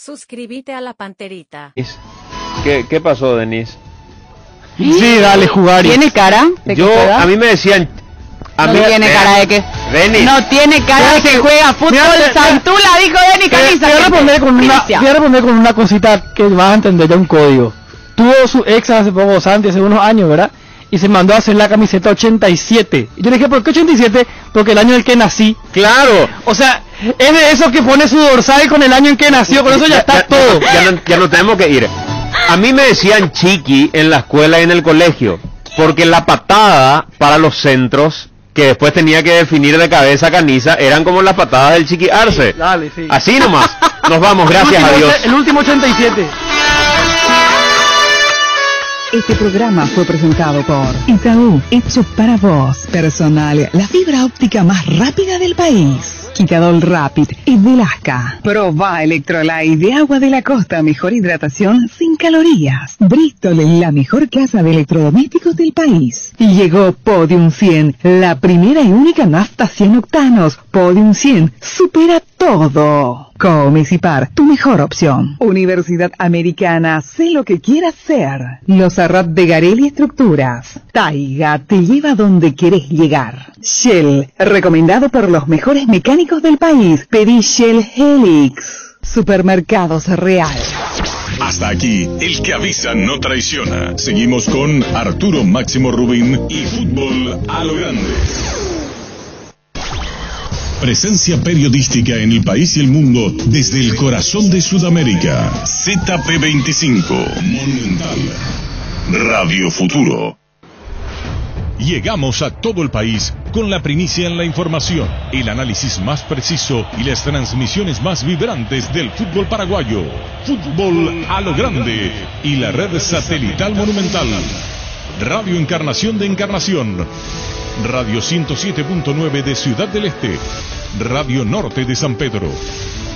Suscríbete a la Panterita. ¿Qué pasó, Denise? Sí, dale, jugar. ¿Tiene cara de que juega? A mí me decían... No tiene cara de que... Denis. No tiene cara de que juega fútbol. Santula, dijo Denis Camisa. Voy a responder con una cosita que vas a entender ya un código. Tuvo su ex hace poco, Santi, hace unos años, ¿verdad? Y se mandó a hacer la camiseta 87. Y yo le dije, ¿por qué 87? Porque el año en el que nací. ¡Claro! O sea, es de esos que pone su dorsal con el año en que nació. Con eso ya está todo. Ya no tenemos que ir. A mí me decían chiqui en la escuela y en el colegio. Porque la patada para los centros, que después tenía que definir de cabeza Caniza, eran como las patadas del Chiqui Arce. Sí, dale, sí. Así nomás. Nos vamos, gracias a Dios. El último 87. Este programa fue presentado por Itaú, hecho para vos. Personal, la fibra óptica más rápida del país. Quitadol Rapid y Velasca. Proba Electrolyte de agua de la costa. Mejor hidratación sin calorías. Bristol, la mejor casa de electrodomésticos del país. Y llegó Podium 100, la primera y única nafta 100 octanos. Podium 100 supera todo. Comecipar, tu mejor opción. Universidad Americana, sé lo que quieras ser. Los Arrat de Garelli Estructuras. Taiga te lleva donde querés llegar. Shell, recomendado por los mejores mecánicos del país. Pedí Shell Helix. Supermercados Real. Hasta aquí, el que avisa no traiciona. Seguimos con Arturo Máximo Rubín y Fútbol a lo Grande. Presencia periodística en el país y el mundo desde el corazón de Sudamérica. ZP25, Monumental, Radio Futuro. Llegamos a todo el país con la primicia en la información, el análisis más preciso y las transmisiones más vibrantes del fútbol paraguayo. Fútbol a lo Grande y la red satelital Monumental. Radio Encarnación de Encarnación. Radio 107.9 de Ciudad del Este, Radio Norte de San Pedro,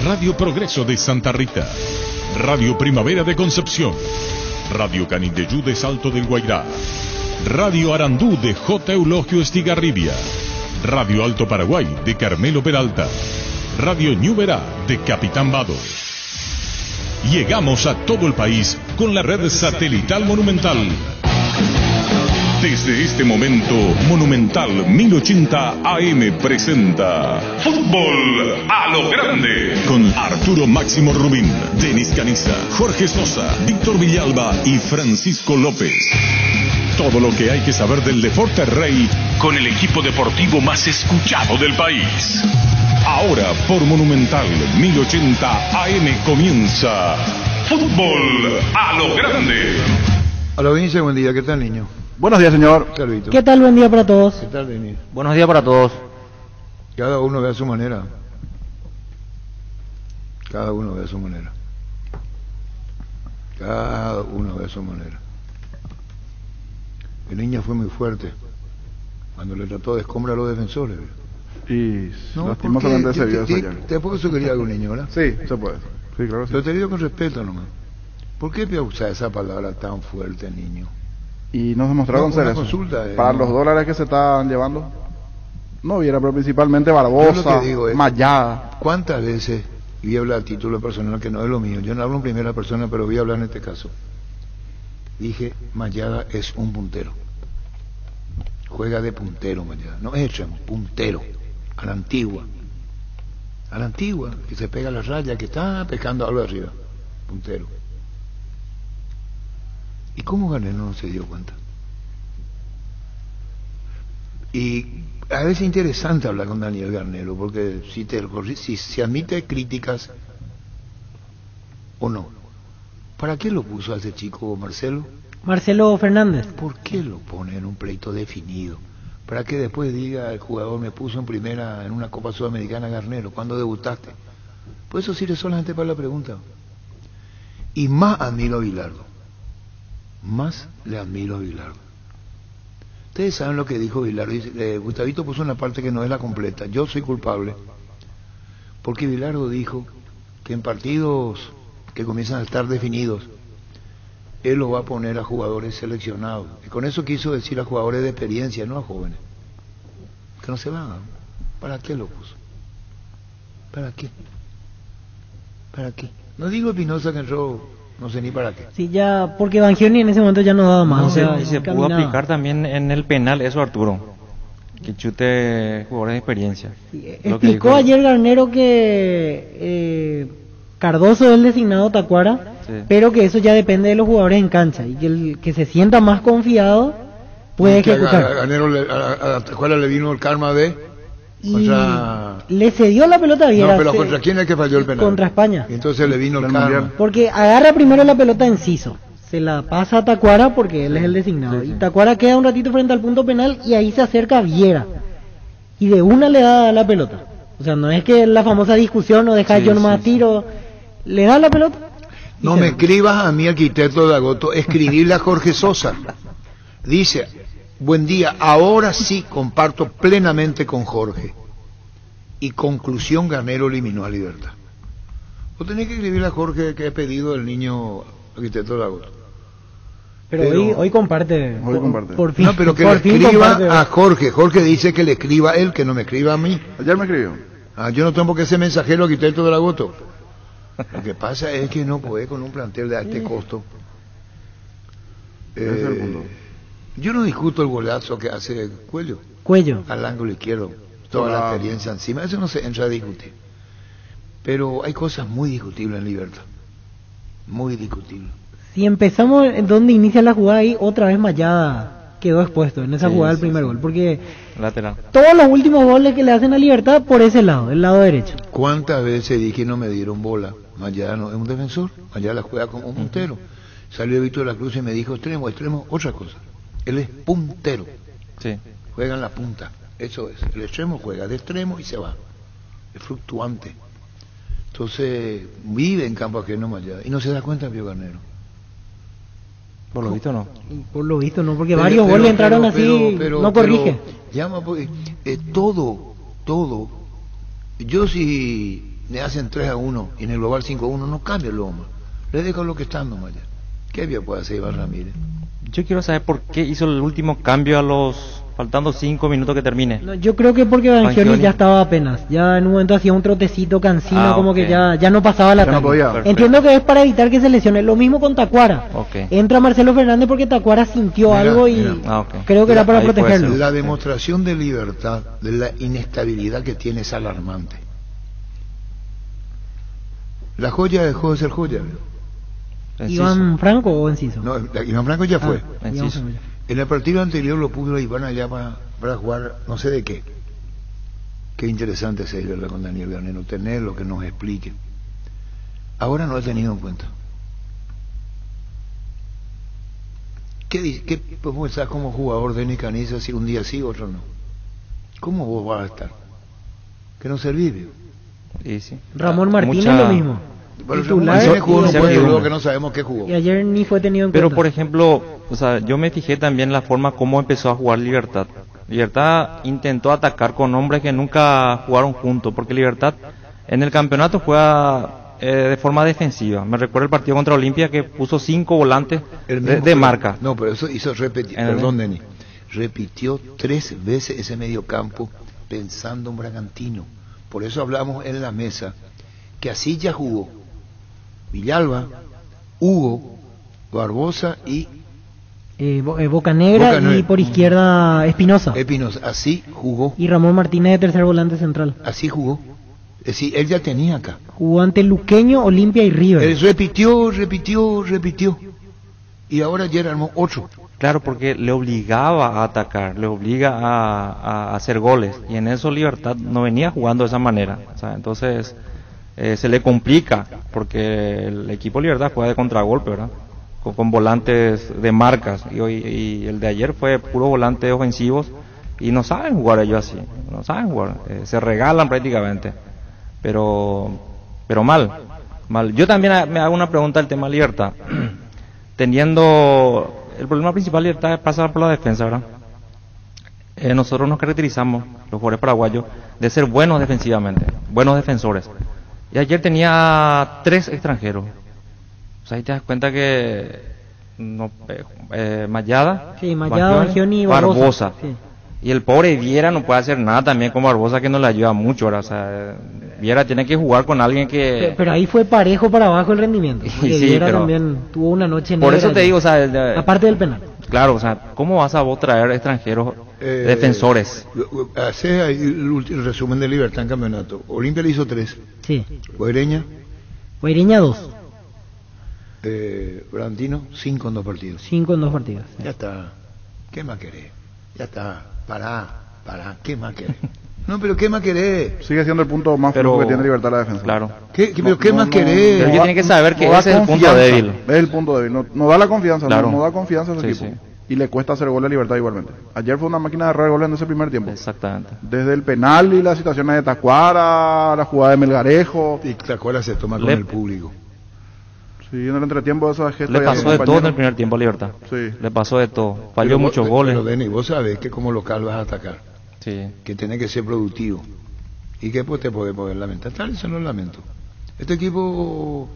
Radio Progreso de Santa Rita, Radio Primavera de Concepción, Radio Canindeyú de Salto del Guairá, Radio Arandú de J. Eulogio Estigarribia, Radio Alto Paraguay de Carmelo Peralta, Radio Ñuberá de Capitán Vado. Llegamos a todo el país con la red satelital Monumental. Desde este momento, Monumental 1080 AM presenta Fútbol a lo Grande con Arturo Máximo Rubín, Denis Caniza, Jorge Sosa, Víctor Villalba y Francisco López. Todo lo que hay que saber del Deporte Rey con el equipo deportivo más escuchado del país. Ahora por Monumental 1080 AM comienza Fútbol a lo Grande. A la audiencia, buen día. ¿Qué tal, niño? Buenos días, señor. Saludito. ¿Qué tal? Buen día para todos. ¿Qué tal, Denis? Buenos días para todos. Cada uno ve a su manera. Cada uno ve a su manera. Cada uno ve a su manera. El niño fue muy fuerte cuando le trató de escombrar a los defensores. Y No, lastimosamente se vio eso ayer. Tampoco se quería algún niño, ¿verdad? Sí, se puede. Sí, claro que sí. Pero te digo con respeto nomás. ¿Por qué usar esa palabra tan fuerte, niño? Y nos demostraron No, ser una eso. consulta, Para no. los dólares que se están llevando, no hubiera, pero principalmente Yo Barbosa, lo que digo es- Mayada. ¿Cuántas veces, y voy a hablar a título personal que no es lo mío, yo no hablo en primera persona, pero voy a hablar en este caso, dije, Mayada es un puntero, juega de puntero Mayada, no es extremo, puntero, a la antigua, que se pega a la raya, que está pescando algo arriba, puntero. ¿Y cómo Garnelo no se dio cuenta? Y a veces es interesante hablar con Daniel Garnelo, porque si se admite críticas o no, ¿para qué lo puso a ese chico Marcelo? Marcelo Fernández. ¿Por qué lo pone en un pleito definido? Para que después diga el jugador me puso en primera en una Copa Sudamericana Garnelo, ¿cuándo debutaste? Pues eso sirve solamente para la pregunta. Y más admiro a Bilardo. Más le admiro a Bilardo. Ustedes saben lo que dijo Bilardo. Dice, Gustavito puso una parte que no es la completa. Yo soy culpable. Porque Bilardo dijo que en partidos que comienzan a estar definidos, él lo va a poner a jugadores seleccionados. Y con eso quiso decir a jugadores de experiencia, no a jóvenes. Que no se van. ¿Para qué lo puso? ¿Para qué? ¿Para qué? No digo Espinosa que entró, no sé ni para qué. Sí, ya, porque Bangioni en ese momento ya no daba más. No, o sea, y se pudo caminaba. aplicar también en el penal eso, Arturo. Que chute jugadores de experiencia. Lo que Explicó dijo- ayer Garnero que Cardoso es el designado Tacuara, Sí. pero que eso ya depende de los jugadores en cancha y que el que se sienta más confiado puede Que a ejecutar. Ganero a Tacuara le vino el karma de Y contra... le cedió la pelota a Viera. No, pero se- ¿contra quién es que falló el penal? Contra España. Y entonces le vino el karma. Porque agarra primero la pelota Enciso, se la pasa a Tacuara porque él es el designado. Y Tacuara queda un ratito frente al punto penal y ahí se acerca Viera. Y de una le da la pelota. O sea, no es que la famosa discusión o deja yo nomás tiro. Le da la pelota. y No se me va. escribas a mí, arquitecto de Agosto, escribirle a Jorge Sosa. Dice, buen día, ahora sí comparto plenamente con Jorge. Y conclusión, Garnero eliminó a Libertad. Vos tenés que escribirle a Jorge que he pedido el niño arquitecto de Agosto. Pero hoy comparte. Hoy comparte. Por fin. No, pero que por le fin escriba comparte. a Jorge. Jorge dice que le escriba a él, que no me escriba a mí. Ayer me escribió. Yo no tengo que ser mensajero arquitecto del Agosto. Lo que pasa es que no puede con un plantel de este costo. Ese es el punto. Yo no discuto el golazo que hace Cuello Cuello. al ángulo izquierdo, toda la experiencia encima, eso no se entra a discutir. Pero hay cosas muy discutibles en Libertad, muy discutibles. Si empezamos en donde inicia la jugada ahí, otra vez Mayada quedó expuesto en esa Sí, jugada del sí, primer sí. gol. Porque Lateral. todos los últimos goles que le hacen a Libertad por ese lado, el lado derecho. ¿Cuántas veces dije no me dieron bola? Mayada no es un defensor, Mayada la juega como un puntero. Salió Víctor de la Cruz y me dijo extremo, otra cosa. Él es puntero, Sí. juega en la punta, eso es. El extremo juega de extremo y se va, es fluctuante. Entonces vive en campo ajeno Mayada y no se da cuenta Pío Garnero. Por lo visto no. Y por lo visto no, porque varios goles entraron así, no corrige. Llama, todo. Yo si me hacen 3-1 y en el global 5-1 no cambia el Loma. Le dejo lo que estando Mayada. ¿Qué bien puede hacer Iván Ramírez? Yo quiero saber por qué hizo el último cambio faltando 5 minutos que termine. No, yo creo que porque Bangioni Bangioni ya estaba apenas, ya en un momento hacía un trotecito cansino, como ok. que ya no pasaba la Ya no ataque. podía. Perfecto. Entiendo que es para evitar que se lesione, lo mismo con Tacuara. Ok. Entra Marcelo Fernández porque Tacuara sintió Mira, algo y mira. Ok. creo que era para Ahí puede protegerlo. ser. La demostración de libertad, de la inestabilidad que tiene es alarmante. La joya dejó de ser joya. Enciso. ¿Iván Franco o Enciso? No, Iván Franco ya fue. Iván Enciso. Franco. En el partido anterior lo puso Iván allá para jugar no sé de qué. Qué interesante es verla con Daniel Garnero, tenerlo, que nos explique. Ahora no lo he tenido en cuenta. ¿Qué podemos estar como jugador de Nicaniza si un día sí, otro no? ¿Cómo vos vas a estar? Que no servís, vivo. Y sí. Ramón Martínez Mucha- lo mismo. Bueno, Titular, Ramón Martínez jugó en un y- puesto y- luego que no sabemos qué jugó. Y ayer ni fue tenido en Pero cuenta. por ejemplo, o sea, yo me fijé también en la forma como empezó a jugar Libertad. Libertad intentó atacar con hombres que nunca jugaron juntos, porque Libertad en el campeonato juega de forma defensiva. Me recuerda el partido contra Olimpia que puso 5 volantes El de mismo marca. No, pero eso hizo repetir, En el- perdón, Denis, repitió 3 veces ese mediocampo pensando en Bragantino. Por eso hablamos en la mesa que así ya jugó Villalba, Hugo, Barbosa y Boca Negra Boca Negra. y por izquierda Espinosa. Espinosa. Así jugó, Y Ramón Martínez de tercer volante central. así jugó. Es decir, él ya tenía acá. Jugó ante Luqueño, Olimpia y River. Él repitió. Y ahora ayer armó otro. Claro, porque le obligaba a atacar, le obliga a hacer goles. Y en eso Libertad no venía jugando de esa manera. O sea, entonces se le complica, porque el equipo Libertad juega de contragolpe, ¿verdad? Con volantes de marcas. Y el de ayer fue puro volantes ofensivos. Y no saben jugar ellos así. No saben jugar. Se regalan prácticamente. Pero mal. Yo también me hago una pregunta del tema Libertad. Teniendo el problema principal de Libertad es pasar por la defensa, ¿verdad? Nosotros nos caracterizamos, los jugadores paraguayos, de ser buenos defensivamente, buenos defensores. Y ayer tenía 3 extranjeros. O sea, ahí te das cuenta que Mayada, Sí, Mayada, Bangioni y Barbosa. Sí. Y el pobre Viera no puede hacer nada también con Barbosa, que no le ayuda mucho ahora. O sea, Viera tiene que jugar con alguien que... Pero ahí fue parejo para abajo el rendimiento. Porque Sí, Viera pero- también tuvo una noche Por negra eso te allí. digo, o sea, Aparte del penal. claro, o sea, ¿cómo vas a vos traer extranjeros defensores? Hace ahí el resumen de Libertad en campeonato. Olimpia le hizo 3. Sí. Guaireña, Guaireña 2. Bragantino 5 en 2 partidos. 5 en 2 partidos. Ya está. ¿Qué más querés? Ya está. Pará. ¿Qué más querés? No, pero ¿qué más querés? Sigue siendo el punto más Pero- flojo que tiene Libertad la defensa. Claro. Pero ¿qué más Pero querés? el que tiene que saber que No da ese es el punto confianza. débil. Es el punto débil. No da la confianza, Claro. no da confianza a su Sí, equipo. sí. Y le cuesta hacer gol a Libertad igualmente. Ayer fue una máquina de errar goles en ese primer tiempo. Exactamente. Desde el penal y las situaciones de Tacuara, la jugada de Melgarejo. Y Tacuara se toma con Le- el público. Sí, en el entretiempo esos gestos. Le ahí a pasó sus de todo en el compañeros. primer tiempo a Libertad. Sí. Le pasó de todo. Falló Pero muchos vos- goles. Pero Denis, vos sabés que como local vas a atacar. Sí. Que tenés que ser productivo. Y que pues te podés lamentar. Tal vez no lo lamento. Este equipo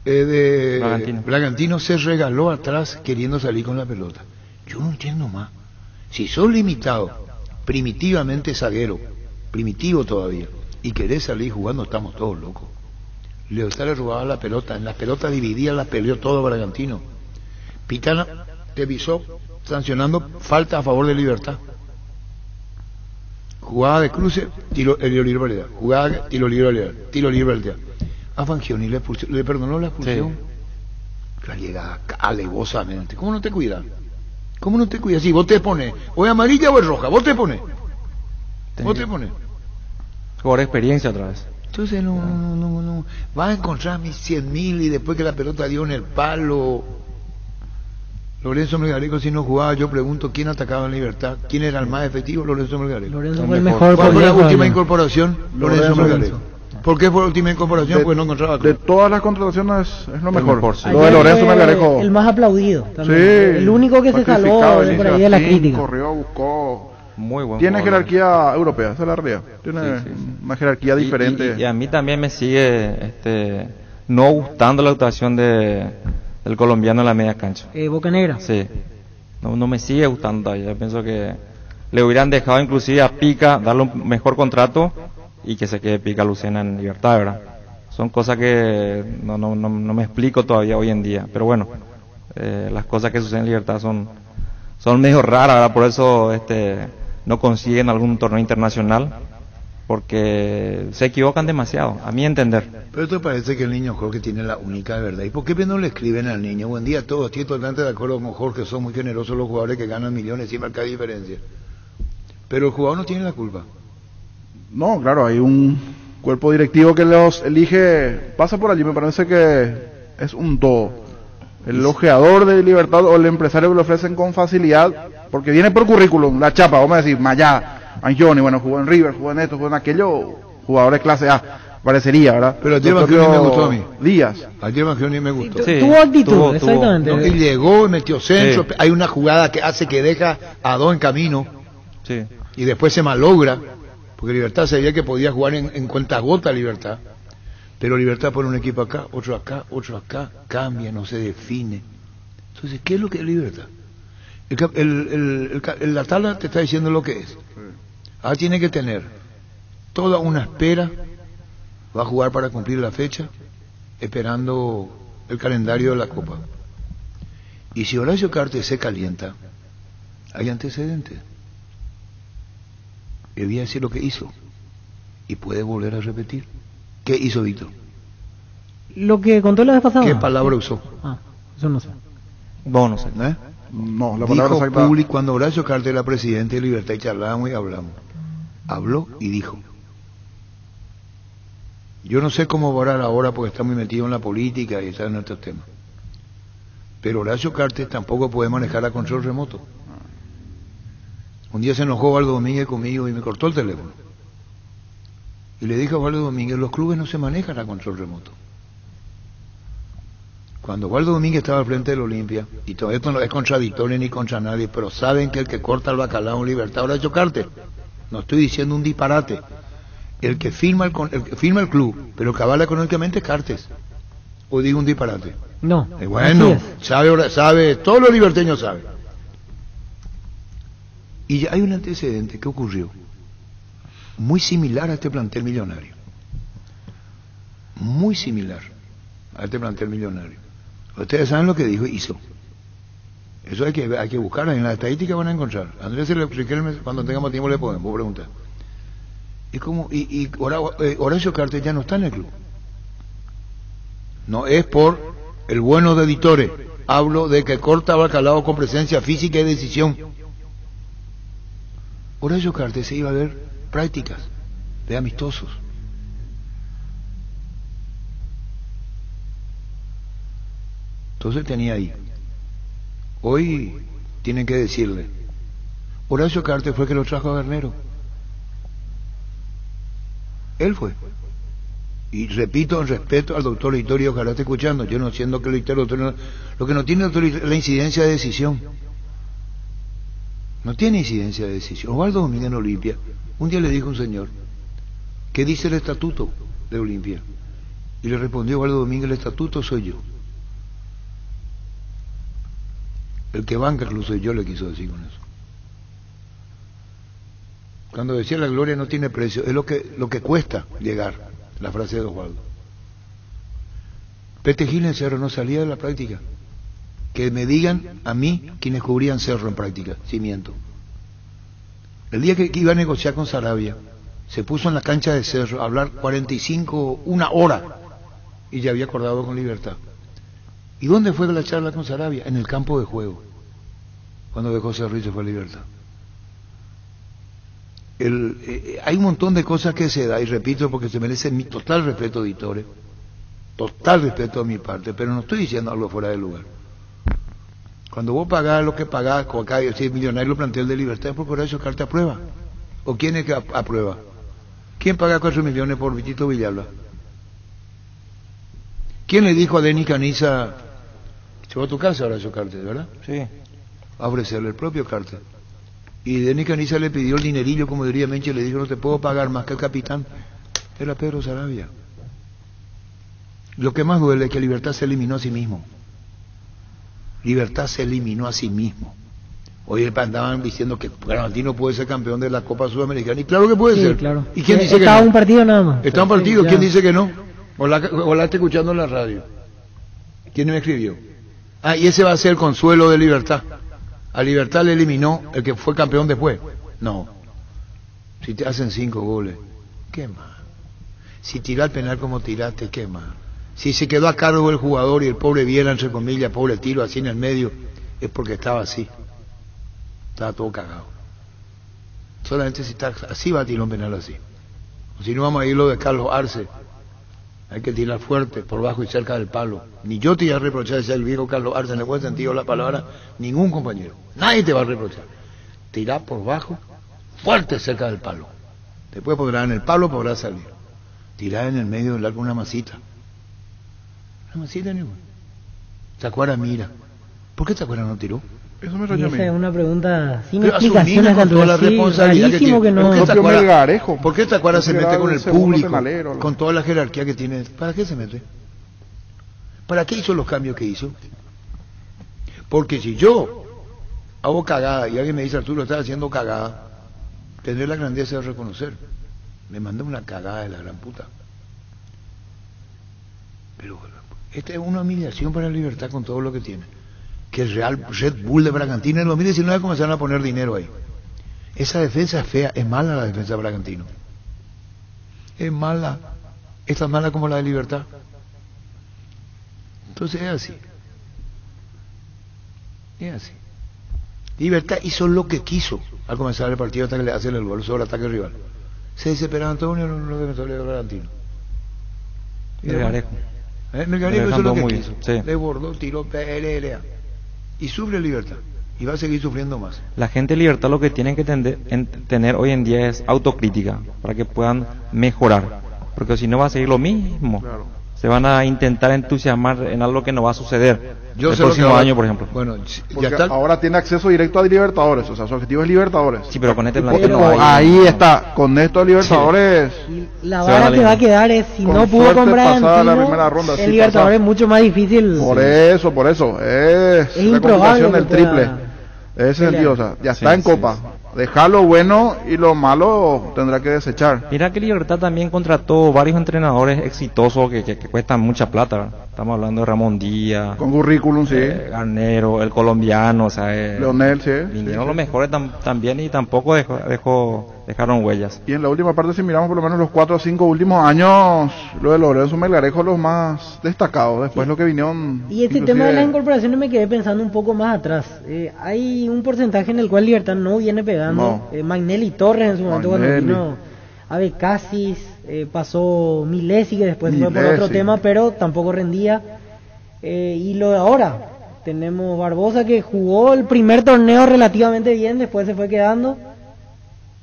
de Bragantino se regaló atrás queriendo salir con la pelota. Yo no entiendo más. Si sos limitado, primitivamente zaguero, primitivo todavía, y querés salir jugando, estamos todos locos. Leostad le robaba la pelota, en las pelotas divididas las peleó todo Bragantino. Pitana te visó sancionando falta a favor de Libertad. Jugada de cruce, tiro libre Valera. Jugada, tiro libre Valera. A Fangioni le perdonó la expulsión. La llegada alevosamente. ¿Cómo no te cuidas? ¿Cómo no te cuidas? Si vos te pones, o es amarilla o es roja, vos te pones. Vos te pones. Por experiencia otra vez. Entonces no. Vas a encontrar mis 100.000 y después que la pelota dio en el palo. Lorenzo Melgarejo, si no jugaba, yo pregunto quién atacaba en Libertad, quién era el más efectivo. Lorenzo Melgarejo. Lorenzo fue el mejor. ¿Cuál fue la por última lejos. incorporación? Lorenzo Melgarejo. ¿Por qué fue la última incorporación? Pues no encontraba. De todas las contrataciones es lo mejor. mejor, sí. Lo de Ayer Lorenzo fue Melgarejo. el más aplaudido. También. Sí. El único que se salvó Sacrificado, de por ahí de la Iniciatín, crítica. Corrió, buscó. Muy buen Tiene jugador. jerarquía europea, esa es la realidad. Tiene Sí. una jerarquía diferente. Y a mí también me sigue no gustando la actuación del colombiano en la media cancha. Boca Negra. Sí. No me sigue gustando todavía. Yo pienso que le hubieran dejado inclusive a Pica darle un mejor contrato y que se quede Pica Lucena en Libertad, ¿verdad? Son cosas que no me explico todavía hoy en día. Pero bueno, las cosas que suceden en Libertad son medio raras, ¿verdad? Por eso no consiguen algún torneo internacional, porque se equivocan demasiado, a mi entender. Pero esto parece que el niño Jorge tiene la única verdad. ¿Y por qué no le escriben al niño? Buen día a todos, estoy totalmente de acuerdo con Jorge, son muy generosos los jugadores que ganan millones y marca diferencia. Pero el jugador no tiene la culpa. No, claro, hay un cuerpo directivo que los elige, pasa por allí, me parece que es un todo. El ojeador de Libertad o el empresario que lo ofrecen con facilidad, porque viene por currículum, la chapa, vamos a decir, Mayá, Angioni, bueno, jugó en River, jugó en esto, jugó en aquello, jugadores clase A, parecería, ¿verdad? Pero ayer Lo Bangioni propio me gustó a mí. Díaz. Ayer Bangioni me gustó. Sí, Tuvo actitud, exactamente. No, que llegó y metió centro, Sí. hay una jugada que hace que deja a dos en camino Sí. y después se malogra, porque Libertad sabía que podía jugar en cuentagota Libertad, pero Libertad pone un equipo acá, otro acá, cambia, no se define. Entonces, ¿qué es lo que es Libertad? La tabla te está diciendo lo que es. Ahora tiene que tener toda una espera, va a jugar para cumplir la fecha, esperando el calendario de la Copa. Y si Horacio Cartes se calienta, hay antecedentes. Le voy a decir lo que hizo y puede volver a repetir. ¿Qué hizo Víctor? Lo que contó la vez pasada. ¿Qué palabra usó? Eso no sé. No, no sé. ¿Eh? No, la palabra Dijo exacta. público, cuando Horacio Cartes era presidente de Libertad y charlábamos y hablamos. Habló y dijo. Yo no sé cómo va a orar ahora porque está muy metido en la política y está en otros temas. Pero Horacio Cartes tampoco puede manejar a control remoto. Un día se enojó Waldo Domínguez conmigo y me cortó el teléfono. Y le dije a Waldo Domínguez, los clubes no se manejan a control remoto. Cuando Waldo Domínguez estaba al frente del Olimpia, y todo esto no es contradictorio ni contra nadie, pero saben que el que corta el bacalao en Libertad, Horacio Cartes, no estoy diciendo un disparate, el que firma el club, pero el que avala económicamente es Cartes. ¿O digo un disparate? No. Y bueno, así es. sabe, todos los liberteños saben. Y ya hay un antecedente que ocurrió, muy similar a este plantel millonario. Muy similar a este plantel millonario. Ustedes saben lo que dijo y hizo. Eso hay que buscar, en la estadística van a encontrar. Andrés, cuando tengamos tiempo le podemos preguntar. Y Horacio Cartes ya no está en el club. No es por el bueno de editores. Hablo de que corta Bacalao con presencia física y decisión. Horacio Cartes se iba a ver prácticas de amistosos. Entonces tenía ahí. Hoy tienen que decirle, Horacio Cartes fue el que lo trajo a Garnero. Él fue. Y repito, en respeto al doctor Littorio, ojalá esté escuchando, yo no siendo que lo que no tiene es la incidencia de decisión. No tiene incidencia de decisión. Osvaldo Domínguez en Olimpia, un día le dijo un señor, ¿qué dice el estatuto de Olimpia? Y le respondió Osvaldo Domínguez, el estatuto soy yo. El que banca incluso yo, le quiso decir con eso. Cuando decía la gloria no tiene precio, es lo que cuesta llegar, la frase de Osvaldo. Pete Gil en Cerro no salía de la práctica. Que me digan a mí quienes cubrían Cerro en práctica, si miento. El día que iba a negociar con Sarabia, se puso en la cancha de Cerro a hablar 1 hora, y ya había acordado con Libertad. ¿Y dónde fue la charla con Sarabia? En el campo de juego, cuando dejó Cerro y se fue a Libertad. Hay un montón de cosas que se da, y repito, porque se merece mi total respeto, editores, total respeto de mi parte, pero no estoy diciendo algo fuera de lugar. Cuando vos pagás lo que pagás, como acá el 6 millonario lo plantea el de Libertad, es porque Horacio Cartes aprueba. ¿O quién es que aprueba? ¿Quién paga 4 millones por Vitito Villalba? ¿Quién le dijo a Denis Caniza, se va a tu casa Horacio Cartes, verdad? Sí. A ofrecerle el propio Cartes. Y Denis Caniza le pidió el dinerillo, como diría Menche, le dijo, no te puedo pagar más que el capitán. Era Pedro Sarabia. Lo que más duele es que Libertad se eliminó a sí mismo. Libertad se eliminó a sí mismo. Hoy andaban diciendo que Bragantino puede ser campeón de la Copa Sudamericana, y claro que puede ser. Claro. ¿Y quién dice que no? Estaba un partido nada más. Está un partido, Ya. ¿Quién dice que no? O la está escuchando en la radio. ¿Quién me escribió? Y ese va a ser el consuelo de Libertad. A Libertad le eliminó el que fue campeón después. No. Si te hacen 5 goles, ¿qué más? Si tirás el penal como tiraste, ¿qué más? Si se quedó a cargo el jugador y el pobre Viera, entre comillas, pobre tiro así en el medio, es porque estaba así. Estaba todo cagado. Solamente si está así va a tirar un penal así. O si no, vamos a ir lo de Carlos Arce. Hay que tirar fuerte, por bajo y cerca del palo. Ni yo te iba a reprochar, decía el viejo Carlos Arce, en el buen sentido de la palabra, ningún compañero. Nadie te va a reprochar. Tirar por bajo, fuerte cerca del palo. Después podrás en el palo, podrás salir. Tirar en el medio del arco una masita. Una masita, ni bueno. Tacuara mira. ¿Por qué Tacuara no tiró? Eso me Y extrañó a esa mí. es una pregunta sin Pero explicaciones asumida con toda la sí, responsabilidad que rarísimo tiene. que no. ¿Por qué Propio Tacuara- Melgarejo. ¿Por qué Tacuara se Porque mete era con el el segundo público? penalero. Con toda la jerarquía que tiene. ¿Para qué se mete? ¿Para qué hizo los cambios que hizo? Porque si yo hago cagada y alguien me dice, Arturo, estás haciendo cagada, tendré la grandeza de reconocer. Me mandó una cagada de la gran puta. Pero esta es una humillación para la Libertad con todo lo que tiene. Que el Real Red Bull de Bragantino en 2019 comenzaron a poner dinero ahí. Esa defensa es fea, es mala la defensa de Bragantino. Es mala, es tan mala como la de Libertad. Entonces es así. Es así. Libertad hizo lo que quiso al comenzar el partido hasta que le hacen el gol sobre el ataque rival. Se desesperaba Antonio, no lo defensores de Bragantino. Melgarejo. Melgarejo hizo lo que muy quiso. bien, sí. Le bordó, tiró, pelea. Y sufre Libertad. Y va a seguir sufriendo más. La gente de Libertad lo que tienen que tener hoy en día es autocrítica para que puedan mejorar, porque si no va a seguir lo mismo. Claro. Se van a intentar entusiasmar en algo que no va a suceder Yo el sé lo que próximo ahora- año, por ejemplo. Bueno, Porque ya está. ahora tiene acceso directo a Libertadores, o sea, su objetivo es Libertadores. Sí, pero con este Tipo, plantel no como hay. ahí está, con esto de Libertadores, La Se vara van a que va a eliminar. quedar es si Con no pudo suerte con pasada la Bragantino, primera ronda, sí, el Libertadores es mucho más difícil. por eso, es la improbable complicación que del pueda triple. En ese pelear. sentido, o sea, ya Sí, está en sí, Copa. sí. dejar lo bueno y lo malo tendrá que desechar. Mira que Libertad también contrató varios entrenadores exitosos que cuestan mucha plata, ¿verdad? Estamos hablando de Ramón Díaz, Con currículum, sí. Garnero, el colombiano, o sea, Leonel, sí. vinieron sí, los mejores también y tampoco dejaron huellas. Y en la última parte, si miramos por lo menos los 4 o 5 últimos años, lo de Lorenzo Melgarejo los más destacados. Después lo que vinieron... Y este tema de las incorporaciones me quedé pensando un poco más atrás. Hay un porcentaje en el cual Libertad no viene pegando. No. Magnelli Torres en su momento cuando Magnelli. vino, Ave Casis, pasó Milesi que después fue por Milesi. otro tema, pero tampoco rendía. Y lo de ahora, tenemos Barbosa que jugó el primer torneo relativamente bien, después se fue quedando.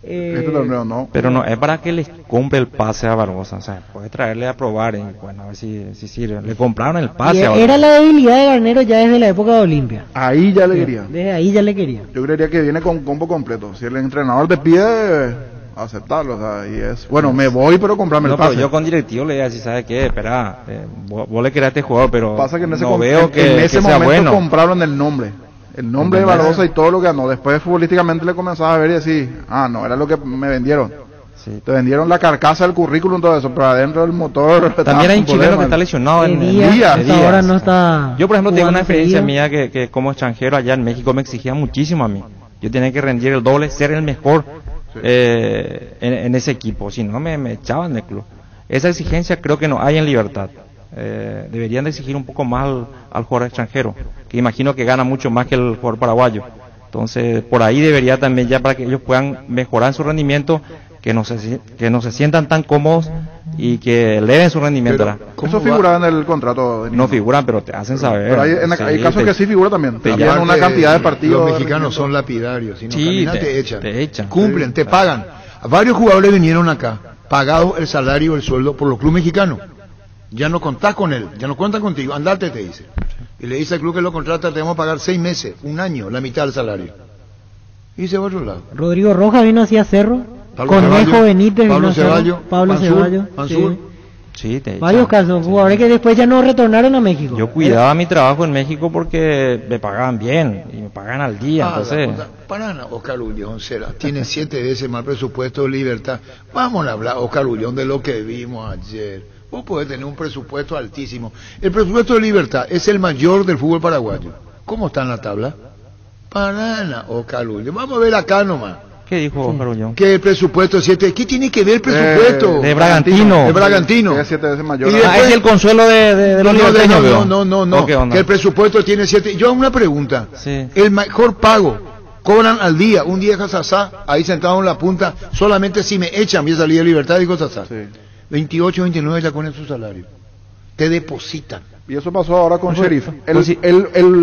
Este torneo no. Pero no es para que les compre el pase a Barbosa, o sea, puede traerle a probar y bueno, a ver si sirve. Le compraron el pase a Barbosa. Era la debilidad de Garnero ya desde la época de Olimpia. Ahí ya le quería. Desde ahí ya le quería. Yo creería que viene con combo completo. Si el entrenador te pide, aceptarlo. O sea, y es, bueno, me voy, pero comprame No, el pase. pero yo con directivo le diría, si sabe qué, espera, vos le querés a este jugador, pero Pasa que en ese, no veo en ese que sea momento bueno. compraron el nombre de Barbosa y todo lo que ganó. Después futbolísticamente le comenzaba a ver y decir, no, era lo que me vendieron. Sí. Te vendieron la carcasa, el currículum, todo eso, pero adentro del motor... También hay un chileno que está lesionado en Díaz. Díaz. Ahora no está. Yo, por ejemplo, tengo una jugando experiencia seguido. mía que como extranjero allá en México me exigía muchísimo a mí. Yo tenía que rendir el doble, ser el mejor en ese equipo, si no me echaban del club. Esa exigencia creo que no hay en Libertad. Deberían de exigir un poco más al jugador extranjero, que imagino que gana mucho más que el jugador paraguayo. Entonces, por ahí debería también, ya para que ellos puedan mejorar su rendimiento, que no se sientan tan cómodos y que eleven su rendimiento. Eso figuraba en el contrato. No figuran, pero te hacen saber. Pero hay casos que sí figura también. Te llevan una cantidad de partidos. Los mexicanos son lapidarios. Si no Sí, caminan, te echan. Cumplen, te pagan. Varios jugadores vinieron acá, pagados el salario, el sueldo por los clubes mexicanos. Ya no contás con él, ya no cuentan contigo, andate, te dice. Y le dice al club que lo contrata, te vamos a pagar 6 meses, un año, la mitad del salario. Y se va a otro lado. Rodrigo Rojas vino hacia Cerro. Pablo Conejo Ceballos, Benítez Pablo vino a Cerro. Ceballos, Pablo Mansur, Ceballos. Mansur. Sí. Sí, te echan. Varios casos, jugadores que después ya no retornaron a México. Yo cuidaba mi trabajo en México porque me pagaban bien y me pagan al día, entonces... Paraná, Oscar Ullón será, tiene 7 veces más presupuesto de Libertad. Vamos a hablar, Oscar Ullón, de lo que vimos ayer. Vos podés tener un presupuesto altísimo. El presupuesto de Libertad es el mayor del fútbol paraguayo. ¿Cómo está en la tabla? Paraná, Oscar Ullón. Vamos a ver acá nomás. ¿Qué dijo Oscar Ullón? Que el presupuesto es 7. ¿Qué tiene que ver el presupuesto? De Bragantino. De Bragantino. Que es 7 veces mayor. Y después- Es el consuelo de los liberteños, veo. No. ¿O qué onda? Que el presupuesto tiene 7. Yo hago una pregunta. Sí. El mejor pago, cobran al día. Un día Sasá, ahí sentado en la punta, solamente si me echan, voy a salir de Libertad, dijo Sasá. Sí. 28, 29 ya con su salario. Te depositan. Y eso pasó ahora con Sheriff. pues sí.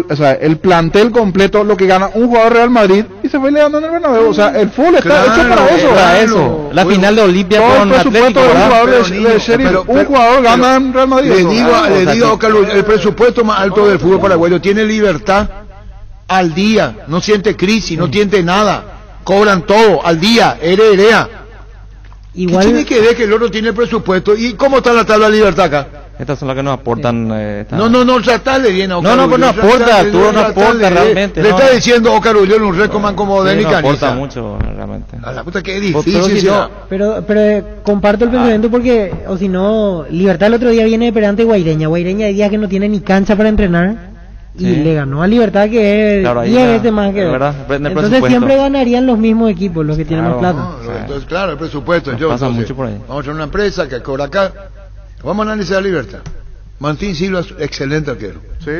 O sea, el plantel completo, lo que gana un jugador Real Madrid, y se fue leando en el Bernabéu. O sea, el fútbol está hecho para eso. Para eso. La Bueno, final de Olimpia Todo el con presupuesto Atlético, de un ¿verdad? jugador Pero, de niño, Sheriff, pero- un jugador gana en Real Madrid. Le Eso. digo a Oscar Luis, el presupuesto más alto del fútbol paraguayo tiene Libertad al día. No siente crisis, no siente nada. Cobran todo al día, herea. ¿Qué Igual tiene que ver que el otro tiene el presupuesto? ¿Y cómo está la tabla de Libertad acá? Estas son las que nos aportan. No, tratale bien a Oscar No, Ullón, no aporta, tratale, Arturo, no tratale aporta bien. realmente, Le no. está diciendo Oscar Ullón un recoman como de no Caniza. aporta mucho, realmente. A la puta que es Pero difícil. si no- Pero comparto el pensamiento porque, o si no, Libertad el otro día viene de perante Guaireña. Guaireña hay días que no tiene ni cancha para entrenar y Sí. le ganó a Libertad que es Claro, ahí 10 ya, veces más que es verdad, depende del entonces presupuesto. siempre ganarían los mismos equipos, los que tienen Claro, más plata. No, entonces, claro, el presupuesto. Nos Yo, pasa entonces, mucho por ahí. vamos a tener una empresa que cobra acá. Vamos a analizar la Libertad. Martín Silva es excelente arquero. Sí.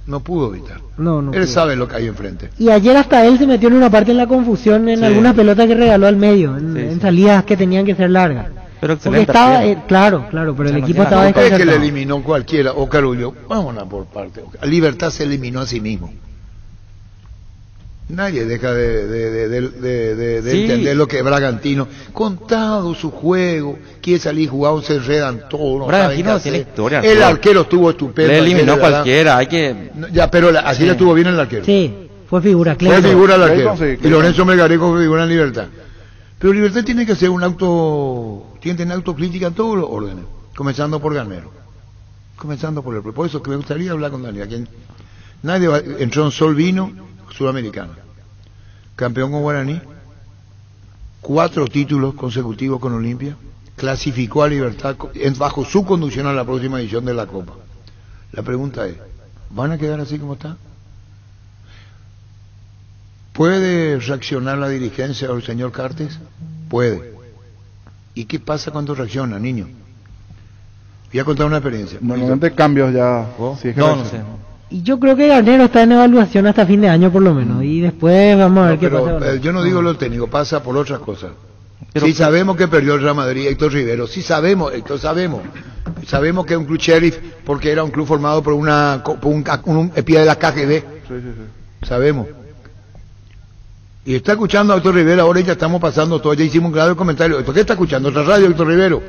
No pudo evitar. No Él pudo. sabe lo que hay enfrente. Y ayer hasta él se metió en una parte en la confusión en Sí. algunas pelotas que regaló al medio, en, Sí, en sí. salidas que tenían que ser largas. Pero Porque excelente. estaba, arquero. claro, pero el Ya no equipo tiene estaba la Es que le desconcertado. eliminó cualquiera. O Carullo. Vámonos por parte. Libertad se eliminó a sí mismo. Nadie deja de Sí. entender lo que es Bragantino. Contado su juego, quiere salir jugado, se enredan todos. No Bragantino saben qué tiene hacer. historia, El Arturo. arquero estuvo estupendo. Le eliminó ayer, ¿verdad? cualquiera, hay que... No, ya, pero así Sí. le estuvo bien el arquero. Sí, fue figura, Fue claro. figura el Clayton, arquero. sí, Y Clayton. Lorenzo Melgarejo fue figura en Libertad. Pero Libertad tiene que hacer un tiene que tener autocrítica en todos los órdenes, comenzando por Garnero. Comenzando por por eso que me gustaría hablar con Daniel. Nadie entró en Sol Vino, sudamericano. campeón con Guaraní, 4 títulos consecutivos con Olimpia, clasificó a Libertad bajo su conducción a la próxima edición de la Copa. La pregunta es, ¿van a quedar así como está? ¿Puede reaccionar la dirigencia o el señor Cartes? Puede. ¿Y qué pasa cuando reacciona, niño? Voy a contar una experiencia. Normalmente cambios ya. Si es que No sé. Y yo creo que Garnero está en evaluación hasta fin de año por lo menos. Y después vamos a ver qué pero, pasa. yo no digo lo técnico, pasa por otras cosas. Pero- Sí sabemos que perdió el Real Madrid Héctor Rivero, sí sabemos, Héctor, sabemos. Sabemos que es un club sheriff porque era un club formado por un espía de la KGB. Sí. Sabemos. Y está escuchando a Héctor Rivero, ahora ya estamos pasando todo, ya hicimos un grave comentario. ¿Esto qué está escuchando? ¿Otra radio, Héctor Rivero?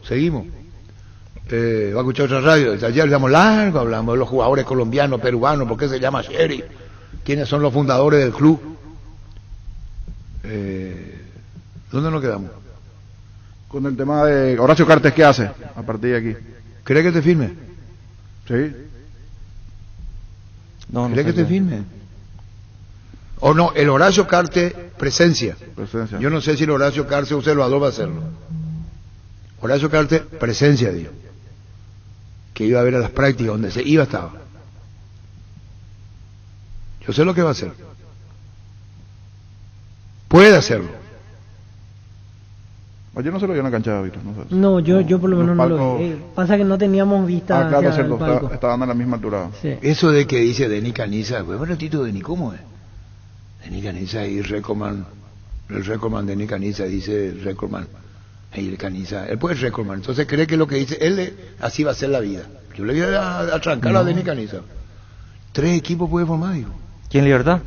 Seguimos. Va a escuchar otra radio. Ayer hablamos largo, hablamos de los jugadores colombianos, peruanos, por qué se llama sheriff, quiénes son los fundadores del club. ¿Dónde nos quedamos? Con el tema de Horacio Cartes, ¿qué hace a partir de aquí? ¿Cree que te firme? Sí. No, no ¿Cree sé que te qué. firme? O no, el Horacio Cartes presencia. Presencia. Yo no sé si el Horacio Cartes o Salvador va a hacerlo. Horacio Cartes presencia, dijo. Que iba a ver a las prácticas, donde se iba estaba. Yo sé lo que va a hacer. Puede hacerlo. Ayer no se lo vio en la cancha, Víctor. No, sé. No, yo por lo menos Los no lo palcos- vi. Pasa que no teníamos vista Ah, claro, hacia cierto. el palco. Estaban a la misma altura. Sí. Eso de que dice Denis Caniza, pues, un ratito, Denis, ¿cómo es? Denis Caniza y el recordman Denis Caniza dice el recordman. Y el Caniza, él puede recordman. Entonces cree que lo que dice, así va a ser la vida. Yo le voy a trancar a Denis Caniza. 3 equipos puede formar, digo. ¿Quién Libertad?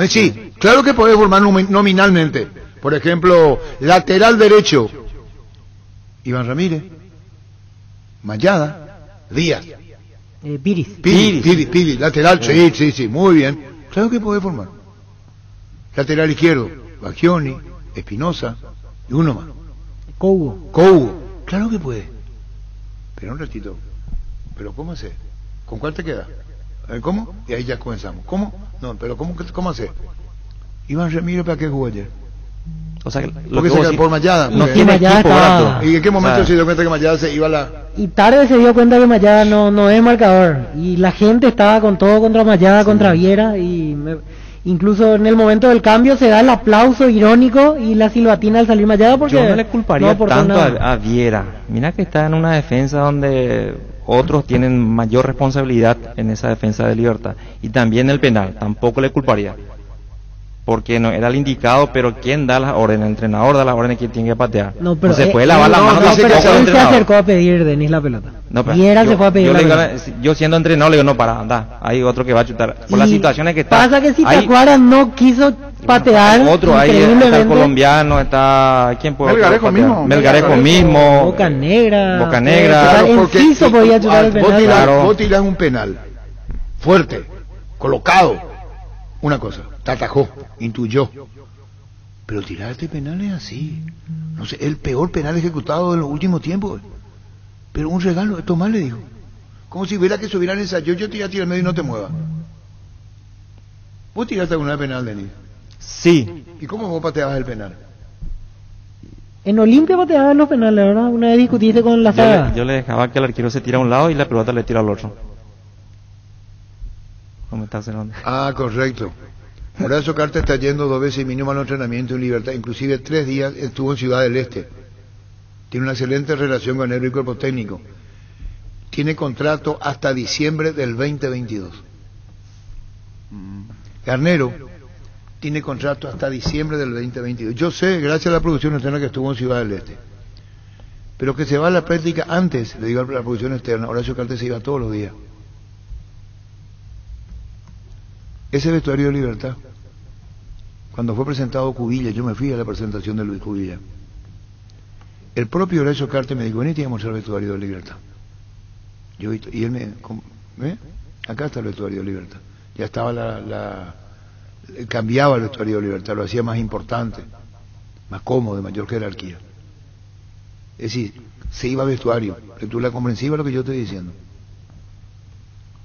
Sí, claro que puede formar nominalmente. Por ejemplo, lateral derecho, Iván Ramírez, Mayada, Díaz. Piri, lateral, sí, muy bien. Claro que puede formar. Lateral izquierdo, Baggioni, Espinosa y uno más. Cougo. Claro que puede. Pero un ratito. ¿Pero cómo hacer? ¿Con cuál te queda? A ver, ¿cómo? Y ahí ya comenzamos. ¿Cómo? No, pero ¿cómo hacer? Iván Ramírez, ¿para qué jugó ayer? O sea, Porque se quedó por Mayada. no Porque- tiene Mayada equipo, estaba- ¿verdad? ¿Y en qué momento O sea, se dio cuenta que Mayada se iba a la... Y tarde se dio cuenta que Mayada no es marcador. Y la gente estaba con todo contra Mayada, contra Viera. Incluso en el momento del cambio se da el aplauso irónico y la silbatina al salir Mayada porque yo no le culparía no aportó tanto nada. a Viera. Mira que está en una defensa donde otros tienen mayor responsabilidad en esa defensa de Libertad. Y también el penal, tampoco le culparía. Porque no era el indicado, pero ¿quién da las órdenes? El entrenador da las órdenes, ¿quién tiene que patear? No, pero se puede lavar la mano pero tampoco al él se entrenador. acercó a pedir Denis la pelota. No, pero Viera yo, se fue a pedir yo la le digo, pelota. yo siendo entrenador le digo, no, para, anda, hay otro que va a chutar. Por las Y situaciones que está. pasa que si hay Tacuara no quiso patear, otro, ahí está el increíblemente, colombiano, está... ¿Quién puede? Melgarejo mismo. Melgarejo mismo. Boca Negra. Boca Negra. Claro, porque Enciso podía chutar el vos penal. Claro. vos tirás un penal fuerte, colocado, una cosa, te atajó, intuyó. Pero tirar este penal es así. No sé, el peor penal ejecutado en los últimos tiempos. Pero un regalo, Tomás le dijo. Como si hubiera que se hubieran ensayado, yo te iba a tirar al medio y no te muevas. ¿Vos tiraste alguna vez penal, Denis? Sí. ¿Y cómo vos pateabas el penal? En Olimpia pateaban los penales, ¿verdad? Una vez discutiste con la saga. Yo le dejaba que el arquero se tira a un lado y la pelota le tira al otro. ¿Cómo está cerrando? Ah, correcto. Horacio Cartes está yendo 2 veces mínimo al entrenamiento en Libertad, inclusive 3 días estuvo en Ciudad del Este. Tiene una excelente relación con el cuerpo técnico. Tiene contrato hasta diciembre del 2022. Garnero tiene contrato hasta diciembre del 2022. Yo sé, gracias a la producción externa que estuvo en Ciudad del Este. Pero que se va a la práctica antes, le digo a la producción externa, Horacio Cartes se iba todos los días. Ese vestuario de Libertad, cuando fue presentado Cubilla, yo me fui a la presentación de Luis Cubilla. El propio Horacio Cartes me dijo, venite a mostrar el vestuario de Libertad. Y él me, acá está el vestuario de Libertad. Ya estaba cambiaba el vestuario de Libertad, lo hacía más importante, más cómodo, de mayor jerarquía. Es decir, se iba a vestuario, lectura comprensiva lo que yo estoy diciendo.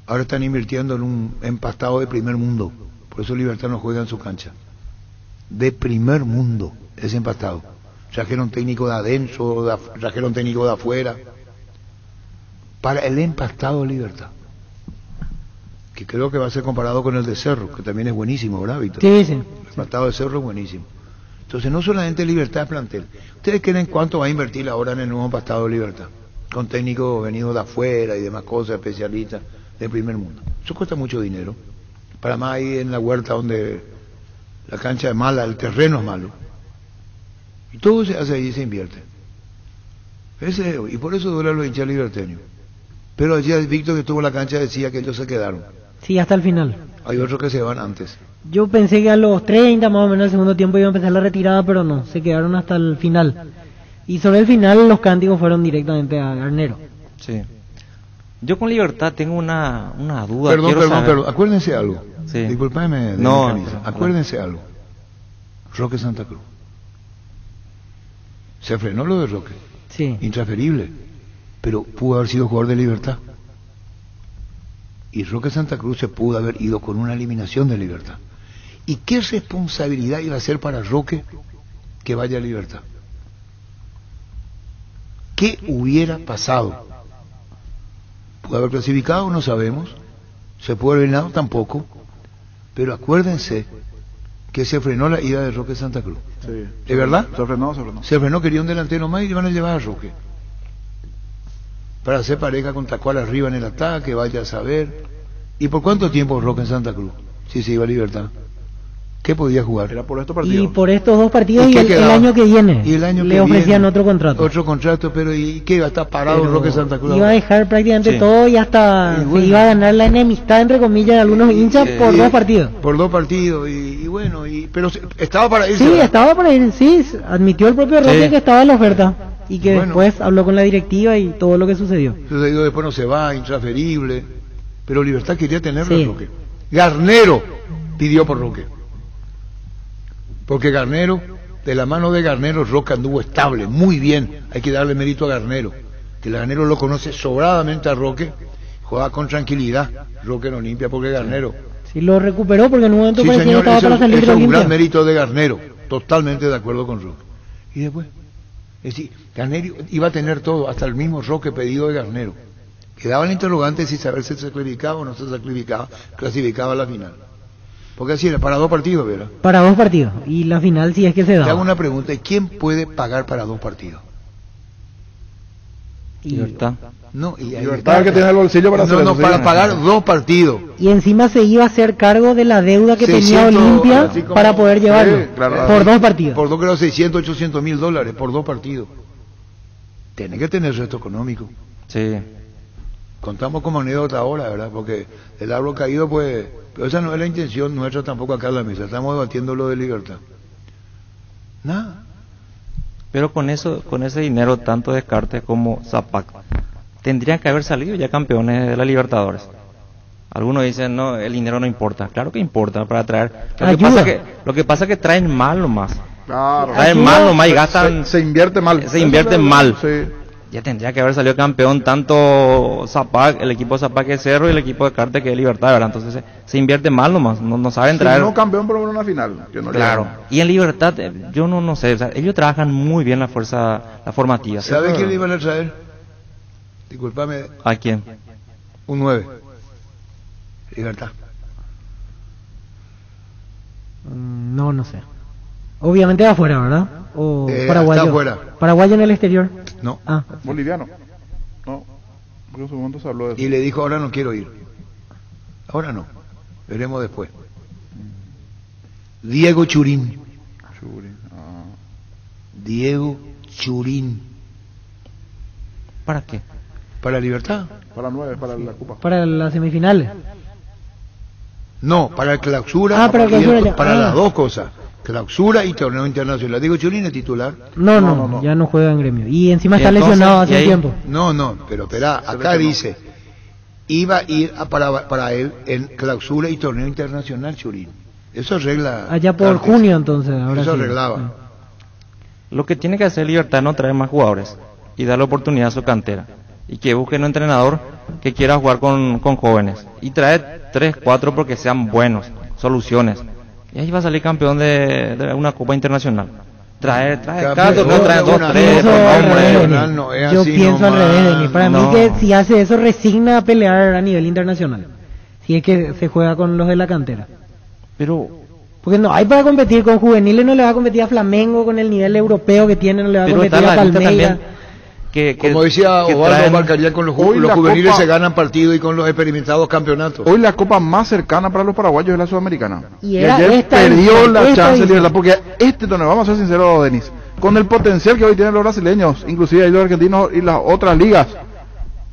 Ahora están invirtiendo en un empastado de primer mundo, por eso Libertad no juega en su cancha. de primer mundo, ese empastado. Trajeron técnico de adentro, trajeron técnico de afuera. Para el empastado Libertad, que creo que va a ser comparado con el de Cerro, que también es buenísimo, ¿verdad, Víctor? Sí, sí. El empastado de Cerro es buenísimo. Entonces, no solamente Libertad es plantel. ¿Ustedes creen cuánto va a invertir ahora en el nuevo empastado de Libertad? Con técnicos venidos de afuera y demás cosas, especialistas del primer mundo. Eso cuesta mucho dinero. Para más ahí en la huerta donde la cancha es mala, el terreno es malo. Y todo se hace ahí y se invierte. Y por eso duele a los hinchas liberteños. Pero ayer Víctor, que estuvo en la cancha, decía que ellos se quedaron. Sí, hasta el final. Hay otros que se van antes. Yo pensé que a los 30 más o menos del segundo tiempo iba a empezar la retirada, pero no, se quedaron hasta el final. Y sobre el final los cánticos fueron directamente a Garnero. Sí. Yo con Libertad tengo una duda. Perdón, acuérdense algo. Sí. Disculpame, no, acuérdense algo. Roque Santa Cruz. Se frenó lo de Roque. Sí. Intransferible. Pero pudo haber sido jugador de Libertad. Y Roque Santa Cruz se pudo haber ido con una eliminación de Libertad. ¿Y qué responsabilidad iba a ser para Roque que vaya a Libertad? ¿Qué hubiera pasado? ¿Pudo haber clasificado? No sabemos. ¿Se pudo haber eliminado? Tampoco. Pero acuérdense que se frenó la ida de Roque Santa Cruz. Sí. ¿Es verdad? Se frenó. Se frenó, quería un delantero más y le van a llevar a Roque. Para hacer pareja con Tacual arriba en el ataque, vaya a saber. ¿Y por cuánto tiempo Roque en Santa Cruz? Si se iba a Libertad. ¿Qué podía jugar? Era por estos partidos. Y por estos dos partidos ¿Y y qué el año que viene. Y el año le que ofrecían viene, otro contrato. Otro contrato, pero ¿y qué iba a estar parado Pero Roque Santa Cruz? iba a dejar prácticamente Sí. todo y hasta Y bueno. se iba a ganar la enemistad entre comillas de algunos hinchas por dos partidos. Por dos partidos, y bueno, pero estaba para irse. Sí, ¿verdad? estaba para ir, sí, admitió el propio Roque Sí. que estaba en la oferta y que Bueno. después habló con la directiva y todo lo que sucedió. Sucedió, después no se va, intransferible. Pero Libertad quería tenerlo Sí. a Roque. Garnero pidió por Roque. Porque Garnero, de la mano de Garnero, Roque anduvo estable, muy bien. Hay que darle mérito a Garnero. Que Garnero lo conoce sobradamente a Roque, juega con tranquilidad. Roque no limpia porque Garnero. Sí, lo recuperó porque en un momento Sí, parecía que señor, estaba para salir eso de es un Olimpia. gran mérito de Garnero. Totalmente de acuerdo con Roque. Y después, es decir, Garnero iba a tener todo, hasta el mismo Roque pedido de Garnero. Quedaba el interrogante si saber si se sacrificaba o no se sacrificaba, clasificaba a la final. Porque así era, para dos partidos, ¿verdad? Para dos partidos y la final si es que se Te da. hago una pregunta, ¿quién puede pagar para dos partidos? Libertad. No, y Libertad que tiene el bolsillo para hacer no, eso, sí. para pagar dos partidos. Y encima se iba a hacer cargo de la deuda que tenía 600, Olimpia así como- para poder llevarlo Sí, claro. por dos partidos. Por dos, creo, 600, 800 mil dólares por dos partidos. Tiene que tener resto económico. Sí. Contamos como anécdota ahora, ¿verdad? Porque el árbol caído, pues... Pero esa no es la intención nuestra tampoco acá en la mesa. Estamos debatiendo lo de Libertad. Nada. Pero con ese dinero, tanto Descartes como Zapac tendrían que haber salido ya campeones de la Libertadores. Algunos dicen, no, el dinero no importa. Claro que importa para traer. Lo que pasa es que traen mal nomás. Claro. Traen mal nomás y gastan. Se invierte mal. Se invierte mal. Sí. Ya tendría que haber salido campeón tanto Zapac, el equipo de Zapac que es Cerro y el equipo de Descartes que es Libertad, ¿verdad? Entonces se invierte mal nomás. No saben Si traer. no campeón, por lo menos una final. Que no Claro. llegan. Y en Libertad, yo no sé. O sea, ellos trabajan muy bien la formativa. ¿Sabe quién le iban a traer? Disculpame, ¿A quién? un 9. Libertad. No sé. Obviamente de afuera, ¿verdad? O paraguayo. está afuera. Paraguayo en el exterior. No. Ah, Boliviano. No. Porque en su momento se habló de eso. Y le dijo, ahora no quiero ir. Ahora no. Veremos después. Diego Churín. Churi. Ah. Diego Churín. ¿Para qué? ¿Para Libertad? Para 9, para la Copa. para las semifinales. No, para el clausura. Ah, para el clausura ya. Para Ah. las dos cosas. Clausura y torneo internacional. Diego Churín es titular. No, ya no juega en Gremio. Y encima está Entonces, lesionado ¿y hace un ahí? tiempo. No, pero espera, acá dice, iba a ir para él en clausura y torneo internacional, Churín. Eso arregla. Allá por antes. junio entonces. Ahora Eso sí. arreglaba. Lo que tiene que hacer Libertad es no traer más jugadores y darle oportunidad a su cantera. Y que busquen un entrenador que quiera jugar con jóvenes. Y traer 3, 4 porque sean buenos, soluciones. Y ahí va a salir campeón de una Copa Internacional. Trae, Campeón cada torneo trae de 2, una 3, Copa hombre. Internacional, no es Yo así pienso al nomás. revés, Denis. Para No. mí que si hace eso resigna a pelear a nivel internacional. Si es que se juega con los de la cantera. Pero Porque no hay para competir con juveniles, no le va a competir a Flamengo con el nivel europeo que tiene, no le va a pero competir está a la lista Palmeiras. también. Que Como decía que Osvaldo traen- Balcaría, con los Hoy la juveniles Copa- se ganan partidos y con los experimentados campeonatos. Hoy la copa más cercana para los paraguayos es la Sudamericana. Y era ayer esta perdió edición, la esta chance de edición. libertad, porque este torneo, vamos a ser sinceros, Denis, con el potencial que hoy tienen los brasileños, inclusive ahí los argentinos y las otras ligas,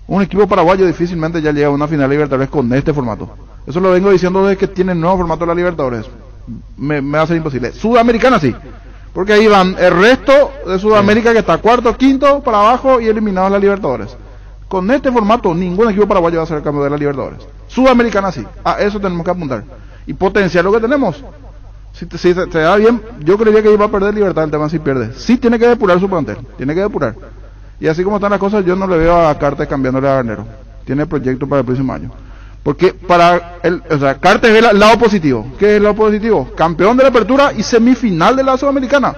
un equipo paraguayo difícilmente ya llega a una final de Libertadores con este formato. Eso lo vengo diciendo desde que tiene el nuevo formato de la Libertadores. Me va a ser imposible. Sudamericana sí, porque ahí van el resto de Sudamérica que está cuarto, quinto, para abajo y eliminados la Libertadores. Con este formato ningún equipo paraguayo va a ser el campeón de la Libertadores. Sudamericana sí, a eso tenemos que apuntar. Y potenciar lo que tenemos. Si se da bien, yo creería que iba a perder Libertad el tema si pierde. Sí tiene que depurar su plantel, tiene que depurar. Y así como están las cosas, yo no le veo a Cartes cambiándole a Garnero. Tiene proyecto para el próximo año. Porque para Cartes ve el lado positivo. ¿Qué es el lado positivo? Campeón de la apertura y semifinal de la Sudamericana.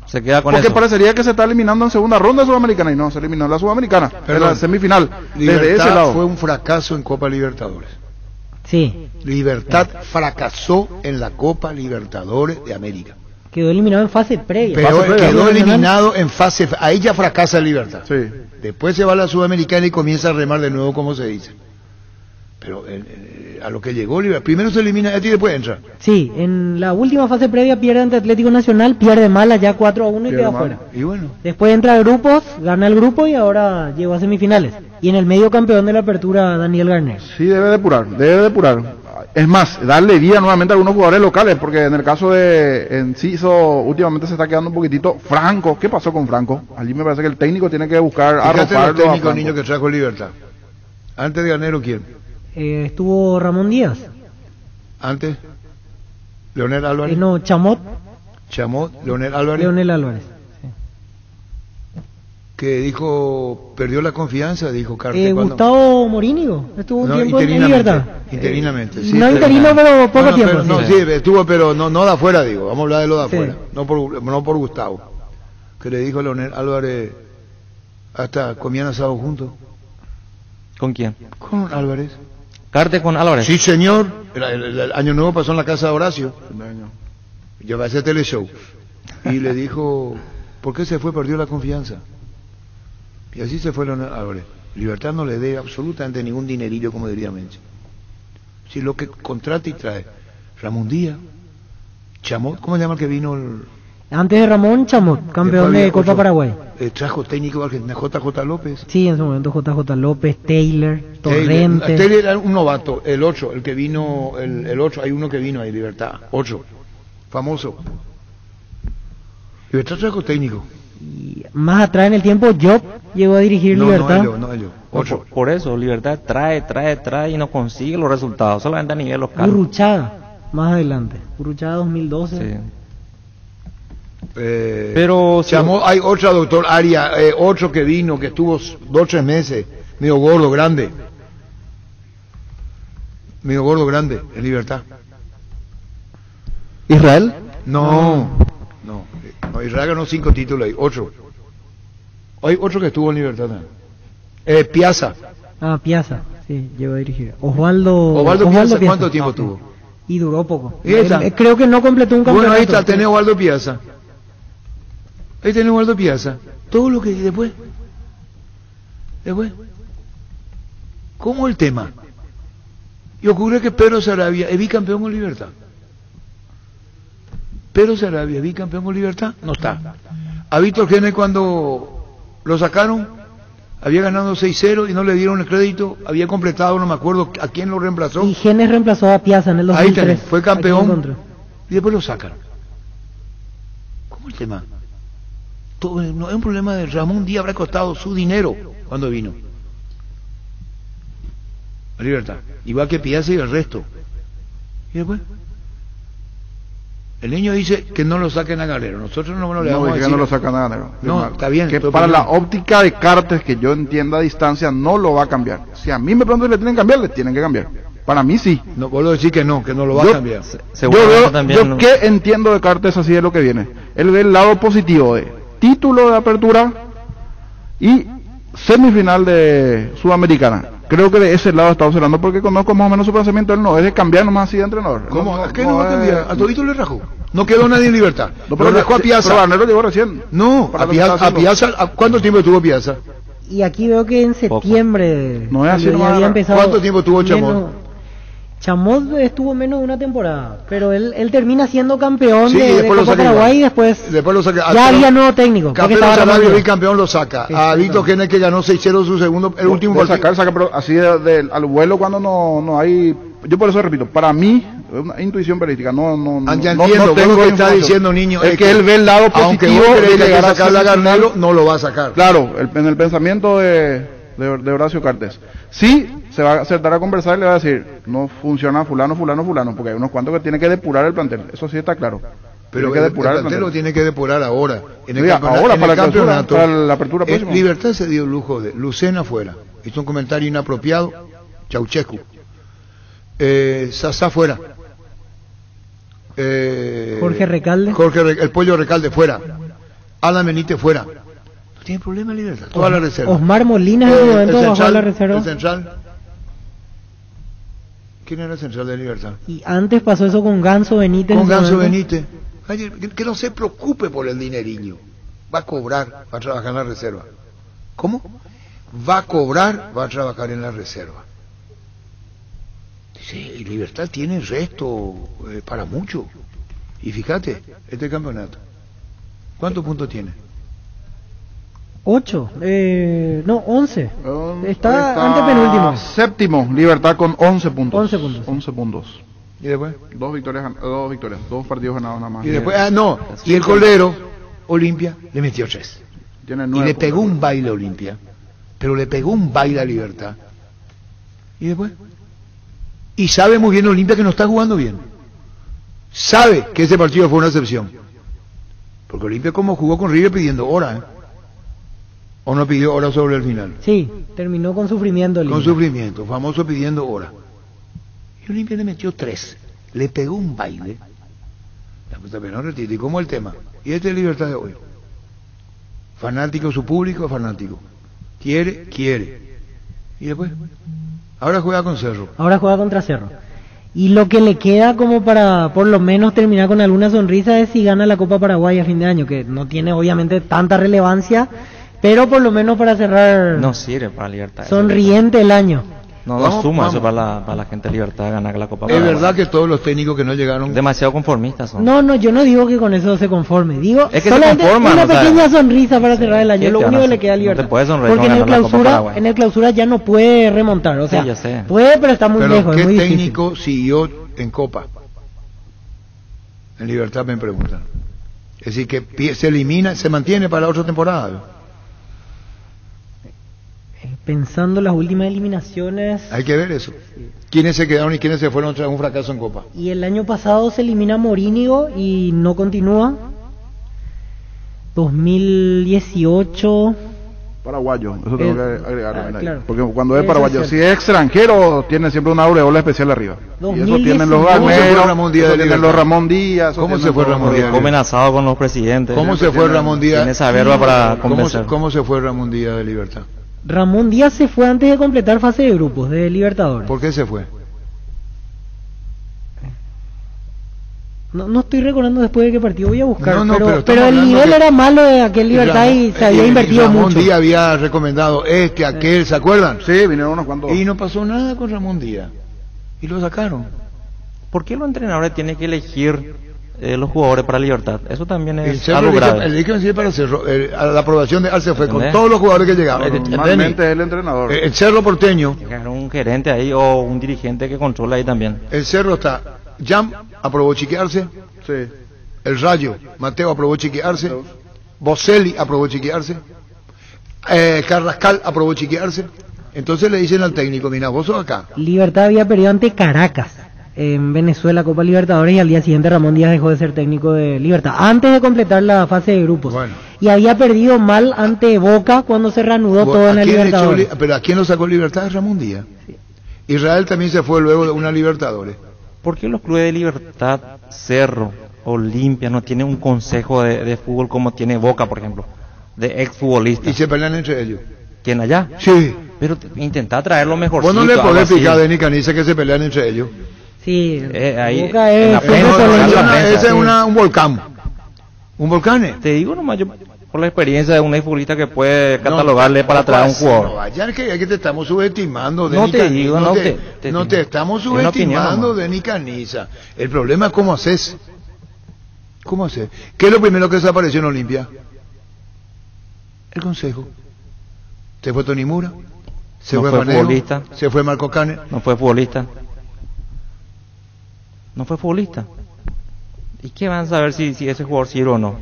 Se queda con Porque eso. parecería que se está eliminando en segunda ronda Sudamericana y no, se eliminó en la Sudamericana, en la semifinal. Desde Libertad ese lado. fue un fracaso en Copa Libertadores. Sí, Libertad fracasó en la Copa Libertadores de América. quedó eliminado en fase previa. Pero Fase previa, quedó ¿no? eliminado en fase. Ahí ya fracasa Libertad. Sí. Después se va a la Sudamericana y comienza a remar de nuevo, como se dice. Pero a lo que llegó Libertad, primero se elimina y después entra. Sí, en la última fase previa pierde ante Atlético Nacional, pierde Mala ya 4-1 y Pierde queda mal. fuera. Y bueno, Después entra a grupos, gana el grupo y ahora llegó a semifinales. Y en el medio campeón de la apertura, Daniel Garner. Sí, debe depurar. Es más, darle vida nuevamente a algunos jugadores locales, porque en el caso de Enciso, últimamente se está quedando un poquitito. Franco, ¿qué pasó con Franco? Allí me parece que el técnico tiene que buscar fíjate los arroparlo a técnicos Franco. niños que trajo Libertad. Antes de Garnero, ¿quién? Estuvo Ramón Díaz. Antes, Leonel Álvarez. No, Chamot, Chamot, Leonel Álvarez. Leonel Álvarez. Que dijo, perdió la confianza, dijo Cartes. cuando- Gustavo Morínigo, estuvo un No, tiempo en interinamente, Libertad. interinamente, sí, no interino, pero poco No, tiempo. pero no, sí. sí, estuvo, pero no de afuera, digo. Vamos a hablar de lo de Sí. afuera. No por Gustavo. Que le dijo a Leonel Álvarez, hasta comían asado juntos. ¿Con quién? Con Álvarez. Cartes con Álvarez. Sí, señor. El año nuevo pasó en la casa de Horacio. Yo a ese teleshow. Y le dijo, ¿por qué se fue? Perdió la confianza. Y así se fue Leonel Álvarez. Libertad no le dé absolutamente ningún dinerillo, como diría Menchi. Si lo que contrata y trae. Ramón Díaz, Chamot, ¿cómo se llama el que vino? Antes de Ramón, Chamot, campeón Después de había Copa otro. Paraguay. Trajo técnico argentino, JJ López. Sí, en su momento JJ López, Taylor, Torrente. Taylor era un novato, el 8, el que vino, el 8, hay uno que vino ahí, Libertad, 8, famoso. Libertad trajo técnico. Y más atrás en el tiempo, Job llegó a dirigir Libertad. No, ellos, 8. Por eso, Libertad trae y no consigue los resultados, solamente a nivel local. Urruchaga, más adelante. Urruchaga 2012. Sí. Pero hay otra, doctor Aria, 8 que vino, que estuvo 2 o 3 meses, medio gordo, grande, en Libertad. ¿Israel? No, Israel ganó 5 títulos ahí, 8. Hay otro que estuvo en Libertad. Piazza. Piazza, sí, llegó a dirigir. Osvaldo Piazza, Piazza. ¿cuánto tiempo tuvo? Y duró poco. ¿Y esta? Creo que no completó un campeonato. Bueno, ahí está, tenés Osvaldo Piazza. Ahí tenés Osvaldo Piazza. Todo lo que después. ¿Cómo el tema? Y ocurre que Pedro Sarabia es bicampeón con Libertad. Pedro Sarabia, bicampeón con Libertad, no está. A Víctor Gene cuando lo sacaron, había ganado 6-0 y no le dieron el crédito, había completado, no me acuerdo a quién lo reemplazó. Y Genes reemplazó a Piazza en el 2003. Ahí tenés, fue campeón y después lo sacan. ¿Cómo el tema? No es un problema de Ramón Díaz, habrá costado su dinero cuando vino. Libertad. Igual que Piazza y el resto. ¿Y después? El niño dice que no lo saquen a Garnero. Nosotros no le vamos a decir. No lo sacan a Garnero. No, está bien. Que para la óptica de Cartes, que yo entienda a distancia, no lo va a cambiar. Si a mí me preguntan si le tienen que cambiar, le tienen que cambiar. Para mí sí. No puedo decir que no lo va a cambiar. Yo qué entiendo de Cartes así de lo que viene. Él ve el lado positivo de título de apertura y semifinal de Sudamericana. Creo que de ese lado está observando porque conozco más o menos su pensamiento. Él no es de cambiar nomás así de entrenador. ¿Cómo? ¿A qué no va a cambiar? A todito le rajó. No quedó nadie en Libertad. No, pero dejó a Piazza. Pero Garnero llegó recién. No, a Piazza. ¿Cuánto tiempo estuvo Piazza? Y aquí veo que en septiembre no es así, ya había empezado. ¿Cuánto tiempo tuvo Chamot? Chamot estuvo menos de una temporada, pero él termina siendo campeón de Copa Paraguay y después lo saca. Ya había nuevo técnico. Campeón bicampeón lo saca. A Víctor Genes que ganó 6-0 su segundo, el último partido. Saca, pero así al vuelo cuando no hay. Yo por eso repito, para mí, es una intuición periodística, no entiendo, tengo lo que está diciendo, niño, es que él ve el lado positivo de llegar a sacar a Garnero, no lo va a sacar. Claro, en el pensamiento de Horacio Cartes. Sí, se va a sentar a conversar y le va a decir, no funciona fulano, porque hay unos cuantos que tienen que depurar el plantel, eso sí está claro. Pero el plantel lo tiene que depurar ahora. En el campeonato, para la apertura próxima. Libertad se dio el lujo de Lucena afuera, hizo un comentario inapropiado, Ceausescu. Sasá fuera. Jorge Recalde. El Pollo Recalde fuera. Alan Benítez fuera. No tiene problema Libertad. Toda la reserva. Osmar Molina en el momento bajó a la reserva. El central. ¿Quién era el central de Libertad? Y antes pasó eso con Ganso Benítez. Con Ganso Benítez. Que no se preocupe por el dinerillo. Va a cobrar, va a trabajar en la reserva. ¿Cómo? Va a cobrar, va a trabajar en la reserva. Sí, y Libertad tiene resto para mucho. Y fíjate, este campeonato, ¿cuántos puntos tiene? 8, no, 11. Está antepenúltimo. Séptimo, Libertad con 11 puntos. 11 puntos. ¿Y después? Dos victorias, 2 partidos ganados nada más. Y después, y el Cordero, Olimpia, le metió 3. Tiene 9 y le pegó un baile a Olimpia, pero le pegó un baile a Libertad. ¿Y después? Y sabe muy bien Olimpia que no está jugando bien. Sabe que ese partido fue una excepción. Porque Olimpia como jugó con River pidiendo hora, ¿O no pidió hora sobre el final? Sí, terminó con sufrimiento Olimpia. Con sufrimiento, famoso pidiendo hora. Y Olimpia le metió 3. Le pegó un baile. La puta pena, ¿y cómo el tema? Y este es Libertad de hoy. Fanático, su público, fanático. Quiere. ¿Y después? Ahora juega con Cerro. Ahora juega contra Cerro. Y lo que le queda como para por lo menos terminar con alguna sonrisa es si gana la Copa Paraguay a fin de año, que no tiene obviamente tanta relevancia, pero por lo menos para cerrar... No sirve para Libertad. Sonriente el año. No suma eso para la gente de Libertad ganar la Copa Paraguay. Es verdad que todos los técnicos que no llegaron... Demasiado conformistas son. No, yo no digo que con eso se conforme. Digo, es que solamente se conforman, una pequeña sonrisa para cerrar el año. Lo único que le queda a Libertad. No te puedes sonreír porque en el clausura ya no puede remontar. O sea, sí, yo sé. Puede, pero está muy lejos. ¿Qué muy técnico difícil. siguió en Copa? En Libertad me preguntan. Es decir, que se elimina, se mantiene para la otra temporada. Pensando las últimas eliminaciones... Hay que ver eso. ¿Quiénes se quedaron y quiénes se fueron tras un fracaso en Copa? Y el año pasado se elimina Morínigo y no continúa. 2018... Paraguayo, eso tengo que agregar. Claro. Porque cuando es paraguayo, si es extranjero, tiene siempre una aureola especial arriba. Y eso tienen los Garneros, tienen los Ramón Díaz. ¿Cómo se fue Ramón Díaz? Amenazado con los presidentes. ¿Cómo se fue Ramón Díaz? Tiene esa verba para convencer. ¿Cómo se fue Ramón Díaz de Libertad? Ramón Díaz se fue antes de completar fase de grupos de Libertadores. ¿Por qué se fue? No estoy recordando después de qué partido, voy a buscar. Pero el nivel era malo de aquel Libertad y se había invertido mucho. Ramón Díaz había recomendado aquel, ¿se acuerdan? Sí, vinieron unos cuantos. Y no pasó nada con Ramón Díaz. Y lo sacaron. ¿Por qué los entrenadores tienen que elegir los jugadores para Libertad? Eso también es algo grave. El para Cerro, la aprobación de Arce fue con todos los jugadores que llegaron. Normalmente el entrenador. El Cerro porteño. Un gerente ahí o un dirigente que controla ahí también. El Cerro está. Jam aprobó chiquearse. Sí. El Rayo, Mateo aprobó chiquearse. Boselli aprobó chiquearse. Carrascal aprobó chiquearse. Entonces le dicen al técnico, mira, vos sos acá. Libertad había perdido ante Caracas en Venezuela, Copa Libertadores, y al día siguiente Ramón Díaz dejó de ser técnico de Libertad, antes de completar la fase de grupos. Bueno. Y había perdido mal ante Boca cuando se reanudó todo en la Libertadores. Pero ¿a quién lo sacó Libertad? Ramón Díaz. Sí. Israel también se fue luego de una Libertadores. ¿Por qué los clubes de Libertad, Cerro, Olimpia no tienen un consejo de fútbol como tiene Boca, por ejemplo, de exfutbolistas? Y se pelean entre ellos. ¿Quién allá? Sí. Pero intenta traer lo mejor. Vos no le podés picar a Denis Caniza que se pelean entre ellos. Sí, ahí, Boca en la es prensa, ese es un volcán. Un volcán. Te digo nomás, yo por la experiencia de un exfutbolista que puede catalogarle para traer a un jugador. No, vaya que te estamos subestimando, No te digo, no te estamos subestimando, Denis Caniza. El problema es cómo haces. ¿Cómo haces? ¿Qué es lo primero que desapareció en Olimpia? El consejo. Se fue Tony Mura, se fue futbolista, se fue Marco Cane. No fue futbolista. No fue futbolista. ¿Y qué van a saber si ese jugador sirve o no?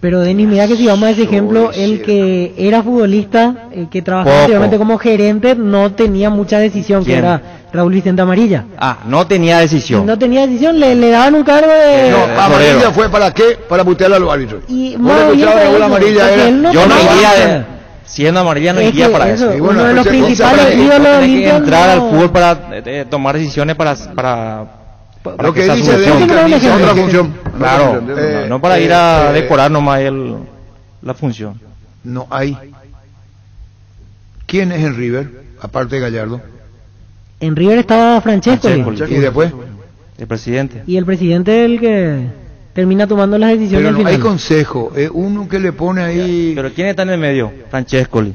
Pero Denis, mira que si vamos a ese ejemplo, el que era futbolista, el que trabajaba anteriormente como gerente, no tenía mucha decisión, ¿Quién? que era Raúl Vicente Amarilla. Ah, no tenía decisión. No tenía decisión, le daban un cargo de... No, Amarilla fue ¿para qué? Para putear a los árbitros. Y ¿Vos le escuchabas a Raúl Amarilla? Yo no iría siendo Amarilla no iría para eso. Y bueno, uno de los principales ídolos tiene que olímpicos entrar al fútbol para tomar decisiones para lo que esa dice solución. Denis Caniza, Otra función. Claro, no para ir a decorar nomás la función. No hay. ¿Quién es en River, aparte de Gallardo? En River estaba Francescoli. ¿Y después? El presidente. Y el presidente es el que termina tomando las decisiones Pero al no final. hay consejo, es uno que le pone ahí... Pero ¿quién está en el medio? Francescoli.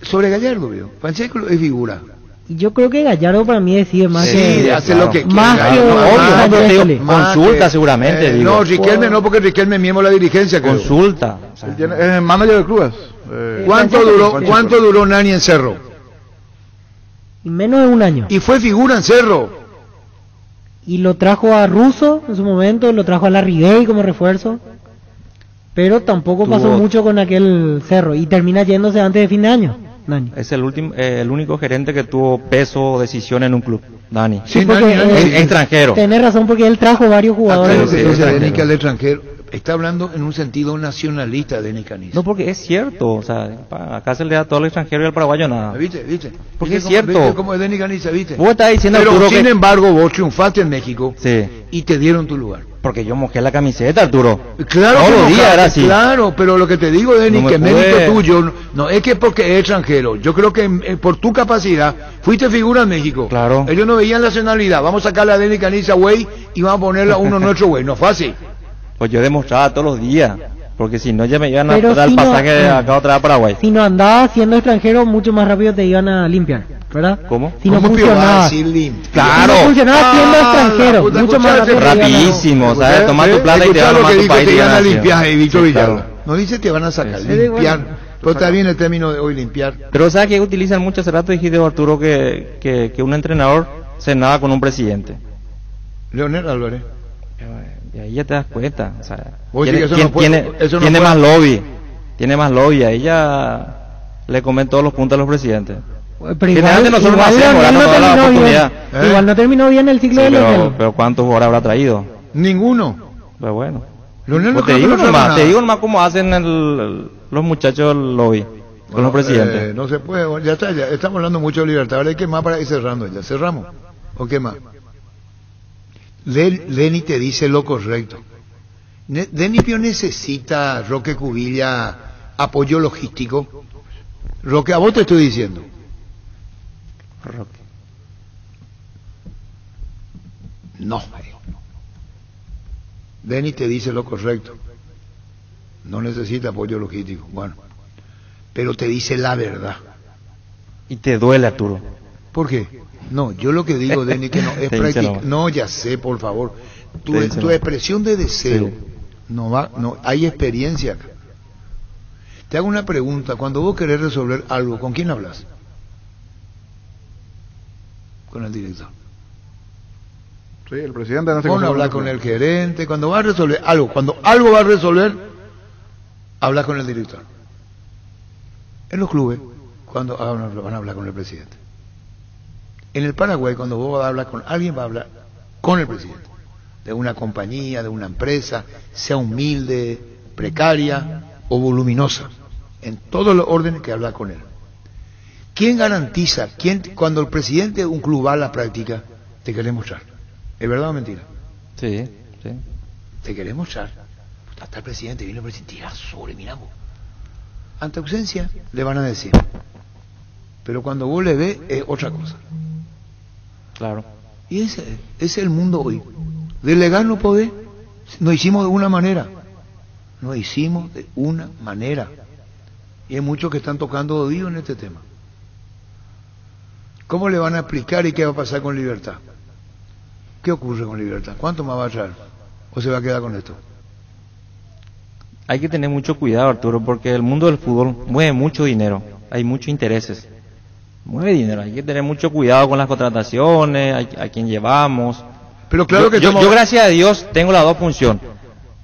Sobre Gallardo, veo. Francesco es figura. Y yo creo que Gallardo para mí decide más Sí, que... hace claro. lo que Más quiera. que- Obvio, pero te digo, Francescoli. consulta seguramente. digo. No, Riquelme no, porque Riquelme es miembro de la dirigencia. Creo. Consulta. O sea, Es el manager de clubes. ¿Cuánto duró Nani en Cerro? Y menos de un año. Y fue figura en Cerro. Y lo trajo a Russo en su momento, lo trajo a Larry Gay como refuerzo. Pero tampoco pasó mucho con aquel Cerro. Y termina yéndose antes de fin de año, Nani. es el único gerente que tuvo peso o decisión en un club, Dani. Sí, porque, Nani, Es extranjero. Tenés razón porque él trajo varios Acá jugadores. lo que Sí, dice extranjero. Denis que al extranjero está hablando en un sentido nacionalista, Denis Caniza. No, porque es cierto. O sea, acá se le da todo al extranjero y al paraguayo nada. ¿Viste? Porque ¿Viste es cierto. ¿Viste cómo es Denis Caniza? ¿Viste? Vos estás diciendo, Pero Arturo, sin que... embargo vos triunfaste en México Sí, y te dieron tu lugar. porque yo mojé la camiseta, Arturo. Claro, Todos que los no, días era así. Claro, pero lo que te digo, Denis, No me que pude- mérito tuyo no es que porque es extranjero. Yo creo que por tu capacidad fuiste figura en México. Claro. Ellos no veían nacionalidad. Vamos a sacarle a Denis Caniza, güey, y vamos a ponerle a uno nuestro, güey. No es fácil. Pues yo demostraba todos los días. Porque si no, ya me iban a Pero dar si el no- pasaje de acá otra vez a Paraguay. Si no andabas siendo extranjero, mucho más rápido te iban a limpiar, ¿verdad? ¿Cómo? Si no ¿Cómo te vas a funcionaba. decir limpio? Claro. Si no funcionaba siendo extranjero, puta, mucho más escuchaste, rápido te iban a- Rapidísimo, ¿sabes? Toma tu plata y te Escuchá van a lo que tu dijo, país. te y iban a ganas. limpiar, Víctor Sí, Villalba. claro. No dice te van a sacar, Sí, sí. limpiar. Bueno. Pero está bien el término de hoy, limpiar. Pero ¿sabes que utilizan mucho hace rato? Dijiste, Arturo, que un entrenador cenaba con un presidente. Leonel Álvarez. Y ahí ya te das cuenta. O sea, Oye, tiene, eso no puede- tiene- eso no tiene puede- más lobby. Tiene más lobby. Ahí ya le comen todos los puntos a los presidentes. Pero Generalmente nosotros no hacemos, Leonel ahora no nos da la terminó bien. oportunidad. Igual no terminó bien el ciclo Sí, de Leonel. pero ¿cuántos jugadores habrá traído? Ninguno. Pues bueno. Leonel no Pues te creo que digo no trajo nomás, nada. te digo nomás cómo hacen los muchachos el lobby con los presidentes. No se puede, ya está, ya estamos hablando mucho de libertad. Ahora hay que más para ir cerrando. ¿Ya cerramos? ¿O qué más? Lenny te dice lo correcto. Denny Pio necesita, Roque Cubilla, apoyo logístico. Roque, a vos te estoy diciendo. Roque. No. Denny te dice lo correcto. No necesita apoyo logístico. Bueno. Pero te dice la verdad. Y te duele, Arturo. ¿Por qué? No, yo lo que digo, Denny, que no es Te dice práctica. nomás. No, ya sé, por favor. Tu Te dice nomás. expresión de deseo Sí. no hay experiencia acá. Te hago una pregunta. Cuando vos querés resolver algo, ¿con quién hablas? Con el director. Sí, el presidente en este Vos no caso. hablas con el gerente. Cuando vas a resolver algo, cuando algo va a resolver, hablas con el director. En los clubes, cuando van a hablar con el presidente. En el Paraguay, cuando vos vas a hablar con alguien, va a hablar con el presidente. De una compañía, de una empresa, sea humilde, precaria o voluminosa. En todos los órdenes que habla con él. ¿Quién garantiza? Cuando el presidente de un club va a la práctica, te querés mostrar? ¿Es verdad o mentira? Sí, sí. Te querés mostrar. Hasta el presidente, viene el presidente, tira sobre, miramos. Ante ausencia, le van a decir. Pero cuando vos le ves, es otra cosa. Claro. Y ese es el mundo hoy. Delegar no podés. Lo hicimos de una manera. Lo hicimos de una manera. Y hay muchos que están tocando oído en este tema. ¿Cómo le van a explicar y qué va a pasar con Libertad? ¿Qué ocurre con Libertad? ¿Cuánto más va a traer? ¿O se va a quedar con esto? Hay que tener mucho cuidado, Arturo, porque el mundo del fútbol mueve mucho dinero. Hay muchos intereses. Mueve dinero. Hay que tener mucho cuidado con las contrataciones, a quién llevamos. Pero claro que yo, gracias a Dios, tengo las dos funciones.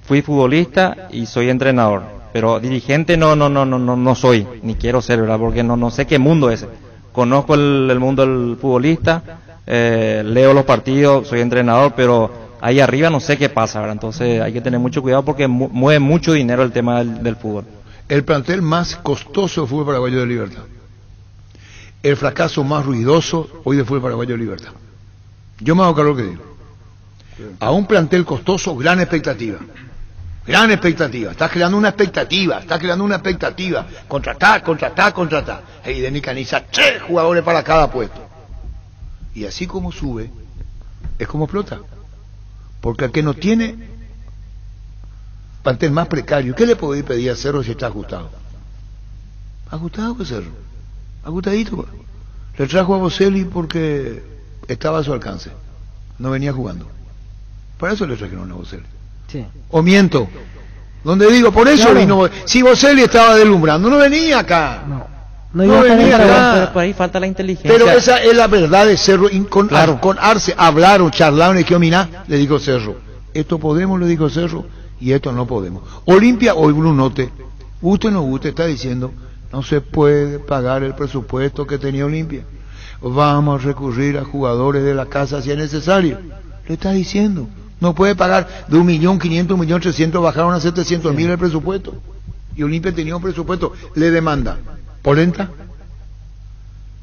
Fui futbolista y soy entrenador. Pero dirigente no soy, ni quiero ser, ¿verdad? Porque no sé qué mundo es ese. Conozco el mundo del futbolista, leo los partidos, soy entrenador, pero ahí arriba no sé qué pasa, ¿verdad? Entonces hay que tener mucho cuidado porque mueve mucho dinero el tema del fútbol. El plantel más costoso del fútbol paraguayo de Libertad. El fracaso más ruidoso hoy del fútbol paraguayo de Libertad. Yo me hago cargo lo que digo. A un plantel costoso, gran expectativa. Gran expectativa. Estás creando una expectativa. Contratar. Y de Nicaniza, 3 jugadores para cada puesto. Y así como sube, es como explota. Porque al que no tiene plantel más precario, ¿qué le podéis pedir a Cerro si está ajustado? Ajustado que Cerro. Ajustadito. Le trajo a Boselli porque estaba a su alcance. No venía jugando. Para eso le trajeron a Boselli. Sí. O miento. Donde digo, por eso vino. Si Boselli estaba deslumbrando, no venía acá. No venía acá. Pero por ahí falta la inteligencia. Pero esa es la verdad de Cerro. Con Arce hablaron, charlaron y que Miná le dijo Cerro. Esto podemos, le dijo Cerro, y esto no podemos. Olimpia, hoy Brunote, guste o no guste, está diciendo, no se puede pagar el presupuesto que tenía Olimpia. Vamos a recurrir a jugadores de la casa si es necesario. Le está diciendo. No puede pagar de 1.500.000, 1.300.000, bajaron a 700.000 el presupuesto. Y Olimpia tenía un presupuesto. Le demanda Polenta,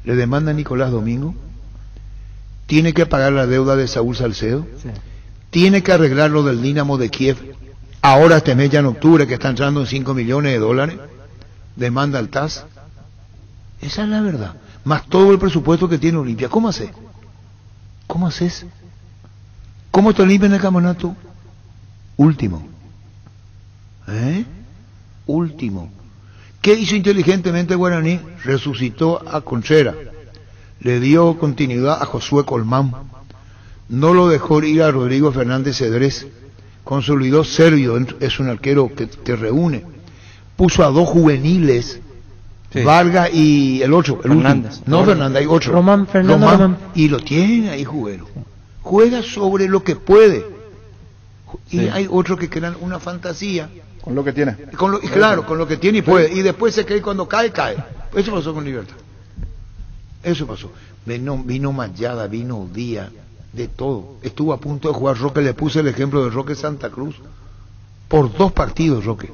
le demanda Nicolás Domingo, tiene que pagar la deuda de Saúl Salcedo, tiene que arreglar lo del Dinamo de Kiev, ahora este mes ya en octubre que está entrando en $5 millones, demanda al TAS. Esa es la verdad. Más todo el presupuesto que tiene Olimpia. ¿Cómo haces? ¿Cómo haces? ¿Cómo te Olimpia en el campeonato? Último. Último. ¿Qué hizo inteligentemente Guaraní? Resucitó a Contreras. Le dio continuidad a Josué Colmán. No lo dejó ir a Rodrigo Fernández Cedrés. Consolidó Servio, es un arquero que te reúne. Puso a 2 juveniles, Vargas y el otro, el Fernández. Último. No Fernández, hay otro. Román. Y lo tiene ahí juguero. Juega sobre lo que puede. Y hay otros que crean una fantasía. Con lo que tiene. Claro, con lo que tiene y puede. Y después se cree cuando cae. Eso pasó con Libertad. Eso pasó. Vino Mayada, vino Díaz, de todo. Estuvo a punto de jugar Roque, le puse el ejemplo de Roque Santa Cruz. Por 2 partidos, Roque.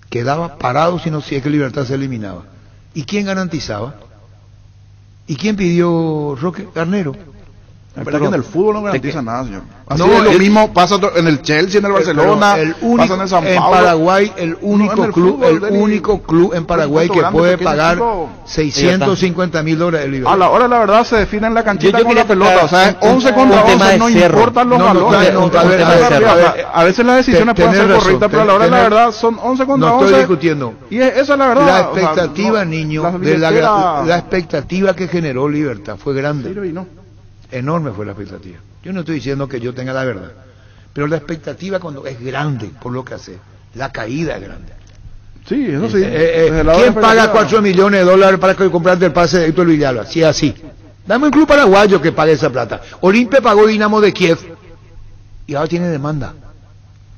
Quedaba parado si es que Libertad se eliminaba. ¿Y quién garantizaba? ¿Y quién pidió Roque? Garnero. La verdad que en el fútbol no garantiza nada, señor. Así no, es lo mismo pasa en el Chelsea, en el Barcelona, pasa en el San Paulo. En Paraguay, el único club en Paraguay que puede pagar $650.000 de Libertad. Ahora la verdad se define en la canchita con la pelota, o sea, 11 contra 11, no importan los valores. A veces las decisiones pueden ser correctas, pero a la hora de la verdad son 11 contra 11. No estoy discutiendo. Y esa es la verdad. La expectativa, niño, la expectativa que generó Libertad fue grande. Enorme fue la expectativa. Yo no estoy diciendo que yo tenga la verdad, pero la expectativa cuando es grande por lo que hace, la caída es grande. Sí, eso sí. ¿Quién paga $4 millones para comprarte el pase de Héctor Villalba? Si es así. Dame un club paraguayo que pague esa plata. Olimpia pagó Dinamo de Kiev y ahora tiene demanda.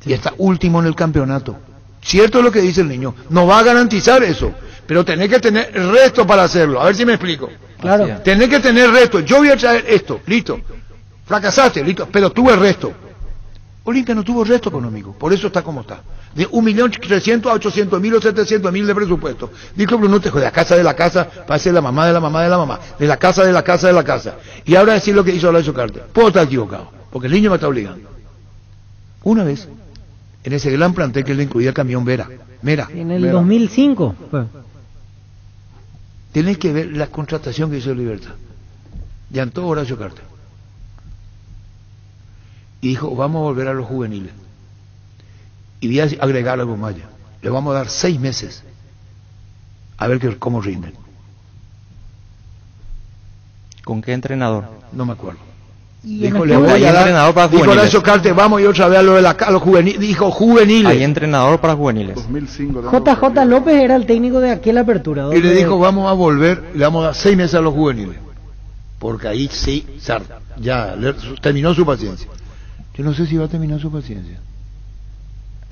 Y está último en el campeonato. Cierto es lo que dice el niño. No va a garantizar eso, pero tenés que tener el resto para hacerlo. A ver si me explico. Claro. Tenés que tener resto. Yo voy a traer esto, listo. Fracasaste, listo, pero tuve el resto. Olimpia no tuvo resto económico, por eso está como está. De 1.300.000 a 800.000 o 700.000 de presupuesto. Dijo Bruno, te de la casa de la casa, para ser la mamá de la mamá de la mamá, de la casa de la casa de la casa. Y ahora decir lo que hizo Horacio Carter. Puedo estar equivocado, porque el niño me está obligando. Una vez, en ese gran plantel que le incluía el camión Mera. En el 2005. Pues. Tenés que ver la contratación que hizo Libertad. Llantó Horacio Carter. Y dijo, vamos a volver a los juveniles. Y voy a agregar algo más allá. Le vamos a dar 6 meses a ver cómo rinden. ¿Con qué entrenador? No me acuerdo. Dijo, le voy a dar entrenador para juveniles. Dijo Horacio Carter, vamos y otra vez a los juveniles. Dijo juveniles. Hay entrenador para juveniles. 2005. JJ López era el técnico de aquella apertura. Y le dijo, vamos a volver, le vamos a dar 6 meses a los juveniles. Porque ahí sí, ya terminó su paciencia. Yo no sé si va a terminar su paciencia.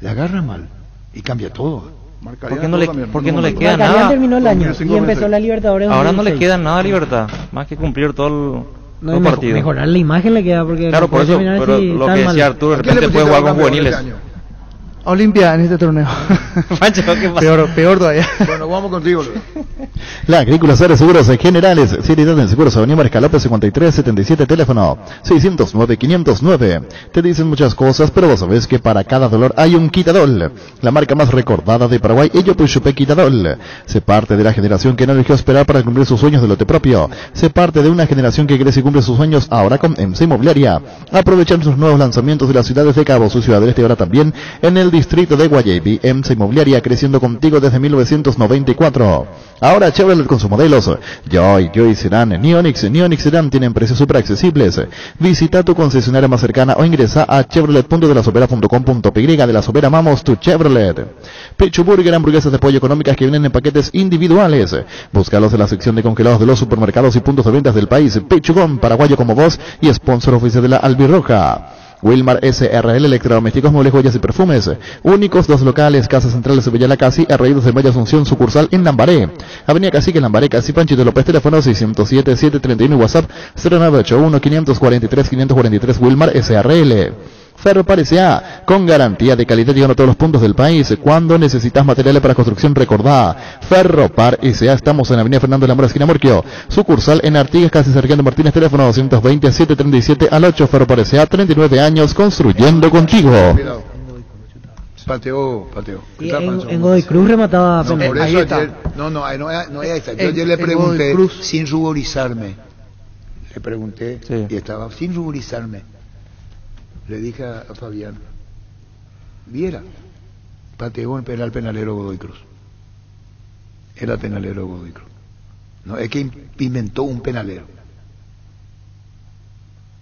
Le agarra mal y cambia todo. ¿Por qué no le queda nada? Terminó el año y empezó la Libertadores. Ahora no le queda nada a Libertad, más que cumplir todo el partido. Mejorar la imagen le queda porque claro, por eso, pero lo que decía Arturo, de repente puede jugar con juveniles. Olimpia en este torneo. peor todavía. Bueno, vamos contigo. La Agrícola Sara Seguros Generales, seriedad en seguros, Avenida Mariscal López 5377, teléfono 609-509. Te dicen muchas cosas, pero vos sabés que para cada dolor hay un Quitadol. La marca más recordada de Paraguay, ello Puchupe Quitadol. Se parte de la generación que no eligió esperar para cumplir sus sueños de lote propio. Se parte de una generación que crece y cumple sus sueños ahora con MC Inmobiliaria. Aprovechan sus nuevos lanzamientos de las ciudades de Cabo, su ciudad del este, ahora también en el distrito de Guayabi. MC Inmobiliaria, creciendo contigo desde 1994. Ahora Chevrolet con sus modelos Joy Sedan, Neonix Sedan tienen precios súper accesibles. Visita tu concesionaria más cercana o ingresa a chevrolet.delasovera.com.py. De La Sobera, amamos tu Chevrolet. Pecho Burger, hamburguesas de pollo económicas que vienen en paquetes individuales. Búscalos en la sección de congelados de los supermercados y puntos de ventas del país. Pechugón, paraguayo como vos y sponsor oficial de la Albirroja. Wilmar SRL, electrodomésticos, muebles, joyas y perfumes. Únicos 2 locales, Casa Central de Villa Casi, Arraídos de Maya Asunción, sucursal en Lambaré. Avenida Cacique, Lambaré, Casi Panchito López, teléfono 607-731 y WhatsApp 0981-543-543, Wilmar SRL. Ferropar S.A. con garantía de calidad llegando a todos los puntos del país. Cuando necesitas materiales para construcción, recordá Ferropar S.A. Estamos en la avenida Fernando de la Mora, esquina Morquio. Sucursal en Artigas, casi Sargento Martínez, teléfono 220-737-8. Ferropar S.A. 39 años construyendo contigo. Pateó. En Godoy Cruz remataba. No, por eso ayer, no está. Yo ayer le pregunté, sin ruborizarme. Le pregunté y estaba sin ruborizarme. Le dije a Fabián, viera, pateó en penalero Godoy Cruz. Era penalero Godoy Cruz. No, es que inventó un penalero.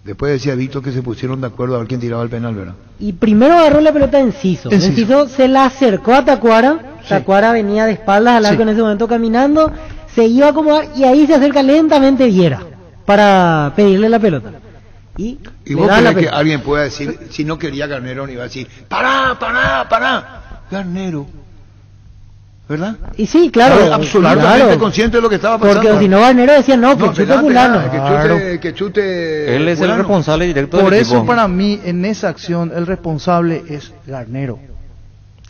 Después decía Víctor que se pusieron de acuerdo a ver quién tiraba el penal, ¿verdad? Y primero agarró la pelota Enciso. Enciso se la acercó a Tacuara. Sí. Tacuara venía de espaldas al arco en ese momento caminando. Se iba a acomodar y ahí se acerca lentamente Viera para pedirle la pelota. Y vos crees que alguien pueda decir, si no quería Garnero, ni iba a decir, pará, Garnero, ¿verdad? Y sí, claro, absolutamente consciente de lo que estaba pasando. Porque si no, Garnero decía, no, que chute fulano. Que chute él es el responsable directo del equipo. Por eso para mí, en esa acción, el responsable es Garnero.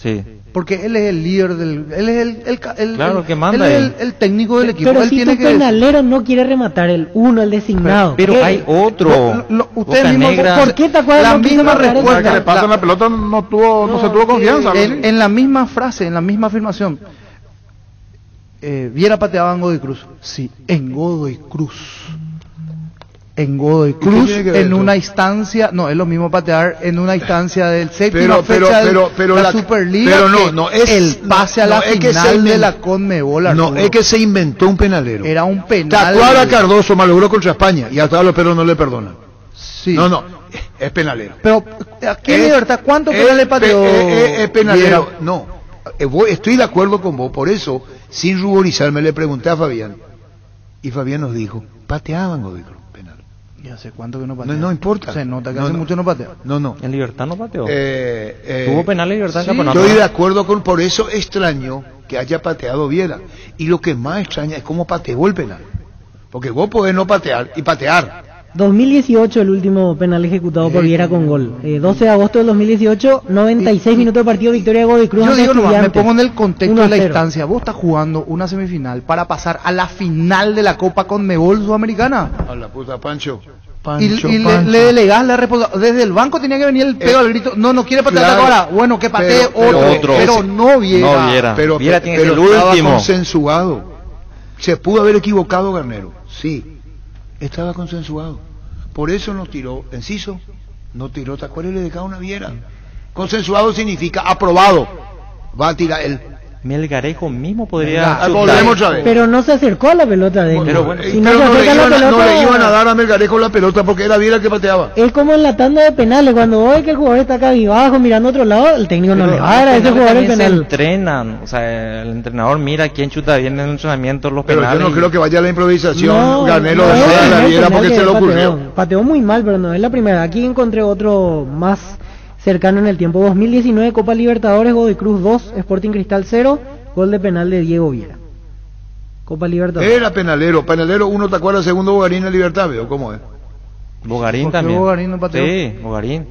Sí. Porque él es el líder él es claro, que manda él es el técnico del equipo. Pero él si tiene tu penalero no quiere rematar el designado. Pero hay otro. Usted mismo, ¿por qué te acuerdas la misma respuesta? Que le pasan la pelota no se tuvo confianza. En la misma frase, en la misma afirmación. Viera pateaba en Godoy Cruz. Sí, en Godoy Cruz. En Godoy Cruz, en una instancia, no, es lo mismo patear en una instancia del séptima fecha de la Superliga, pero no es el pase a la final de la Conmebol. No, es que se inventó un penalero. Era un penal. Tacuara Cardoso malogró contra España y hasta los perros no le perdonan. Sí. No, es penalero. Pero aquí en Libertad, ¿cuántos penales pateó? Es penalero. No, estoy de acuerdo con vos, por eso, sin ruborizarme, le pregunté a Fabián y Fabián nos dijo, pateaban Godoy Cruz. ¿Y hace cuánto que no patea? No importa. Se nota que hace mucho no patea. No. En Libertad no pateó. Tuvo penal en Libertad. Sí, estoy de acuerdo con... Por eso extraño que haya pateado Viera. Y lo que más extraña es cómo pateó el penal. Porque vos podés no patear y patear. 2018 el último penal ejecutado por Viera con gol. 12 de agosto del 2018, 96 minutos de partido, victoria de Godoy Cruz. Yo ante digo nomás, me Estudiantes. pongo en el contexto de la 1-0. instancia. Vos estás jugando una semifinal para pasar a la final de la Copa Conmebol Sudamericana. A la puta Pancho. Y le delegás la responsabilidad. Desde el banco tenía que venir el pedo al grito. No quiere patear claro. ahora. Bueno, que patee otro. Pero no Viera. No Viera. Pero Viera tiene que ser el estaba último. consensuado. Se pudo haber equivocado Garnero, sí. Estaba consensuado. Por eso nos tiró, Enciso, no tiró tacuara y le dejaba una Viera. Consensuado significa aprobado. Va a tirar él. Melgarejo mismo podría Volvemos otra vez. Pero no se acercó a la pelota de él. Pero bueno, si Pero no se no le, acerca a la iban, no pelota, le iban a dar a Melgarejo la pelota porque era Viera el que pateaba. es como en la tanda de penales, cuando vos ves que el jugador está acá abajo mirando a otro lado, el técnico no le va a dar a ese jugador el se penal. entrenan, o sea, el entrenador mira quién chuta bien en el entrenamiento los Pero penales. yo no creo que vaya a la improvisación. No, Garnero no de es el la primer Viera penal porque que se le pateó. ocurrió. Pateó muy mal, pero no es la primera. Aquí encontré otro más cercano en el tiempo. 2019, Copa Libertadores, Godoy Cruz 2, Sporting Cristal 0, gol de penal de Diego Viera. Copa Libertadores. Era penalero. Penalero, uno te acuerdas, segundo Bogarín en Libertad, ¿veo cómo es? Bogarín ¿Por qué también. Bogarín no pateó? Sí, Bogarín.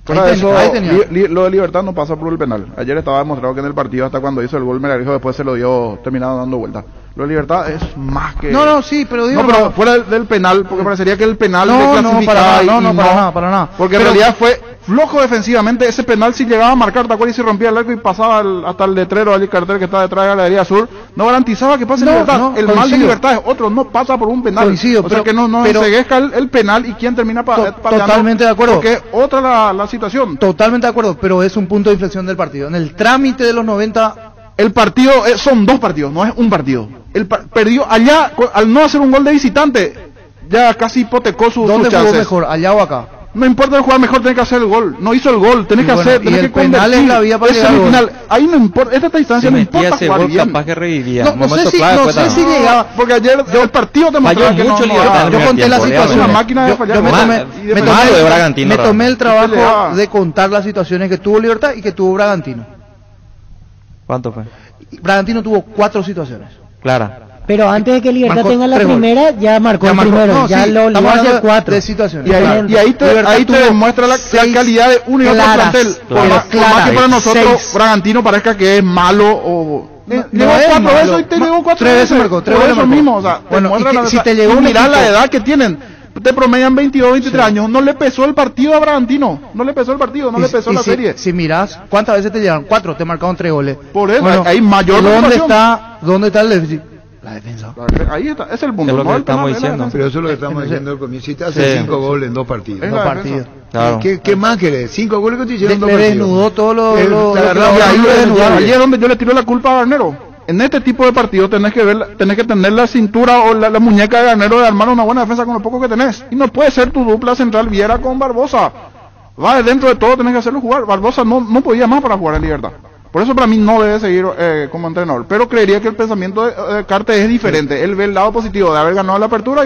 Fuera Ahí de eso, ahí tenía. lo de Libertad no pasa por el penal. Ayer estaba demostrado que en el partido, hasta cuando hizo el gol Melgarejo, después se lo dio terminado dando vuelta. Lo de Libertad es más que... No, sí, pero digo... No, pero fuera del penal, porque parecería que el penal de No, clasificada para nada. Porque en realidad fue flojo defensivamente. Ese penal, si llegaba a marcar, ¿te acuerdas? Y se rompía el arco y pasaba hasta el letrero, allí el cartel que está detrás de la Galería Sur, no garantizaba que pase Libertad. El mal de Libertad es otro, no pasa por un penal. Coincido, o sea que no enseguezca el penal y quién termina pateando. Totalmente de acuerdo. Porque es otra la situación. Totalmente de acuerdo, pero es un punto de inflexión del partido. En el trámite de los 90... El partido son dos partidos, no es un partido. Perdió allá, al no hacer un gol de visitante, ya casi hipotecó sus ¿Dónde jugó chances. mejor, allá o acá? No importa el jugar mejor, tenés que hacer el gol. No hizo el gol, tenés que hacer, tenés y que el penal convertir. es la vía para Es llegar al gol. semifinal. Ahí no importa, esta instancia Si no metía importa ese jugar gol, bien. capaz que revivía. No Momento sé clave, si llegaba... Porque ayer el partido te mostraba Falló que mucho no Libertad en el Yo primer conté la tiempo, situación. Una máquina de fallar. Yo me Mal. tomé, Malo de Bragantino, me tomé el realmente. trabajo de contar las situaciones que tuvo Libertad y que tuvo Bragantino. ¿Cuánto fue? Bragantino tuvo 4 situaciones. Clara. Pero antes de que Libertad Marcó tenga la 3 goles. primera, ya marcó Ya el marcó. primero, No, ya sí, lo estamos obligó a hacer hablando 4. de situaciones. Y ahí te tuvo demuestra la 6 calidad de uno y otro claras, plantel. claras, Por más que para nosotros 6. Bragantino parezca que es malo o... No llegó es 4 malo. veces y te llegó 4 3 veces marcó, 3 Por veces eso marcó. mismo, o sea, Bueno, demuestra y que la- si te llegó un mirá equipo- la edad que tienen. Te promedian 22, 23 años. No le pesó el partido a Bragantino. No le pesó el partido, no le pesó la serie. Si mirás, ¿cuántas veces te llegaron? 4, te marcaron 3 goles. Por eso, Bueno, hay mayor ¿dónde preocupación. está el déficit? La defensa. Ahí está, ese es el punto. Es lo que no el estamos penal, es la diciendo. defensa. Pero eso es lo que estamos diciendo al comienzo. Si te hace Sí. 5 goles en 2 partidos. Es Dos la partidos. defensa. Claro. ¿Qué más querés? 5 goles que te hicieron en 2 Le partidos. desnudó todo lo... Te agarraba Y ahí lo lo desnudaba. desnudaron. Allí es donde yo le tiro la culpa a Garnero. En este tipo de partidos tenés que tener la cintura o la muñeca de Garnero de armar una buena defensa con lo poco que tenés. Y no puede ser tu dupla central Viera con Barbosa. Va, dentro de todo tenés que hacerlo jugar. Barbosa no podía más para jugar en Libertad. Por eso para mí no debe seguir como entrenador. Pero creería que el pensamiento de Carte es diferente. Él ve el lado positivo de haber ganado la apertura,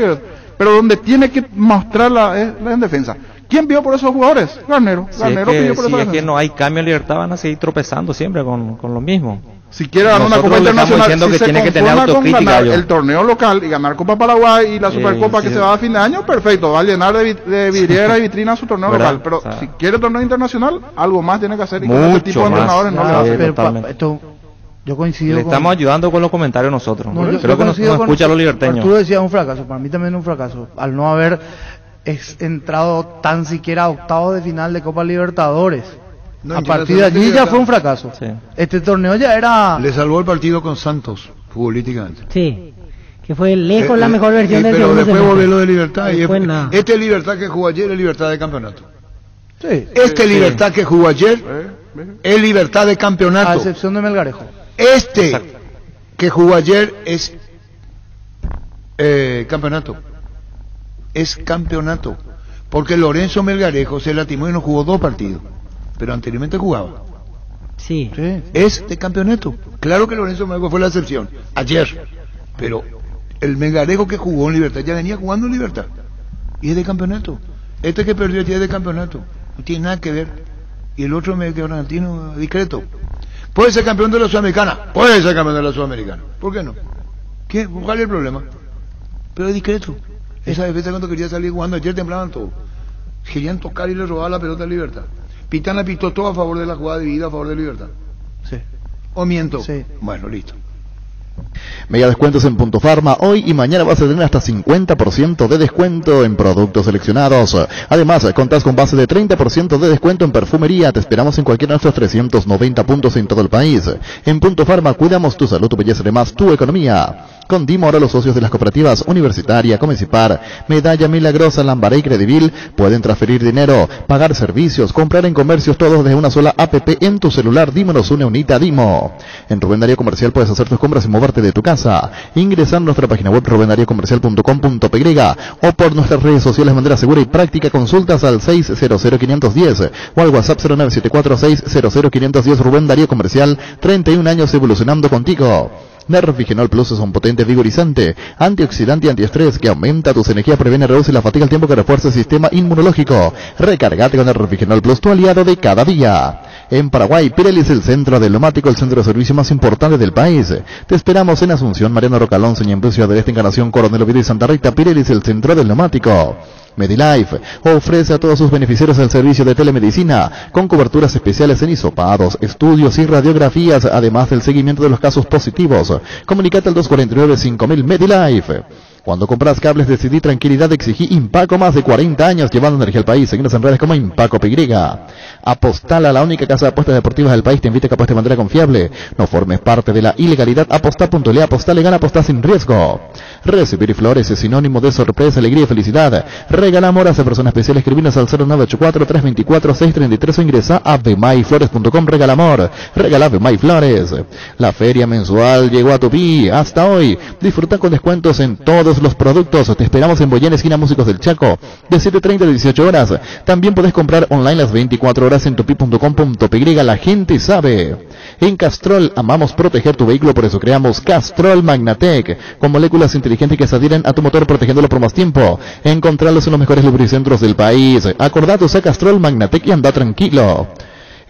pero donde tiene que mostrarla es en defensa. ¿Quién pidió por esos jugadores? Garnero. Si Garnero es pidió que, por si esa es que defensa. no hay cambio en Libertad, van a seguir tropezando siempre con lo mismo. Si quiere ganar una Nosotros Copa le estamos Internacional, diciendo si que se tiene que tener conforma con autocrítica, ganar yo. el torneo local y ganar Copa Paraguay y la Supercopa que sí. se va a fin de año, perfecto, va a llenar de vidriera y vitrina su torneo ¿Verdad? local. Pero O sea, si quiere torneo internacional, algo más tiene que hacer y con ese tipo de mucho más. entrenadores no le va a Sí, hacer. Pero, totalmente. esto, yo coincido Le con... estamos ayudando con los comentarios nosotros. No, yo Creo que nos coincido con- escuchan los liberteños. Arturo decía un fracaso, para mí también un fracaso, al no haber entrado tan siquiera a octavos de final de Copa Libertadores. No, A en partir de allí ya Libertad. fue un fracaso. Sí. Este torneo ya era... Le salvó el partido con Santos, futbolísticamente. Sí, que fue lejos la mejor versión del pero segundo después semestre. volvió lo de Libertad. Y Después nada. este Libertad que jugó ayer es Libertad de campeonato. Sí, Este Libertad que jugó ayer es Libertad de a campeonato. excepción de Melgarejo. Este que jugó ayer es campeonato. Es campeonato. Porque Lorenzo Melgarejo se lastimó y no jugó 2 partidos. Pero anteriormente jugaba. Sí. Sí. Es de campeonato. Claro que Lorenzo Melgarejo fue la excepción. Ayer. Pero el Melgarejo que jugó en Libertad ya venía jugando en Libertad. Y es de campeonato. Este que perdió ya es de campeonato. No tiene nada que ver. Y el otro Argentino discreto. Puede ser campeón de la Sudamericana. Puede ser campeón de la Sudamericana. ¿Por qué no? ¿Qué? ¿Cuál es el problema? Pero es discreto. Esa defensa cuando quería salir jugando ayer temblaban todo. Querían tocar y le robaban la pelota a Libertad. Pitana pitó todo a favor de la jugada dividida, a favor de Libertad. Sí. ¿O miento? Sí. Bueno, listo. Mega descuentos en Punto Farma. Hoy y mañana vas a tener hasta 50% de descuento en productos seleccionados. Además, contás con base de 30% de descuento en perfumería. Te esperamos en cualquiera de nuestros 390 puntos en todo el país. En Punto Farma cuidamos tu salud, tu belleza, además tu economía. Con Dimo, ahora los socios de las cooperativas Universitaria, Comecipar, Medalla Milagrosa, Lambaré y Credivil pueden transferir dinero, pagar servicios, comprar en comercios, todos desde una sola app en tu celular. Dimo nos une, unita Dimo. En Rubén Darío Comercial puedes hacer tus compras sin moverte de tu casa. Ingresa en nuestra página web rubendariocomercial.com.py o por nuestras redes sociales de manera segura y práctica. Consultas al 600-510 o al WhatsApp 0974-600-510. Rubén Darío Comercial, 31 años evolucionando contigo. Nervigenol Plus es un potente vigorizante, antioxidante y antiestrés que aumenta tus energías, previene, reduce la fatiga al tiempo que refuerza el sistema inmunológico. Recargate con Nervigenol Plus, tu aliado de cada día. En Paraguay, Pirelli es el centro de neumático, el centro de servicio más importante del país. Te esperamos en Asunción, Mariano Rocalonce y en Ciudad del Este, Encarnación, Coronel Oviedo y Santa Rita. Pirelli es el centro del neumático. Medilife ofrece a todos sus beneficiarios el servicio de telemedicina con coberturas especiales en hisopados, estudios y radiografías, además del seguimiento de los casos positivos. Comunicate al 249-5000 Medilife. Cuando compras cables decidí tranquilidad, exigí Impaco, más de 40 años llevando energía al país. Seguimos en redes como Impaco PY. Apostala, la única casa de apuestas deportivas del país, te invita a que apuestes de manera confiable. No formes parte de la ilegalidad. Apostá.le, apostá legal, apostá sin riesgo. Recibir flores es sinónimo de sorpresa, alegría y felicidad. Regala amor a persona especial. Escribinos al 0984-324-633 o ingresa a vemaiflores.com. Regala amor, regala Vemay Flores. La feria mensual llegó a Tupí. Hasta hoy disfruta con descuentos en todos los productos. Te esperamos en Boyén, esquina Músicos del Chaco, de 7:30 a 18 horas. También podés comprar online las 24 horas en tupi.com.py. La gente sabe. En Castrol amamos proteger tu vehículo, por eso creamos Castrol Magnatec, con moléculas inteligentes que se adhieren a tu motor protegiéndolo por más tiempo. Encontrarlos en los mejores lubricentros del país. Acordate, usa Castrol Magnatec y anda tranquilo.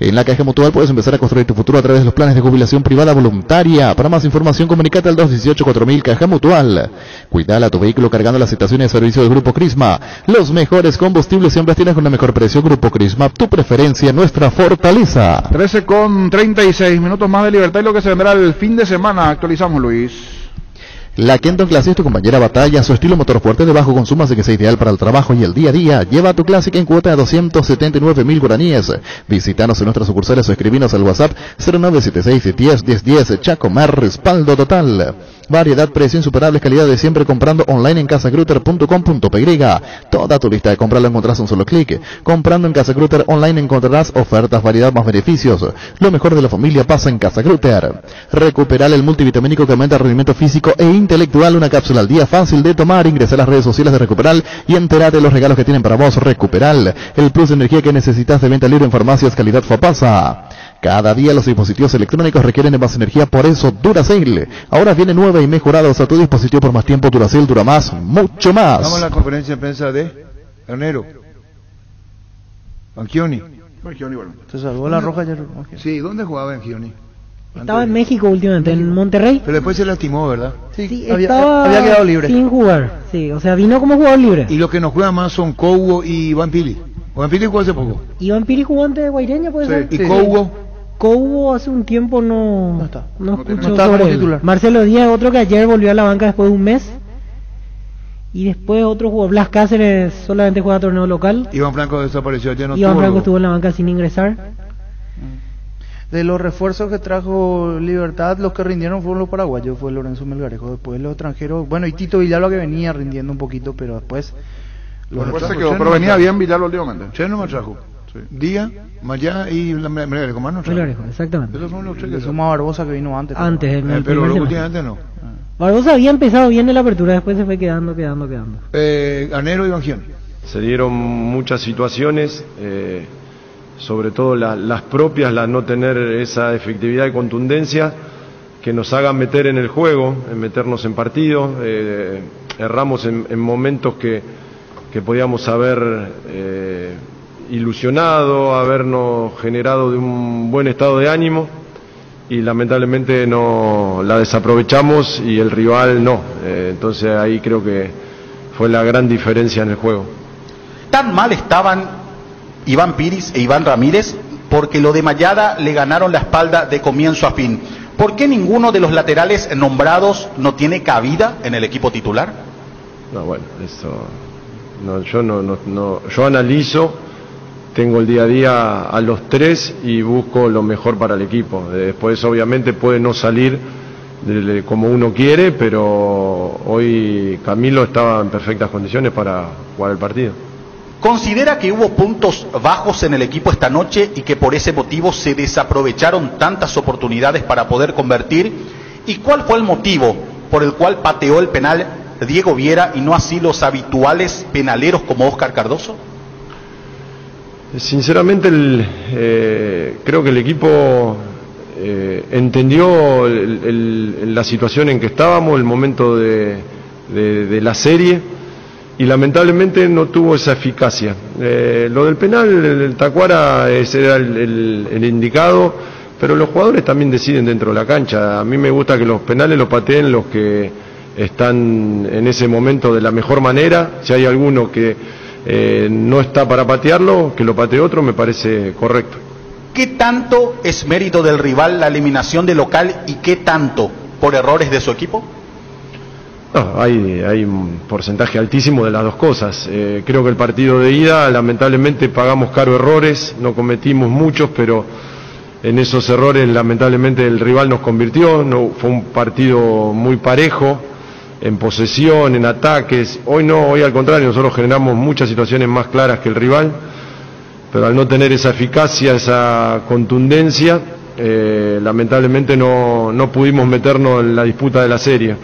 En la Caja Mutual puedes empezar a construir tu futuro a través de los planes de jubilación privada voluntaria. Para más información, comunícate al 218-4000 Caja Mutual. Cuidala tu vehículo cargando las estaciones de servicio del Grupo Crisma. Los mejores combustibles siempre tienes con el mejor precio. Grupo Crisma, tu preferencia, nuestra fortaleza. 13:36 minutos más de libertad y lo que se vendrá el fin de semana. Actualizamos, Luis. La Kenton Classic es tu compañera batalla, su estilo motor fuerte de bajo consumo hace que sea ideal para el trabajo y el día a día. Lleva tu Classic en cuota de 279.000 guaraníes. Visítanos en nuestras sucursales o escribinos al WhatsApp 0976-10-10-10. Chacomar, respaldo total. Variedad, precio, insuperables, calidad de siempre comprando online en casagrutter.com.py. Toda tu lista de compra la encontrarás en un solo clic. Comprando en Casa Grutter online encontrarás ofertas, variedad más beneficios. Lo mejor de la familia pasa en Casa Grutter. Recuperar el multivitamínico que aumenta el rendimiento físico e intelectual, una cápsula al día, fácil de tomar. Ingresa a las redes sociales de Recuperal y entérate de los regalos que tienen para vos. Recuperal, el plus de energía que necesitas, de venta libre en farmacias, calidad Fapasa. Cada día los dispositivos electrónicos requieren de más energía, por eso Duracell ahora viene nueva y mejorada. Usa tu dispositivo por más tiempo. Duracell dura más, mucho más. Vamos a la conferencia de prensa de enero. Banchioni. Se salvó la roja ayer. Sí, ¿dónde jugaba Banchioni? Estaba en México últimamente, en Monterrey. Pero después se lastimó, ¿verdad? Sí, había quedado libre. Sin jugar. Sí, o sea, vino como jugador libre. Y los que nos juegan más son Cougo y Iván Pili. Iván Pili jugó hace poco. Iván Pili jugó antes de Guaireña, puede ser. ¿Y Cougo? Cougo hace un tiempo no escuchó está sobre como él. titular. Marcelo Díaz, otro que ayer volvió a la banca después de un mes. Y después otro jugó, Blas Cáceres, solamente juega torneo local. Iván Franco desapareció ayer, no Iván Franco estuvo en la banca sin ingresar. De los refuerzos que trajo Libertad, los que rindieron fueron los paraguayos, fue Lorenzo Melgarejo. Después los extranjeros, bueno, y Tito Villalba que venía rindiendo un poquito, pero después... Se quedó, pero venía bien Villalba últimamente. Cheno me trajo. Sí. Díaz, Mayá y Melgarejo, más no trajo. Melgarejo, exactamente. Esos son los tres Le que suma Barbosa que vino antes. En el pero primer últimamente no. Barbosa había empezado bien en la apertura, después se fue quedando. Anero y Banchioni. Se dieron muchas situaciones, sobre todo las propias, las no tener esa efectividad y contundencia que nos hagan meter en el juego, en meternos en partido. Erramos en momentos que podíamos haber ilusionado, habernos generado de un buen estado de ánimo, y lamentablemente no la desaprovechamos y el rival no. Entonces ahí creo que fue la gran diferencia en el juego. Tan mal estaban Iván Piris e Iván Ramírez porque lo de Mayada le ganaron la espalda de comienzo a fin. ¿Por qué ninguno de los laterales nombrados no tiene cabida en el equipo titular? No, bueno, eso no, yo analizo, tengo el día a día a los tres y busco lo mejor para el equipo. Después obviamente puede no salir como uno quiere, pero hoy Camilo estaba en perfectas condiciones para jugar el partido. ¿Considera que hubo puntos bajos en el equipo esta noche y que por ese motivo se desaprovecharon tantas oportunidades para poder convertir? ¿Y cuál fue el motivo por el cual pateó el penal Diego Viera y no así los habituales penaleros como Óscar Cardoso? Sinceramente creo que el equipo entendió la situación en que estábamos, el momento de la serie, y lamentablemente no tuvo esa eficacia. Lo del penal, el Tacuara, ese era el indicado, pero los jugadores también deciden dentro de la cancha. A mí me gusta que los penales los pateen los que están en ese momento de la mejor manera. Si hay alguno que no está para patearlo, que lo patee otro, me parece correcto. ¿Qué tanto es mérito del rival la eliminación del local y qué tanto por errores de su equipo? No, hay un porcentaje altísimo de las dos cosas. Creo que el partido de ida, lamentablemente pagamos caro errores, no cometimos muchos, pero en esos errores lamentablemente el rival nos convirtió. No, fue un partido muy parejo en posesión, en ataques. Hoy al contrario, nosotros generamos muchas situaciones más claras que el rival, pero al no tener esa eficacia, esa contundencia, lamentablemente no pudimos meternos en la disputa de la serie.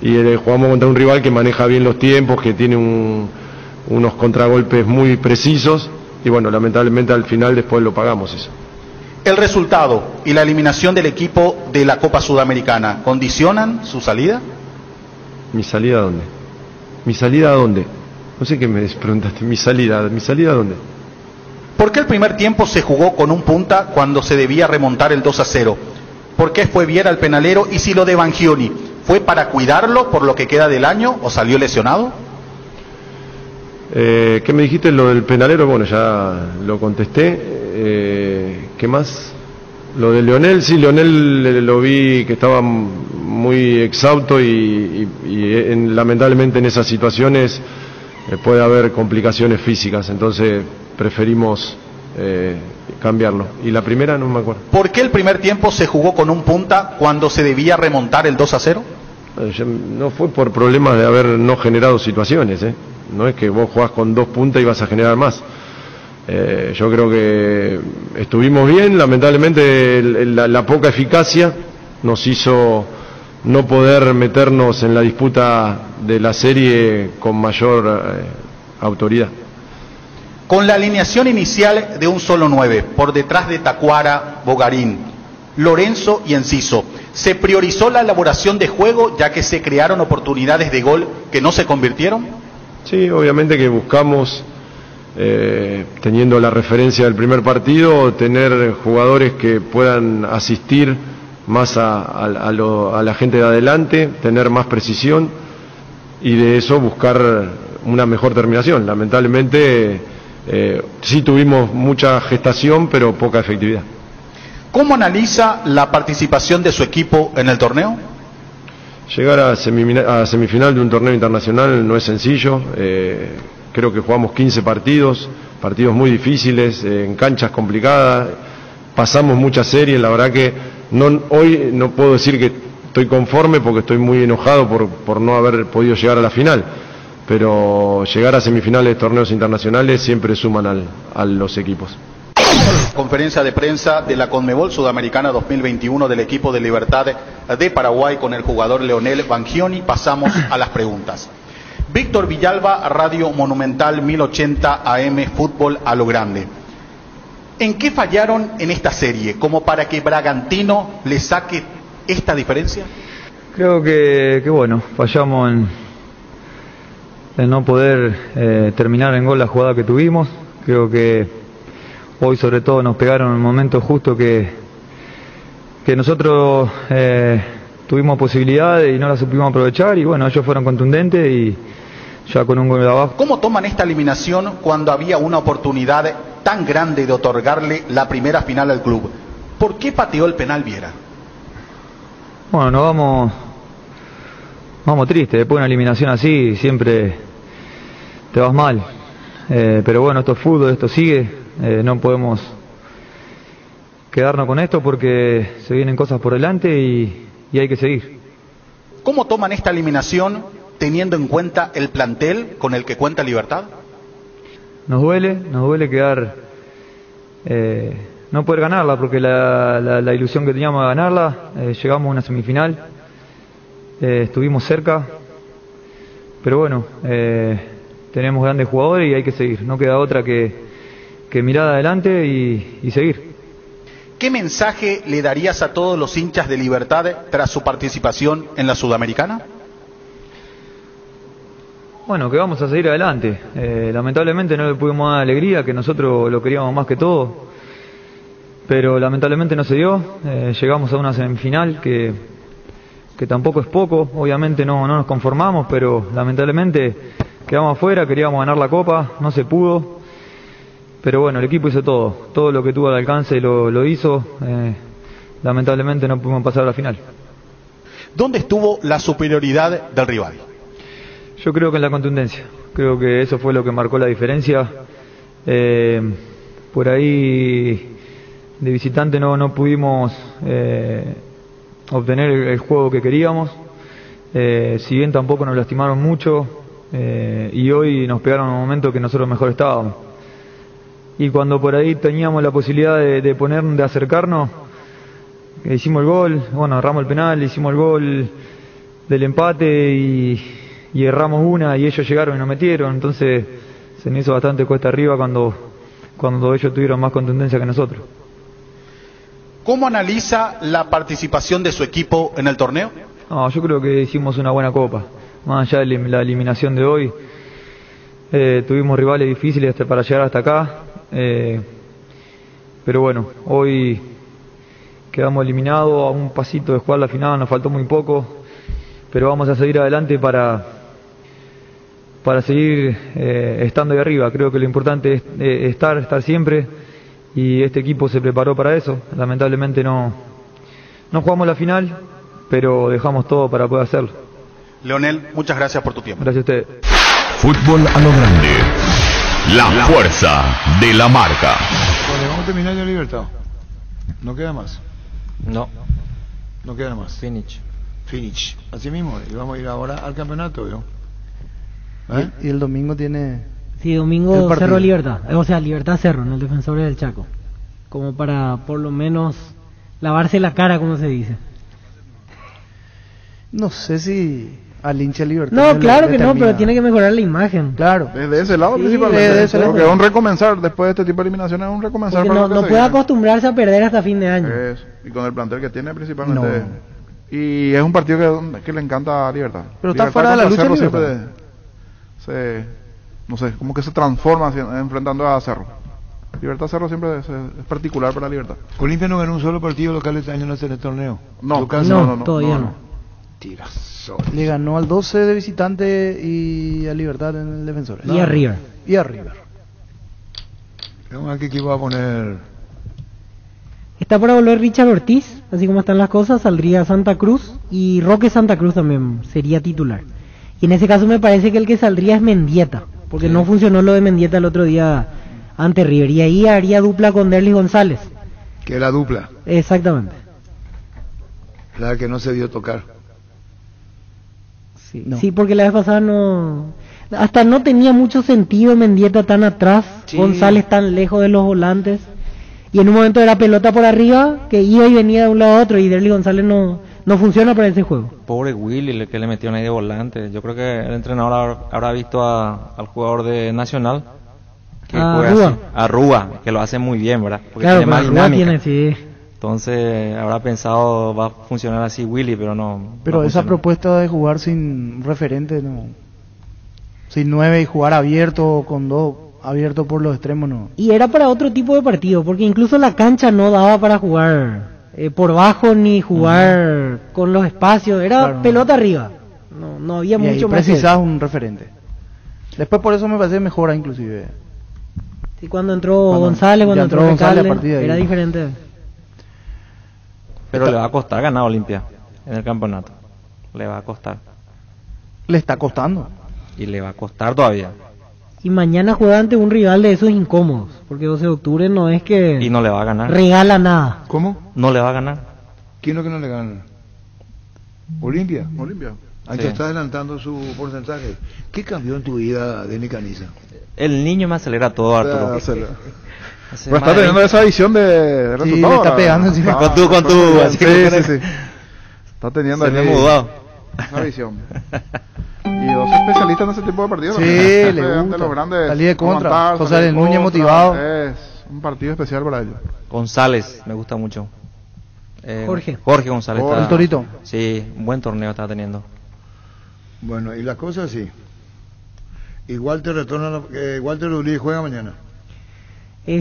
Y jugamos contra un rival que maneja bien los tiempos, que tiene unos contragolpes muy precisos, y bueno, lamentablemente al final después lo pagamos eso. ¿El resultado y la eliminación del equipo de la Copa Sudamericana condicionan su salida? ¿Mi salida a dónde? ¿Mi salida a dónde? No sé qué me preguntaste. ¿Mi salida a dónde? ¿Por qué el primer tiempo se jugó con un punta cuando se debía remontar el 2-0? ¿Por qué fue Viera el penalero? Y si lo de Bangioni, ¿fue para cuidarlo por lo que queda del año o salió lesionado? ¿Qué me dijiste lo del penalero? Bueno, ya lo contesté. ¿Qué más? Lo de Leonel, sí, Leonel lo vi que estaba muy exhausto y lamentablemente en esas situaciones puede haber complicaciones físicas, entonces preferimos cambiarlo. Y la primera no me acuerdo. ¿Por qué el primer tiempo se jugó con un punta cuando se debía remontar el 2-0? No fue por problemas de haber no generado situaciones, no es que vos jugás con dos puntas y vas a generar más. Yo creo que estuvimos bien, lamentablemente la poca eficacia nos hizo no poder meternos en la disputa de la serie con mayor autoridad. Con la alineación inicial de un solo 9, por detrás de Tacuara, Bogarín, Lorenzo y Enciso, ¿se priorizó la elaboración de juego ya que se crearon oportunidades de gol que no se convirtieron? Sí, obviamente que buscamos, teniendo la referencia del primer partido, tener jugadores que puedan asistir más a la gente de adelante, tener más precisión y de eso buscar una mejor terminación. Lamentablemente sí tuvimos mucha gestación pero poca efectividad. ¿Cómo analiza la participación de su equipo en el torneo? Llegar a semifinal de un torneo internacional no es sencillo. Creo que jugamos 15 partidos muy difíciles, en canchas complicadas, pasamos muchas series. La verdad que hoy no puedo decir que estoy conforme porque estoy muy enojado por no haber podido llegar a la final, pero llegar a semifinales de torneos internacionales siempre suman a los equipos. Conferencia de prensa de la Conmebol Sudamericana 2021 del equipo de Libertad de Paraguay con el jugador Leonel Bangioni. Pasamos a las preguntas. Víctor Villalba, Radio Monumental 1080 AM, Fútbol a lo Grande. ¿En qué fallaron en esta serie como para que Bragantino le saque esta diferencia? Creo que bueno, fallamos en no poder terminar en gol la jugada que tuvimos. Creo que hoy sobre todo nos pegaron en el momento justo que nosotros tuvimos posibilidades y no las supimos aprovechar, y bueno, ellos fueron contundentes y ya con un gol de abajo. ¿Cómo toman esta eliminación cuando había una oportunidad tan grande de otorgarle la primera final al club? ¿Por qué pateó el penal Viera? Bueno, nos vamos tristes. Después de una eliminación así, siempre te vas mal. Pero bueno, esto es fútbol, esto sigue. No podemos quedarnos con esto porque se vienen cosas por delante y hay que seguir. ¿Cómo toman esta eliminación teniendo en cuenta el plantel con el que cuenta Libertad? Nos duele quedar, no poder ganarla, porque la ilusión que teníamos de ganarla, llegamos a una semifinal, estuvimos cerca, pero bueno, tenemos grandes jugadores y hay que seguir, no queda otra que mirar adelante y seguir. ¿Qué mensaje le darías a todos los hinchas de Libertad tras su participación en la Sudamericana? Bueno, que vamos a seguir adelante. Lamentablemente no le pudimos dar alegría, que nosotros lo queríamos más que todo, pero lamentablemente no se dio. Llegamos a una semifinal que tampoco es poco, obviamente no nos conformamos, pero lamentablemente quedamos afuera, queríamos ganar la Copa, no se pudo. Pero bueno, el equipo hizo todo lo que tuvo al alcance lo hizo. Lamentablemente no pudimos pasar a la final. ¿Dónde estuvo la superioridad del rival? Yo creo que en la contundencia. Creo que eso fue lo que marcó la diferencia. Por ahí de visitante no pudimos obtener el juego que queríamos. Si bien tampoco nos lastimaron mucho y hoy nos pegaron en un momento que nosotros mejor estábamos. Y cuando por ahí teníamos la posibilidad de acercarnos, hicimos el gol, bueno, erramos el penal, hicimos el gol del empate y erramos una y ellos llegaron y nos metieron, entonces se me hizo bastante cuesta arriba cuando ellos tuvieron más contundencia que nosotros. ¿Cómo analiza la participación de su equipo en el torneo? No, yo creo que hicimos una buena copa, más allá de la eliminación de hoy. Tuvimos rivales difíciles para llegar hasta acá, pero bueno, hoy quedamos eliminados a un pasito de jugar la final, nos faltó muy poco, pero vamos a seguir adelante para seguir estando ahí arriba. Creo que lo importante es estar siempre y este equipo se preparó para eso. Lamentablemente no jugamos la final, pero dejamos todo para poder hacerlo. Leonel, muchas gracias por tu tiempo. Gracias a ustedes. Fútbol a lo grande. La fuerza de la marca. Bueno, vamos a terminar ya Libertad. No queda más. No. No queda más. Finish. Así mismo. Y vamos a ir ahora al campeonato, ¿no? Y el domingo tiene... Sí, domingo Cerro Libertad. O sea, Libertad Cerro, en el Defensores del Chaco. Como para, por lo menos, lavarse la cara, como se dice. No sé si al hincha Libertad... No, claro que no, pero tiene que mejorar la imagen. Claro. Desde ese lado principalmente. Creo que es un recomenzar, después de este tipo de eliminaciones, es un recomenzar. Porque no puede acostumbrarse a perder hasta fin de año. Y con el plantel que tiene principalmente. No. Y es un partido que le encanta a Libertad. Pero está fuera de la lucha siempre no sé, como que se transforma enfrentando a Cerro. Libertad Cerro siempre es particular para Libertad. Olimpia no ganó un solo partido local este año en el torneo. No, todavía no. Le ganó al 12 de visitante y a Libertad en el Defensor. Y a River. Vamos a ver qué equipo va a poner. Está para volver Richard Ortiz, así como están las cosas, saldría Santa Cruz y Roque Santa Cruz también sería titular. Y en ese caso me parece que el que saldría es Mendieta, porque no funcionó lo de Mendieta el otro día ante River. Y ahí haría dupla con Derlis González. Que es la dupla. Exactamente. La que no se dio tocar. Sí, porque la vez pasada hasta no tenía mucho sentido Mendieta tan atrás, González tan lejos de los volantes. Y en un momento era pelota por arriba, que iba y venía de un lado a otro, y Derlis González no funciona para ese juego. Pobre Willy, que le metieron ahí de volante. Yo creo que el entrenador habrá visto al jugador de Nacional, que a Rúa, que lo hace muy bien, ¿verdad? Porque claro, tiene más dinámica. Sí. Entonces habrá pensado va a funcionar así Willy, pero no. Pero esa propuesta de jugar sin referente, sin 9 y jugar abierto con 2 abierto por los extremos, no. Y era para otro tipo de partido, porque incluso la cancha no daba para jugar por bajo ni jugar con los espacios, era pelota arriba. No había mucho más. Precisabas un referente. Después por eso me parece mejora inclusive. Sí, cuando entró González, cuando entró González, Recalde, era diferente. Pero le va a costar ganar Olimpia en el campeonato. Le va a costar. Le está costando. Y le va a costar todavía. Y mañana juega ante un rival de esos incómodos, porque 12 de octubre no es que Y no le va a ganar. regala nada. ¿Cómo? No le va a ganar. ¿Quién es lo que no le gana? ¿Olimpia? Olimpia. Aunque está adelantando su porcentaje. ¿Qué cambió en tu vida, Denis Caniza? El niño me acelera todo, Arturo. Pero está teniendo esa visión de resultados. Sí, le está pegando encima. Con tu, así sí, que sí, sí. Está teniendo se me ahí mudó. esa visión. Y dos especialistas en ese tipo de partidos. Sí, también. le Ante gusta. los grandes, Salir de contra. aguantar, José salir de Núñez contra. motivado. Es un partido especial para ellos. González, me gusta mucho. Jorge González. El Torito. Sí, un buen torneo está teniendo. Bueno, y la cosa así. Y Walter retorna, Walter Lulí juega mañana.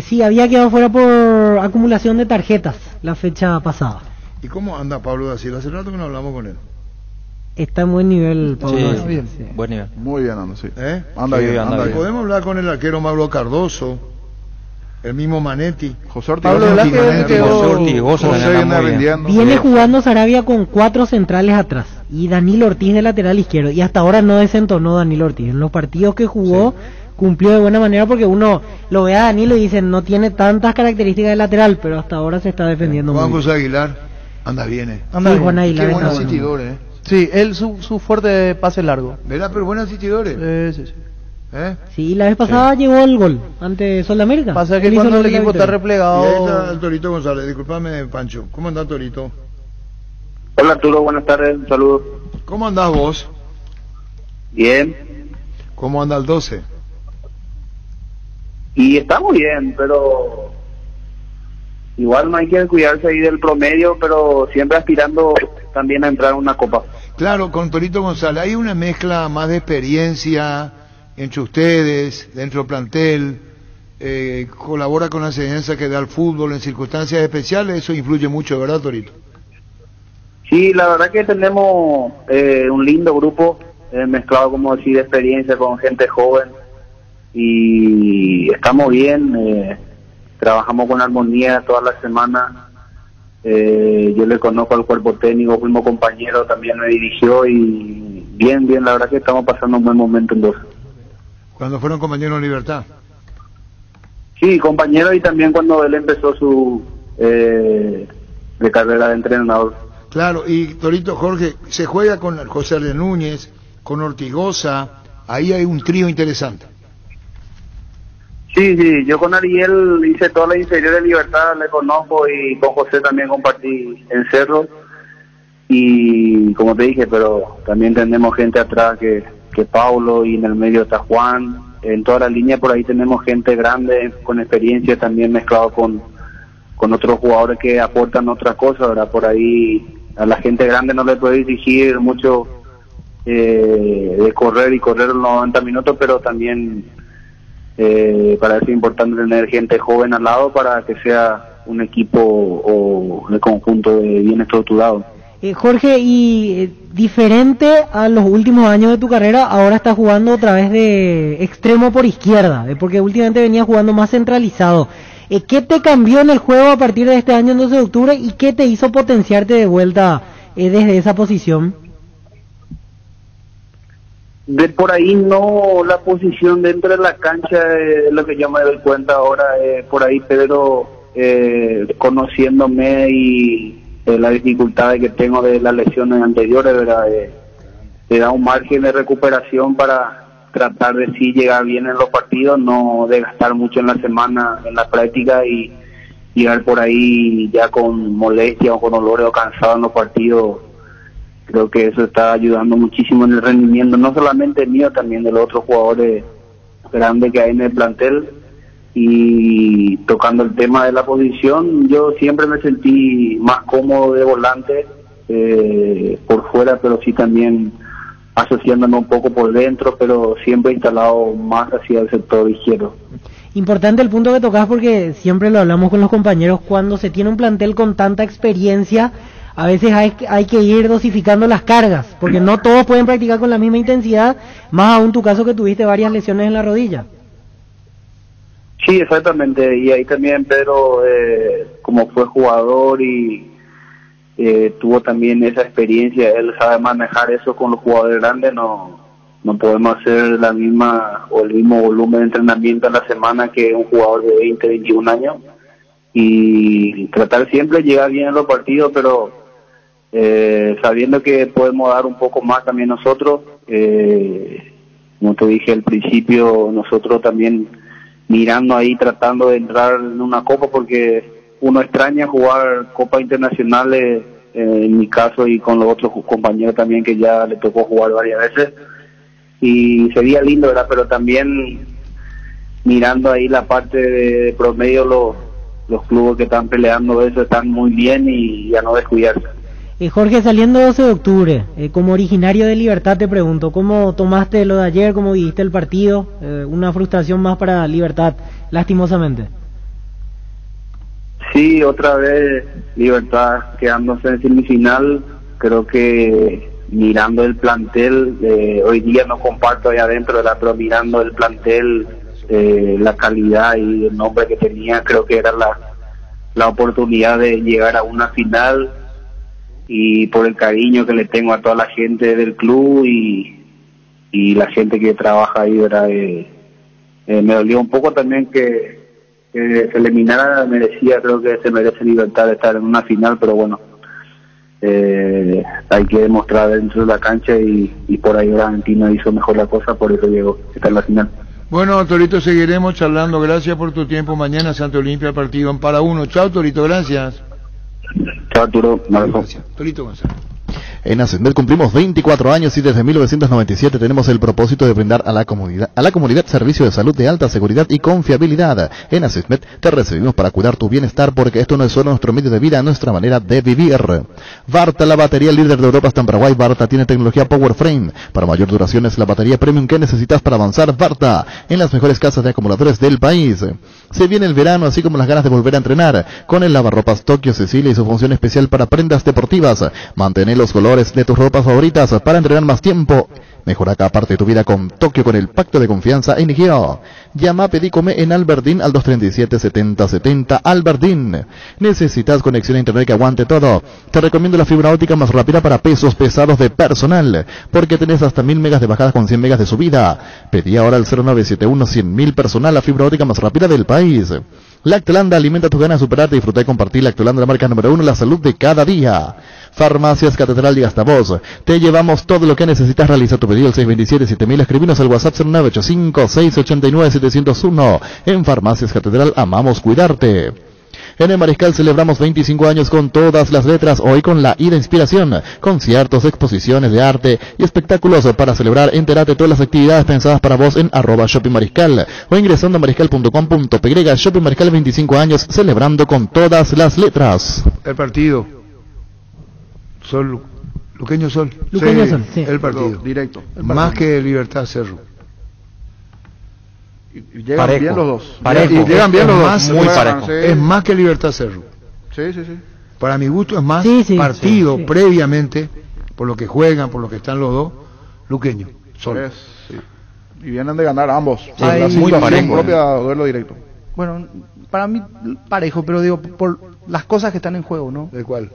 Sí, había quedado fuera por acumulación de tarjetas la fecha pasada. ¿Y cómo anda Pablo da Silva? Hace rato que no hablamos con él. Está en buen nivel, Pablo. Sí, bien. Sí. Buen nivel. Muy bien, anda, sí. ¿Eh? Anda Sí, bien, anda anda bien. bien. Podemos hablar con el arquero Mauro Cardoso, el mismo Manetti. José Ortiz. Pablo Velázquez quedó- José Ortigosa José también anda viene muy bien. rindiendo. Viene jugando Sarabia con 4 centrales atrás y Danilo Ortiz de lateral izquierdo. Y hasta ahora no desentonó Danilo Ortiz. En los partidos que jugó cumplió de buena manera, porque uno lo ve a Danilo y dice no tiene tantas características de lateral, pero hasta ahora se está defendiendo muy Juan bien. José Aguilar, anda bien, Anda Sí, bien. Juan Aguilar Qué está buen bueno. asistidor, Sí, él su fuerte pase largo. ¿Verdad? Pero buenos asistidores. Sí, sí, sí. ¿Eh? Sí, la vez pasada llegó el gol ante Sol de América. Pasa que Él hizo cuando el gol de la equipo está victoria. Y ahí está replegado. el Torito González. Disculpame, Pancho. ¿Cómo anda Torito? Hola Arturo, buenas tardes, un saludo. ¿Cómo andás vos? Bien, ¿Cómo anda el 12? y estamos bien, pero igual no hay que cuidarse ahí del promedio, pero siempre aspirando también a entrar en una copa. Claro, con Torito González. Hay una mezcla más de experiencia entre ustedes, dentro del plantel. Colabora con la enseñanza que da el fútbol en circunstancias especiales. Eso influye mucho, ¿verdad, Torito? Sí, la verdad que tenemos un lindo grupo, mezclado, como decir, de experiencia con gente joven, y estamos bien, trabajamos con armonía toda la semana. Yo le conozco al cuerpo técnico, fuimos compañeros, también me dirigió, y bien, la verdad que estamos pasando un buen momento en 12. Cuando fueron compañeros en Libertad. Sí, compañero, y también cuando él empezó su de carrera de entrenador. Claro, y Torito, Jorge, se juega con José Ariel Núñez, con Ortigosa, ahí hay un trío interesante. Sí, yo con Ariel hice toda la inferior de Libertad, le conozco, y con José también compartí en Cerro, y como te dije, pero también tenemos gente atrás que Paulo, y en el medio está Juan. En toda la línea por ahí tenemos gente grande con experiencia, también mezclado con otros jugadores que aportan otra cosa, ¿verdad? Por ahí a la gente grande no le puede exigir mucho de correr los 90 minutos, pero también para eso es importante tener gente joven al lado para que sea un equipo o el conjunto bien estructurado. Jorge, y diferente a los últimos años de tu carrera, ahora estás jugando otra vez de extremo por izquierda, porque últimamente venías jugando más centralizado. ¿Qué te cambió en el juego a partir de este año, el 12 de octubre, y qué te hizo potenciarte de vuelta desde esa posición? De por ahí no, la posición dentro de la cancha es lo que yo me doy cuenta ahora. Por ahí Pedro, conociéndome y la dificultad que tengo de las lesiones anteriores, ¿verdad? Te da un margen de recuperación para tratar de sí llegar bien en los partidos, no de gastar mucho en la semana en la práctica y llegar por ahí ya con molestia o con dolores o cansado en los partidos. Creo que eso está ayudando muchísimo en el rendimiento, no solamente mío, también de los otros jugadores grandes que hay en el plantel. Y tocando el tema de la posición, yo siempre me sentí más cómodo de volante por fuera, pero sí también asociándome un poco por dentro, pero siempre instalado más hacia el sector izquierdo. Importante el punto que tocas, porque siempre lo hablamos con los compañeros, cuando se tiene un plantel con tanta experiencia, a veces hay que ir dosificando las cargas, porque no todos pueden practicar con la misma intensidad, más aún tu caso que tuviste varias lesiones en la rodilla. Sí, exactamente, y ahí también Pedro, como fue jugador y tuvo también esa experiencia, él sabe manejar eso con los jugadores grandes, no podemos hacer la misma o el mismo volumen de entrenamiento a la semana que un jugador de 20, 21 años, y tratar siempre de llegar bien a los partidos, pero sabiendo que podemos dar un poco más también nosotros, como te dije al principio, nosotros también mirando ahí, tratando de entrar en una copa, porque uno extraña jugar copas internacionales, en mi caso y con los otros compañeros también que ya le tocó jugar varias veces, y sería lindo, ¿verdad? Pero también mirando ahí la parte de promedio, los clubes que están peleando eso están muy bien y ya no descuidarse. Jorge, saliendo 12 de octubre, como originario de Libertad te pregunto, ¿cómo tomaste lo de ayer? ¿Cómo viviste el partido? Una frustración más para Libertad, lastimosamente. Sí, otra vez Libertad quedándose en semifinal. Creo que mirando el plantel, hoy día no comparto ahí adentro, ¿verdad? Pero mirando el plantel, la calidad y el nombre que tenía, creo que era la oportunidad de llegar a una final, y por el cariño que le tengo a toda la gente del club y la gente que trabaja ahí, ¿verdad? Me dolió un poco también que se eliminara, creo que se merece Libertad de estar en una final, pero bueno, hay que demostrar dentro de la cancha y por ahí Argentina hizo mejor la cosa, por eso llegó, está en la final. Bueno, Torito, seguiremos charlando. Gracias por tu tiempo. Mañana Santa Olimpia, partido en para uno. Chao, Torito, gracias. Chao, Arturo. Gracias. Torito González. En Ascender cumplimos 24 años y desde 1997 tenemos el propósito de brindar a la comunidad servicio de salud de alta seguridad y confiabilidad. En Ascender te recibimos para cuidar tu bienestar, porque esto no es solo nuestro medio de vida, nuestra manera de vivir. Varta, la batería líder de Europa está en Paraguay. Varta tiene tecnología Power Frame. Para mayor duración es la batería premium que necesitas para avanzar. Varta, en las mejores casas de acumuladores del país. Se viene el verano, así como las ganas de volver a entrenar, con el lavarropas Tokio Sicilia y su función especial para prendas deportivas. Mantén los colores de tus ropas favoritas para entrenar más tiempo. Mejora cada parte de tu vida con Tokio, con el pacto de confianza en Gio. Llama, pedí, come en Alberdín al 237-7070 Alberdín. ¿Necesitas conexión a internet que aguante todo? Te recomiendo la fibra óptica más rápida para pesos pesados de personal, porque tenés hasta 1000 megas de bajada con 100 megas de subida. Pedí ahora al 0971-100.000 personal, la fibra óptica más rápida del país. Lactolanda, alimenta tus ganas de superarte, disfrutar y compartir. Lactolanda, la marca número 1, la salud de cada día. Farmacias Catedral y hasta vos. Te llevamos todo lo que necesitas. Realiza tu pedido al 627-7000. Escribinos al WhatsApp 0985-689-701. En Farmacias Catedral amamos cuidarte. En el Mariscal celebramos 25 años con todas las letras, hoy con la ida inspiración, conciertos, exposiciones de arte y espectáculos para celebrar. Entérate de todas las actividades pensadas para vos en @shoppingmariscal o ingresando a mariscal.com.py. Shopping Mariscal, 25 años celebrando con todas las letras. El partido. Luqueño Sol. Luqueño Sol, sí. El partido. Directo. Más que Libertad Cerro. Y llegan bien los dos. Parejo. Y llegan bien los dos. Muy parejo. Sí. Es más que Libertad Cerro. Sí. Para mi gusto es más partido previamente, por lo que juegan, por lo que están los dos, Luqueño Sol. Sí. Y vienen de ganar ambos. Sí, la muy parejo. Propia duelo directo. Bueno, para mí parejo, pero digo, por las cosas que están en juego, ¿no? ¿De cuál?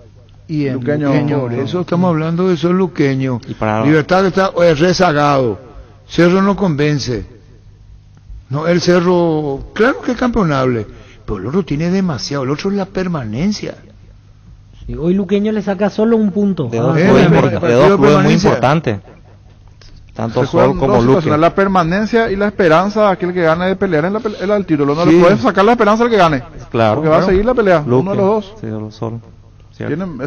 Y en Luqueño. Por eso estamos hablando de eso, Luqueño. Y para... Libertad está rezagado. Cerro no convence. No, el Cerro, claro que es campeonable, pero el otro tiene demasiado. El otro es la permanencia. Sí, hoy Luqueño le saca solo un punto. De dos clubes muy importantes. Tanto Sol como Luque. La permanencia y la esperanza, aquel que gane de pelear en el título. No le puedes sacar la esperanza al que gane. Claro. Porque va a seguir la pelea, Luque, uno de los dos. Sí, los Sol. Tienen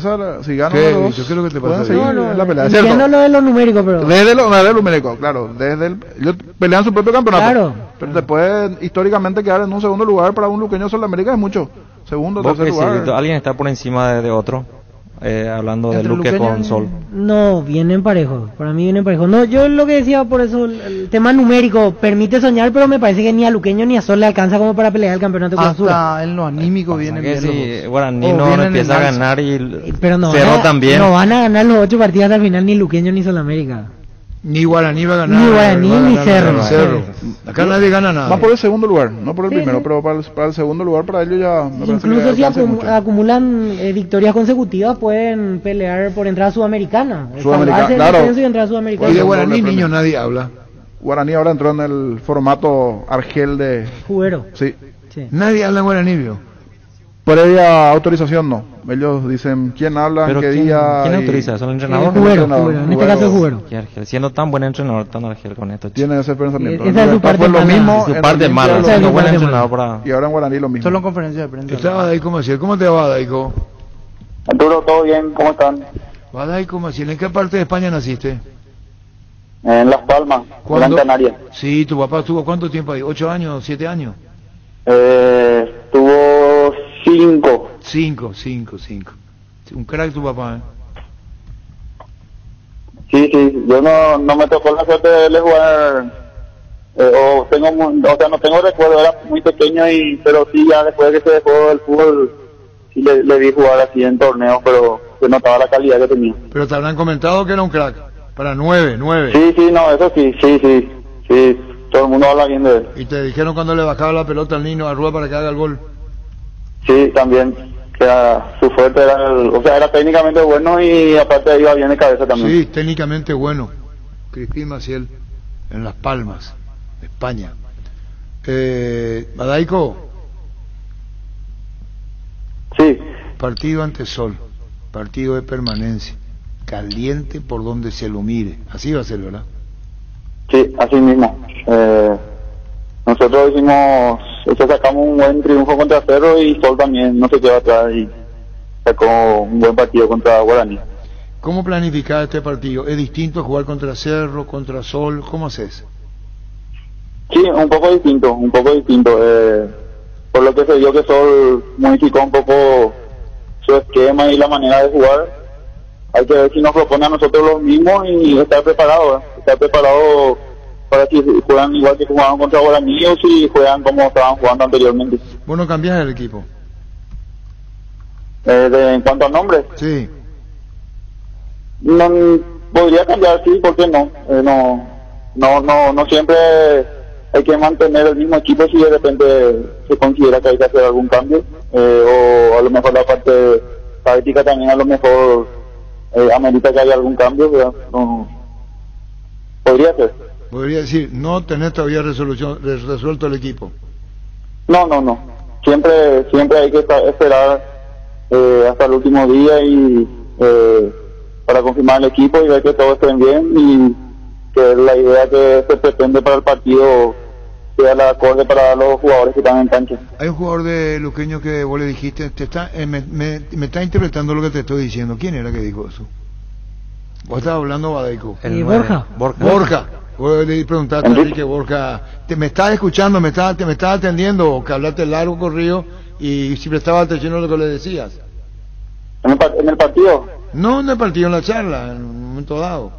si ganan los dos, yo creo que te pasa seguir la pelea. Entiendo lo de los numéricos, pero... Desde lo numérico, claro. Ellos pelean su propio campeonato. Claro. Pero te puede históricamente quedar en un segundo lugar. Para un luqueño Sol América es mucho. Segundo, tercer lugar. Si alguien está por encima de otro, hablando de Entre Luque Luqueño con Sol. No, vienen parejos. Para mí vienen parejos. No, yo lo que decía, por eso, el tema numérico permite soñar, pero me parece que ni a Luqueño ni a Sol le alcanza como para pelear el campeonato de clausura. Hasta en lo anímico vienen Que bien los si dos. Guaraní O no vienen empieza en a alza. ganar y Pero no Cerro van a, también. no van a ganar los 8 partidos hasta el final, ni Luqueño ni Solamérica. Ni Guaraní va a ganar. Ni Guaraní va a ni ganar Cerro. Acá nadie gana nada. Va por el segundo lugar, no por el Sí, primero, sí. pero para el segundo lugar para ellos ya me parece que Incluso si alcanza mucho. acumulan victorias consecutivas, pueden pelear por entrada sudamericana. Sudamericana, Salvarse del claro. descenso y entrada sudamericana. Y de Guaraní, niño, nadie habla. Guaraní ahora entró en el formato Argel de... Juguero. Sí. Nadie habla en Guaraní, ¿vio? Previa autorización no. Ellos dicen quién habla, Pero qué ¿quién, día. ¿quién y- autoriza? ¿Son el entrenador? Juguero, Juguero. En este caso es Juguero. Y Argel, siendo tan buen entrenador, tan Argel con esto. Tiene ese pensamiento. Esa es su parte Fue lo mala. mismo. Su en parte Olimpia mala, lo siendo mismo. buen entrenador para... Y ahora en Guaraní lo mismo. Solo en conferencia de prensa. Está Badaico Maciel. ¿Cómo te va, Badaico? Arturo, ¿todo bien? ¿Cómo están? Badaico Maciel, ¿en qué parte de España naciste? En Las Palmas, Gran ¿Cuándo? Canaria. Sí, tu papá estuvo ¿cuánto tiempo ahí? ¿8 años? ¿7 años? Tuvo 5. 5. Un crack tu papá, ¿eh? Sí, yo no me tocó la suerte de verle jugar, no tengo recuerdo, era muy pequeño, pero sí, ya después de que se dejó el fútbol, sí le vi jugar así en torneos, pero se notaba la calidad que tenía. Pero te habrán comentado que era un crack. Para 9. Sí, no, eso sí, todo el mundo habla bien de él. Y te dijeron cuando le bajaba la pelota al niño a Rúa para que haga el gol. Sí, también, que su fuerte era, era técnicamente bueno y aparte iba bien de cabeza también. Sí, técnicamente bueno. Crispín Maciel, en Las Palmas, España. Badaico. Sí. Partido ante Sol, partido de permanencia, caliente por donde se lo mire. Así va a ser, ¿verdad? Sí, así mismo. Nosotros sacamos un buen triunfo contra Cerro y Sol también no se quedó atrás y sacó un buen partido contra Guaraní. ¿Cómo planificar este partido? ¿Es distinto jugar contra Cerro, contra Sol? ¿Cómo haces? Sí, un poco distinto. Por lo que se vio que Sol modificó un poco su esquema y la manera de jugar. Hay que ver si nos propone a nosotros los mismos y estar preparado para si juegan igual que jugaban contra Guaraní o si juegan como estaban jugando anteriormente. ¿Vos no cambiás el equipo? En cuanto a nombres, Sí. no podría cambiar, sí, ¿por qué no? No siempre hay que mantener el mismo equipo si de repente se considera que hay que hacer algún cambio, o a lo mejor la parte táctica también a lo mejor amerita que haya algún cambio, ¿verdad? No, podría ser. Podría decir, no tenés todavía resuelto el equipo. No. Siempre hay que esperar hasta el último día y para confirmar el equipo y ver que todos estén bien y que la idea que se pretende para el partido sea la acorde para los jugadores que están en cancha. Hay un jugador de Luqueño que vos le dijiste, me está interpretando lo que te estoy diciendo. ¿Quién era que dijo eso? Vos estabas hablando, Badaico. Borja. Borja. Vos le preguntaste a Enrique Borja, ¿me estás escuchando? ¿Me estás atendiendo? O que hablaste largo corrido y si prestaba atención a lo que le decías. ¿En el partido? No en el partido, en la charla, en un momento dado.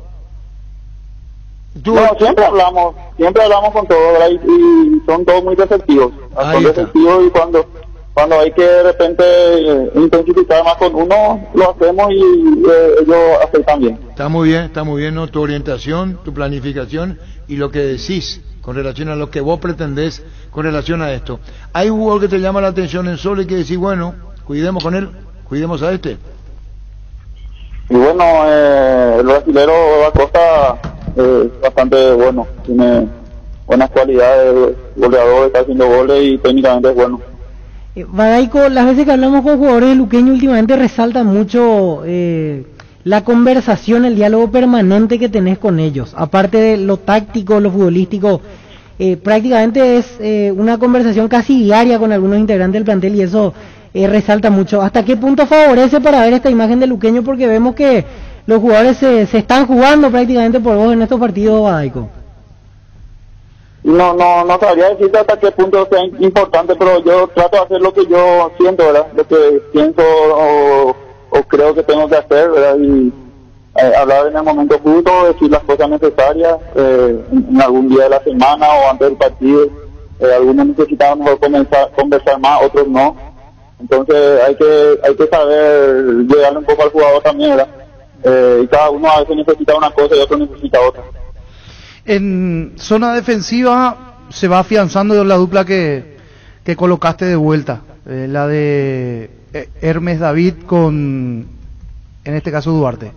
No, siempre hablamos con todos, ¿verdad? Y son todos muy receptivos. Son receptivos y cuando hay que de repente intensificar más con uno, lo hacemos y ellos aceptan bien. Está muy bien, ¿no? Tu orientación, tu planificación y lo que decís con relación a lo que vos pretendés con relación a esto. Hay un jugador que te llama la atención en Sol y que decís, bueno, cuidemos con él, cuidemos a este. Y bueno, el brasilero Acosta bastante bueno, tiene buenas cualidades, goleador, está haciendo goles y técnicamente es bueno. Badaico, las veces que hablamos con jugadores de Luqueño últimamente resalta mucho la conversación, el diálogo permanente que tenés con ellos. Aparte de lo táctico, lo futbolístico, prácticamente es una conversación casi diaria con algunos integrantes del plantel y eso resalta mucho. ¿Hasta qué punto favorece para ver esta imagen de Luqueño? Porque vemos que los jugadores se están jugando prácticamente por vos en estos partidos, Badaico. No sabría decirte hasta qué punto sea importante, pero yo trato de hacer lo que yo siento, ¿verdad? Lo que pienso o creo que tengo que hacer, ¿verdad? Y hablar en el momento justo, decir las cosas necesarias en algún día de la semana o antes del partido. Algunos necesitan conversar más, otros no. Entonces hay que saber llegarle un poco al jugador también, ¿verdad? Y cada uno a veces necesita una cosa y otro necesita otra. En zona defensiva se va afianzando la dupla que colocaste de vuelta, la de Hermes David con, en este caso, Duarte.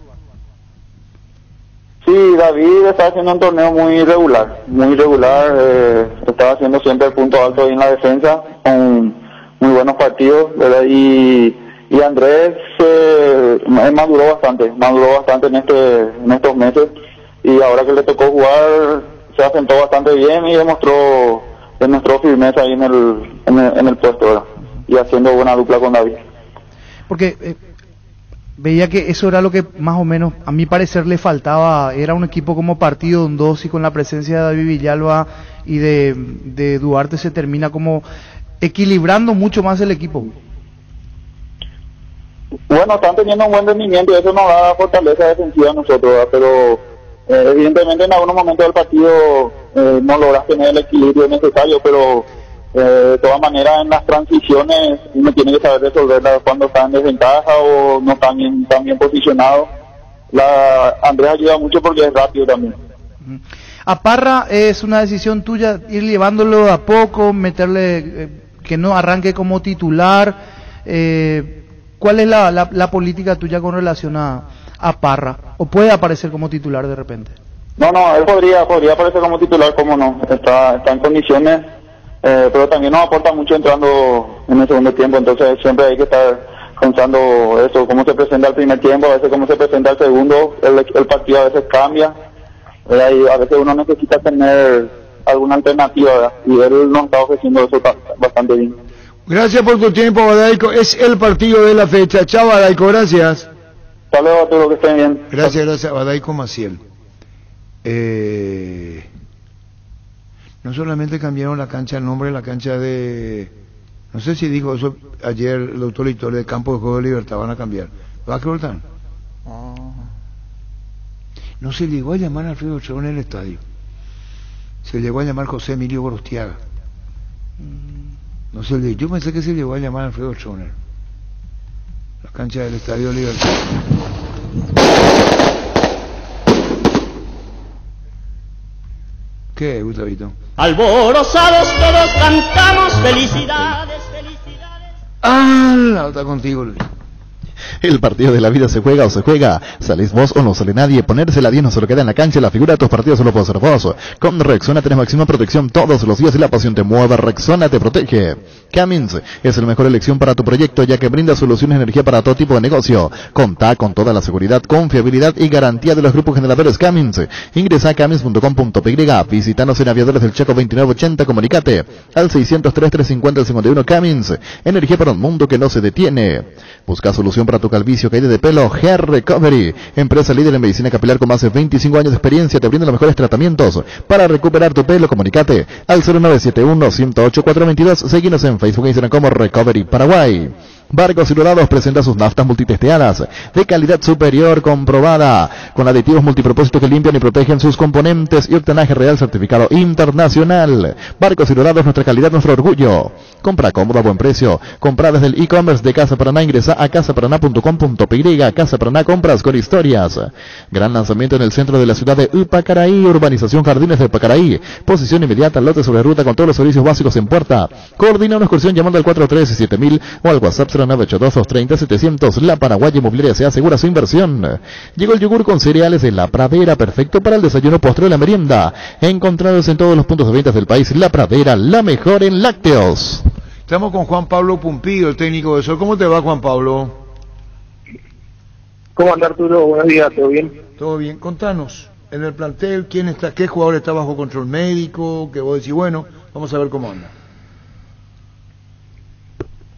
Sí, David está haciendo un torneo muy irregular, estaba haciendo siempre el punto alto ahí en la defensa, con muy buenos partidos, ¿verdad? Y Andrés maduró bastante en estos meses, y ahora que le tocó jugar se asentó bastante bien y demostró firmeza ahí en el puesto, ¿verdad? Y haciendo buena dupla con David. Porque veía que eso era lo que más o menos, a mi parecer, le faltaba. Era un equipo como partido en dos, y con la presencia de David Villalba y de Duarte se termina como equilibrando mucho más el equipo. Bueno, están teniendo un buen rendimiento y eso nos da fortaleza defensiva a nosotros, ¿verdad? Pero evidentemente en algunos momentos del partido no logras tener el equilibrio necesario, pero de todas maneras en las transiciones uno tiene que saber resolverlas cuando está en desventaja o no están bien posicionados. Andrés ayuda mucho porque es rápido también. A Parra es una decisión tuya ir llevándolo a poco, meterle que no arranque como titular. ¿Cuál es la política tuya con relación a Parra? ¿O puede aparecer como titular de repente? No, él podría aparecer como titular, como no, está en condiciones, pero también nos aporta mucho entrando en el segundo tiempo, entonces siempre hay que estar pensando eso, cómo se presenta el primer tiempo, a veces cómo se presenta el segundo, el partido a veces cambia, y a veces uno necesita tener alguna alternativa, ¿verdad? Y él nos está ofreciendo eso bastante bien. Gracias por tu tiempo, Badaico. Es el partido de la fecha. Chao, Badaico, gracias. Saludos a todos, que estén bien. Gracias, Badaico Maciel. No solamente cambiaron la cancha, el nombre de la cancha de... No sé si dijo eso ayer el doctor Litor, de Campo de Juego de Libertad, van a cambiar. ¿Va a cortar? No se llegó a llamar Alfredo Ochoa en el estadio. Se llegó a llamar José Emilio Gorostiaga. Yo pensé que se llegó a llamar Alfredo Schoner. La cancha del Estadio Libertad. ¿Qué, Gustavito? Alborozados todos cantamos felicidades, felicidades. Ah, está contigo, Luis. El partido de la vida se juega o se juega. ¿Salís vos o no sale nadie? Ponerse la 10 no solo queda en la cancha. La figura de tus partidos solo puede ser vos. Con Rexona tenés máxima protección todos los días y la pasión te mueve. Rexona te protege. Cummins es la mejor elección para tu proyecto, ya que brinda soluciones de energía para todo tipo de negocio. Contá con toda la seguridad, confiabilidad y garantía de los grupos generadores Cummins. Ingresa a cummins.com.py. Visítanos en Aviadores del Chaco 2980. Comunicate al 603-350-51. Cummins, energía para un mundo que no se detiene. Busca solución para tu calvicie o caída de pelo. Hair Recovery, empresa líder en medicina capilar con más de 25 años de experiencia, te brinda los mejores tratamientos para recuperar tu pelo. Comunicate al 0971-108-422. Seguinos en Facebook e Instagram como Recovery Paraguay. Barcos y Rodados presenta sus naftas multitesteadas de calidad superior comprobada, con aditivos multipropósitos que limpian y protegen sus componentes y octanaje real certificado internacional. Barcos y Rodados, nuestra calidad, nuestro orgullo. Compra cómodo a buen precio. Compra desde el e-commerce de Casa Paraná. Ingresa a casaparaná.com.py. Casa Paraná, compras con historias. Gran lanzamiento en el centro de la ciudad de Upacaraí. Urbanización Jardines de Upacaraí. Posición inmediata, lote sobre ruta con todos los servicios básicos en puerta. Coordina una excursión llamando al 437.000 o al WhatsApp 0982-230-700. La Paraguaya Inmobiliaria se asegura su inversión. Llegó el yogur con cereales de La Pradera, perfecto para el desayuno, postre o la merienda. Encontrados en todos los puntos de ventas del país. La Pradera, la mejor en lácteos. Estamos con Juan Pablo Pumpillo, el técnico de Sol. ¿Cómo te va, Juan Pablo? ¿Cómo anda, Arturo? Buenos días, ¿todo bien? Todo bien. Contanos, en el plantel, ¿quién está, qué jugador está bajo control médico? Que vos decís, bueno, vamos a ver cómo anda.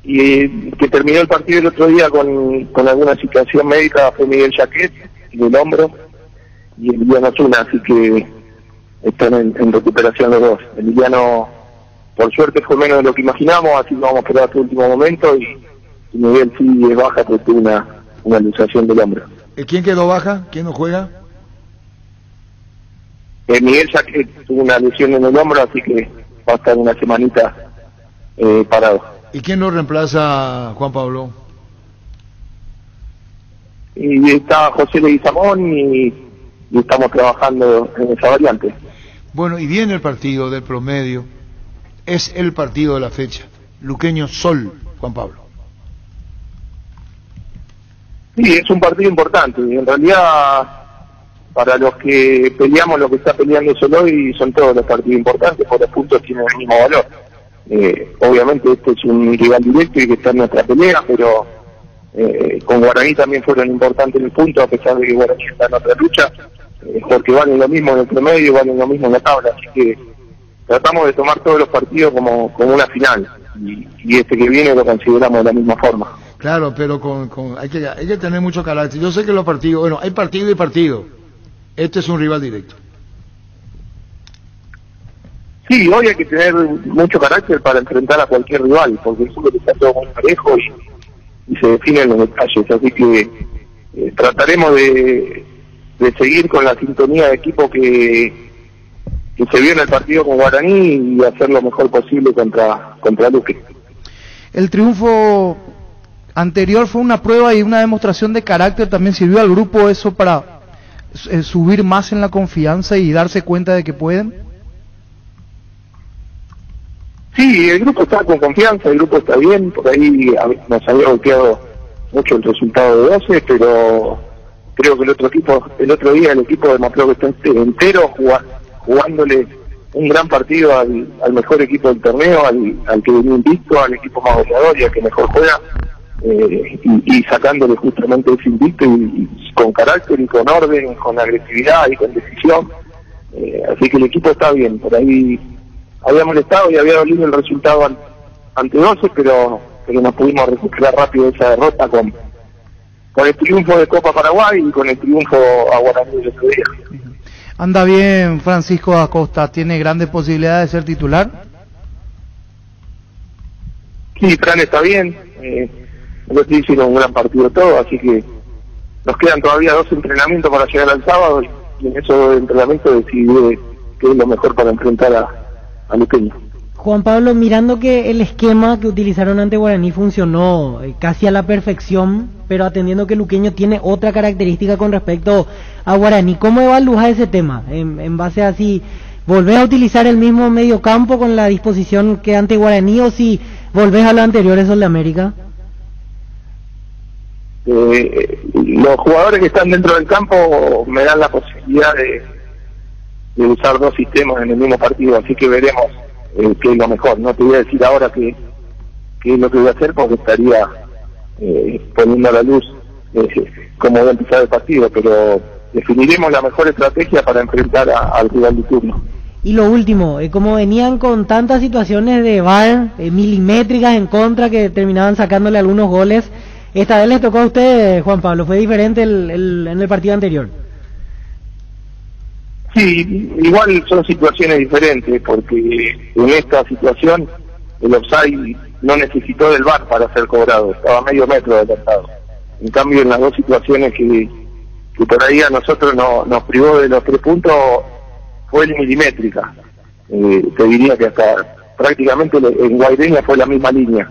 Y que terminó el partido el otro día con alguna situación médica fue Miguel Jaquet, del hombro, y Emiliano Zuna, así que están en recuperación los dos. Emiliano, por suerte, fue menos de lo que imaginamos, así que vamos a esperar hasta el último momento, y Miguel sí es baja porque tuvo una luxación del hombro. ¿Quién quedó baja? ¿Quién no juega? Miguel Jaquet tuvo una lesión en el hombro, así que va a estar una semanita parado. ¿Y quién lo reemplaza, Juan Pablo? Y está José Leguizamón y estamos trabajando en esa variante. Bueno, y viene el partido del promedio, es el partido de la fecha, Luqueño Sol, Juan Pablo. Sí, es un partido importante, en realidad para los que peleamos lo que está peleando Soloy son todos los partidos importantes, por los puntos tienen el mismo valor. Obviamente este es un rival directo y que está en nuestra pelea, pero con Guaraní también fueron importantes los puntos, a pesar de que Guaraní está en otra lucha, porque valen lo mismo en el promedio, valen lo mismo en la tabla, así que tratamos de tomar todos los partidos como una final, y este que viene lo consideramos de la misma forma. Claro, pero hay que tener mucho carácter. Yo sé que los partidos, bueno, hay partido y partido. Este es un rival directo. Sí, hoy hay que tener mucho carácter para enfrentar a cualquier rival, porque el fútbol está todo muy parejo y se definen los detalles, así que trataremos de seguir con la sintonía de equipo que se vio en el partido con Guaraní y hacer lo mejor posible contra Luque. El triunfo anterior fue una prueba y una demostración de carácter, también sirvió al grupo eso para subir más en la confianza y darse cuenta de que pueden. Sí, el grupo está con confianza, el grupo está bien, por ahí nos había golpeado mucho el resultado de 12, pero creo que el otro día el equipo demostró que está entero jugándole un gran partido al mejor equipo del torneo, al que venía invicto, al equipo más goleador y al que mejor juega, y sacándole justamente ese invicto y con carácter y con orden, y con agresividad y con decisión, así que el equipo está bien. Por ahí había molestado y había dolido el resultado ante 12, pero nos pudimos recuperar rápido esa derrota con el triunfo de Copa Paraguay y con el triunfo a Guaraní el otro día. Anda bien Francisco Acosta, ¿tiene grandes posibilidades de ser titular? Sí, Fran está bien, los hicieron un gran partido todo, así que nos quedan todavía 2 entrenamientos para llegar al sábado y en esos entrenamientos decidí qué es lo mejor para enfrentar a Luqueño. Juan Pablo, mirando que el esquema que utilizaron ante Guaraní funcionó casi a la perfección, pero atendiendo que Luqueño tiene otra característica con respecto a Guaraní, ¿cómo evalúas ese tema? En base a si volvés a utilizar el mismo mediocampo con la disposición que ante Guaraní o si volvés a lo anterior, eso de América. Los jugadores que están dentro del campo me dan la posibilidad de usar 2 sistemas en el mismo partido, así que veremos qué es lo mejor. No te voy a decir ahora qué es lo que voy a hacer porque estaría poniendo a la luz cómo va a empezar el partido, pero definiremos la mejor estrategia para enfrentar al rival de turno. Y lo último, como venían con tantas situaciones de VAR milimétricas en contra que terminaban sacándole algunos goles, esta vez les tocó a ustedes, Juan Pablo, ¿fue diferente en el partido anterior? Sí, igual son situaciones diferentes, porque en esta situación el offside no necesitó del VAR para ser cobrado, estaba a medio metro adelantado. En cambio, en las 2 situaciones que por ahí a nosotros nos privó de los 3 puntos, fue milimétrica. Te diría que hasta prácticamente en Guaireña fue la misma línea,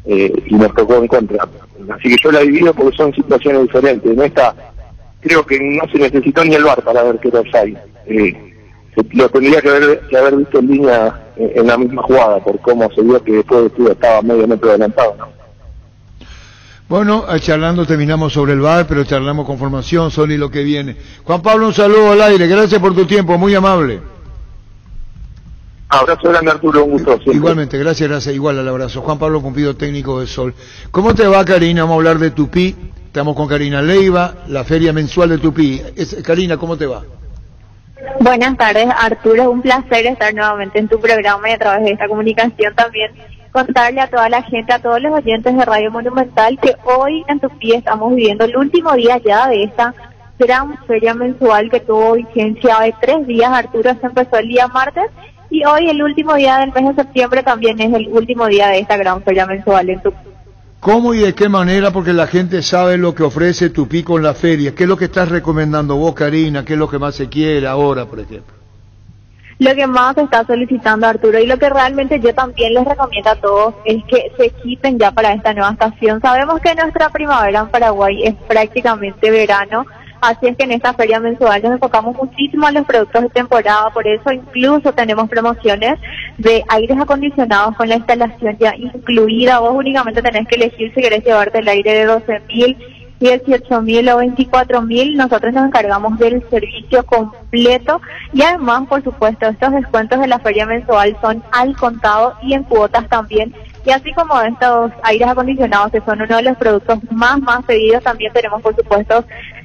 y nos tocó en contra. Así que yo la divido porque son situaciones diferentes. En esta creo que no se necesitó ni el VAR para ver que era offside. Lo tendría que haber visto en línea en la misma jugada, por cómo se vio que después estaba medio metro adelantado, ¿no? Bueno, charlando terminamos sobre el VAR, pero charlamos con formación, Sol y lo que viene. Juan Pablo, un saludo al aire, gracias por tu tiempo, muy amable. Abrazo grande, Arturo, un gusto. Siempre. Igualmente, gracias, igual al abrazo. Juan Pablo Pumpido, técnico de Sol. ¿Cómo te va, Karina? Vamos a hablar de Tupí. Estamos con Karina Leiva, la feria mensual de Tupí. Karina, ¿cómo te va? Buenas tardes, Arturo. Es un placer estar nuevamente en tu programa y a través de esta comunicación también contarle a toda la gente, a todos los oyentes de Radio Monumental, que hoy en Tupí estamos viviendo el último día ya de esta gran feria mensual que tuvo vigencia de 3 días. Arturo, se empezó el día martes y hoy el último día del mes de septiembre también es el último día de esta gran feria mensual en Tupí. ¿Cómo y de qué manera? Porque la gente sabe lo que ofrece Tupí con la feria. ¿Qué es lo que estás recomendando vos, Karina? ¿Qué es lo que más se quiere ahora, por ejemplo? Lo que más se está solicitando, Arturo, y lo que realmente yo también les recomiendo a todos es que se equipen ya para esta nueva estación. Sabemos que nuestra primavera en Paraguay es prácticamente verano, así es que en esta feria mensual nos enfocamos muchísimo en los productos de temporada, por eso incluso tenemos promociones de aires acondicionados con la instalación ya incluida. Vos únicamente tenés que elegir si querés llevarte el aire de 12.000, 18.000 o 24.000, nosotros nos encargamos del servicio completo y además, por supuesto, estos descuentos de la feria mensual son al contado y en cuotas también. Y así como estos aires acondicionados, que son uno de los productos más pedidos, también tenemos, por supuesto,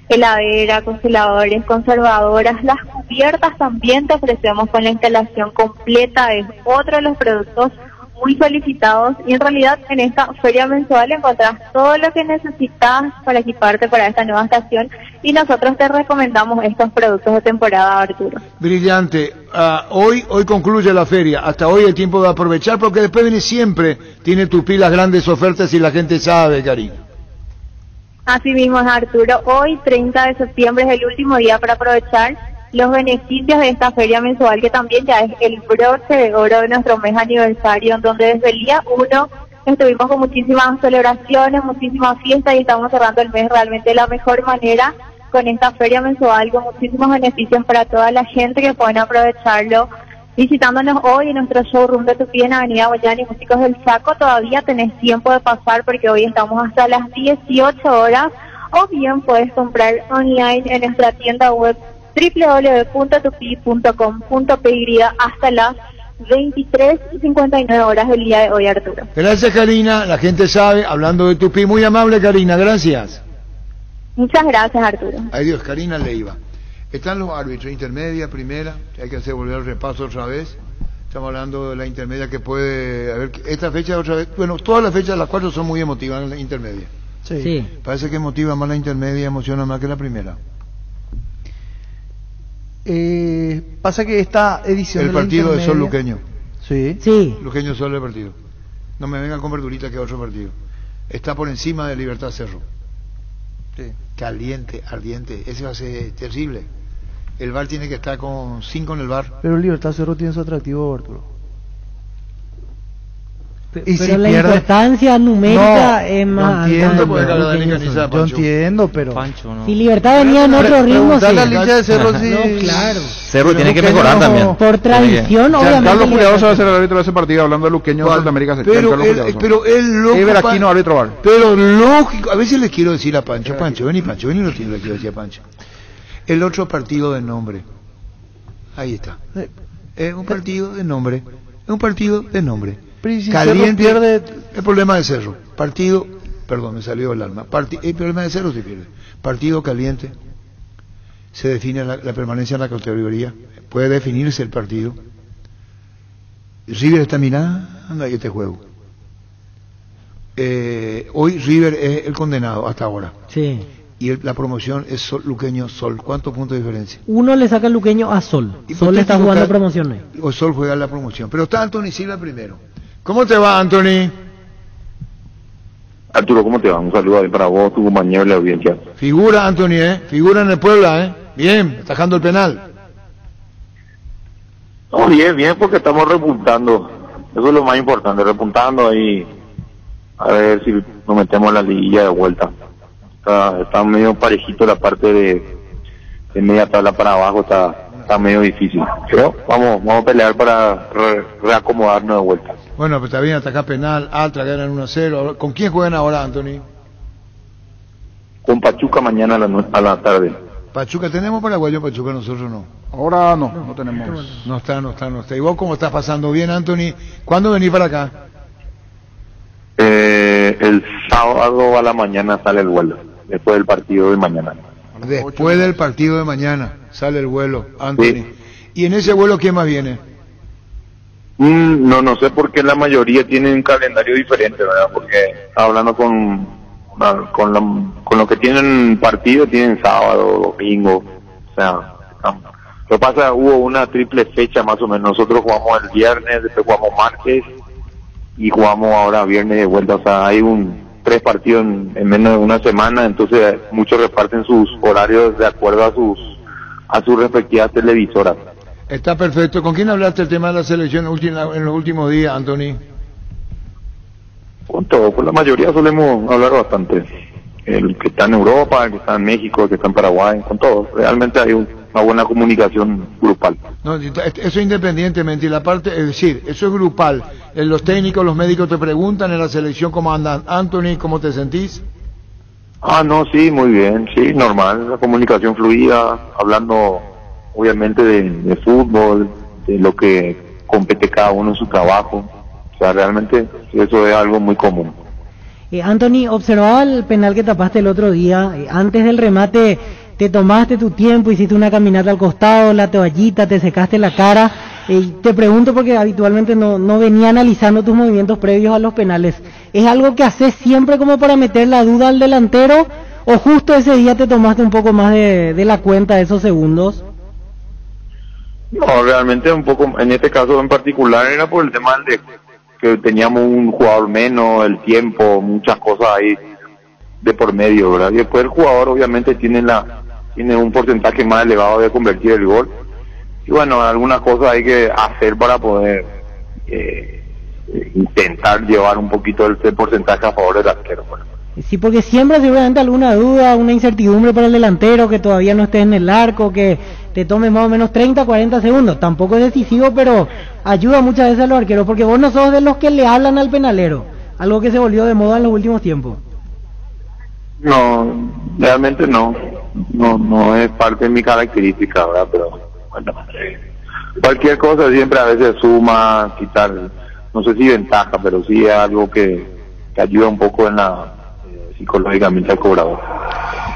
heladera, congeladores, conservadoras, las cubiertas también te ofrecemos con la instalación completa, es otro de los productos muy solicitados y en realidad en esta feria mensual encontrás todo lo que necesitas para equiparte para esta nueva estación y nosotros te recomendamos estos productos de temporada, Arturo. Brillante. Hoy concluye la feria. Hasta hoy el tiempo de aprovechar porque después viene siempre. Tiene Tupí las grandes ofertas y la gente sabe, Karina. Así mismo, Arturo. Hoy, 30 de septiembre, es el último día para aprovechar los beneficios de esta feria mensual, que también ya es el broche de oro de nuestro mes aniversario, en donde desde el día 1 estuvimos con muchísimas celebraciones, muchísimas fiestas y estamos cerrando el mes realmente de la mejor manera con esta feria mensual, con muchísimos beneficios para toda la gente que pueden aprovecharlo. Visitándonos hoy en nuestro showroom de Tupí en Avenida Guayani, Músicos del Chaco, todavía tenés tiempo de pasar porque hoy estamos hasta las 18 horas, o bien puedes comprar online en nuestra tienda web www.tupi.com.py hasta las 23:59 horas del día de hoy, Arturo. Gracias, Karina. La gente sabe, hablando de Tupí. Muy amable, Karina. Gracias. Muchas gracias, Arturo. Adiós, Karina Leiva. Están los árbitros, intermedia, primera. Hay que hacer volver el repaso otra vez. Estamos hablando de la intermedia que puede... A ver, esta fecha otra vez... Bueno, todas las fechas de las 4 son muy emotivas en la intermedia. Sí. Parece que emotiva más la intermedia, emociona más que la primera. Pasa que esta edición el de la partido de Sol Luqueño. Sí. Luqueño Sol el partido. No me vengan con verdurita que otro partido. Está por encima de Libertad Cerro. Sí. Caliente, ardiente. Ese va a ser terrible. El VAR tiene que estar con 5 en el VAR. Pero Libertad Cerro tiene su atractivo, Arturo. Y pero si la importancia numérica es más alta. Yo entiendo, pero Pancho, no. Si Libertad venía en otro ritmo, sí. La liga de Cerro, sí. No, claro. Cerro tiene que mejorar también. Por tradición, obviamente. Carlos Juliado se va a ser el árbitro de ese partido, hablando de Luqueño de Sudamérica. Pero él loco. Aquino, árbitro VAR. Pero lógico, a veces les quiero decir a Pancho, vení, lo quiero decir a Pancho. El otro partido de nombre. Ahí está. Es un partido de nombre. Es un partido de nombre. Caliente, pierde el problema de Cerro. Partido, perdón, me salió el alma. El problema de Cerro se pierde. Partido caliente. Se define la permanencia en la categoría. Puede definirse el partido. River está mirando ahí este juego. Hoy River es el condenado hasta ahora. Sí. Y la promoción es Sol, Luqueño Sol. ¿Cuántos puntos de diferencia? Uno le saca el Luqueño a Sol. Sol le está jugando promoción hoy. O Sol juega la promoción. Pero está Anthony Silva primero. ¿Cómo te va, Anthony? Arturo, ¿cómo te va? Un saludo ahí para vos, tu compañero y la audiencia. Figura, Anthony, Figura en el Puebla, Bien, atajando el penal. No, bien, porque estamos repuntando. Eso es lo más importante, repuntando ahí. A ver si nos metemos en la liguilla de vuelta. Está medio parejito la parte de media tabla para abajo, está medio difícil. Pero vamos a pelear para reacomodarnos de vuelta. Bueno, pues está bien, atacar penal, Altra ganan 1-0. ¿Con quién juegan ahora, Anthony? Con Pachuca mañana a la tarde. Pachuca, ¿tenemos paraguayo Pachuca? Nosotros no. Ahora no tenemos. No está. ¿Y vos cómo estás pasando? Bien, Anthony. ¿Cuándo venís para acá? El sábado a la mañana sale el vuelo, después del partido de mañana. Después del partido de mañana sale el vuelo, Anthony. Sí. ¿Y en ese vuelo quién más viene? No sé por qué la mayoría tienen un calendario diferente, ¿verdad? Porque hablando con los que tienen partido, tienen sábado, domingo, o sea, lo que pasa, hubo una triple fecha más o menos. Nosotros jugamos el viernes, después jugamos martes y jugamos ahora viernes de vuelta, o sea, hay un 3 partidos en menos de una semana, entonces muchos reparten sus horarios de acuerdo a sus respectivas televisoras. Está perfecto. ¿Con quién hablaste el tema de la selección en los últimos días, Anthony? Con todo, con la mayoría solemos hablar bastante. El que está en Europa, el que está en México, el que está en Paraguay, con todos. Realmente hay una buena comunicación grupal. No, eso independientemente, y la parte, es decir, eso es grupal. Los técnicos, los médicos te preguntan en la selección cómo andan. Anthony, ¿cómo te sentís? No, sí, muy bien, sí, normal, la comunicación fluida, hablando obviamente de fútbol, de lo que compete cada uno en su trabajo. O sea, realmente eso es algo muy común. Anthony, observaba el penal que tapaste el otro día. Antes del remate te tomaste tu tiempo, hiciste una caminata al costado, la toallita, te secaste la cara. Te pregunto porque habitualmente no venía analizando tus movimientos previos a los penales. ¿Es algo que haces siempre como para meter la duda al delantero o justo ese día te tomaste un poco más de la cuenta de esos segundos? No, realmente un poco, en este caso en particular era por el tema de que teníamos un jugador menos, el tiempo, muchas cosas ahí de por medio, ¿verdad? Y después el jugador obviamente tiene un porcentaje más elevado de convertir el gol. Y bueno, algunas cosas hay que hacer para poder intentar llevar un poquito ese porcentaje a favor del arquero. Bueno. Sí, porque siempre seguramente alguna duda, una incertidumbre para el delantero, que todavía no esté en el arco, que te tome más o menos 30, 40 segundos. Tampoco es decisivo, pero ayuda muchas veces a los arqueros, porque vos no sos de los que le hablan al penalero, algo que se volvió de moda en los últimos tiempos. No, realmente no es parte de mi característica, ¿verdad? Pero bueno, cualquier cosa siempre a veces suma, quitar, no sé si ventaja, pero sí es algo que ayuda un poco psicológicamente al cobrador.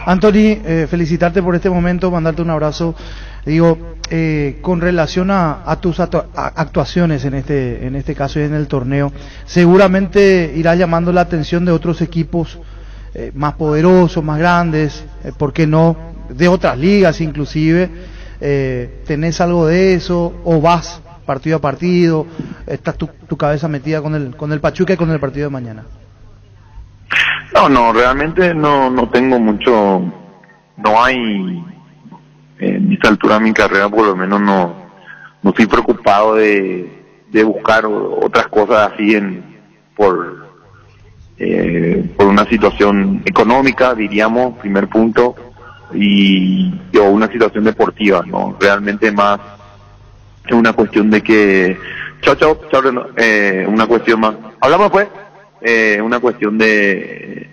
Anthony, felicitarte por este momento, mandarte un abrazo. Digo, con relación a tus actuaciones en este caso y en el torneo, seguramente irá llamando la atención de otros equipos más poderosos, más grandes, ¿por qué no? De otras ligas inclusive. ¿Tenés algo de eso o vas partido a partido? ¿Está tu cabeza metida con el Pachuca y con el partido de mañana? No, realmente no tengo mucho, no hay, en esta altura de mi carrera por lo menos no estoy preocupado de buscar otras cosas así por una situación económica, diríamos, primer punto, o una situación deportiva, ¿no? Realmente más es una cuestión de que, chao, una cuestión más, hablamos pues, una cuestión de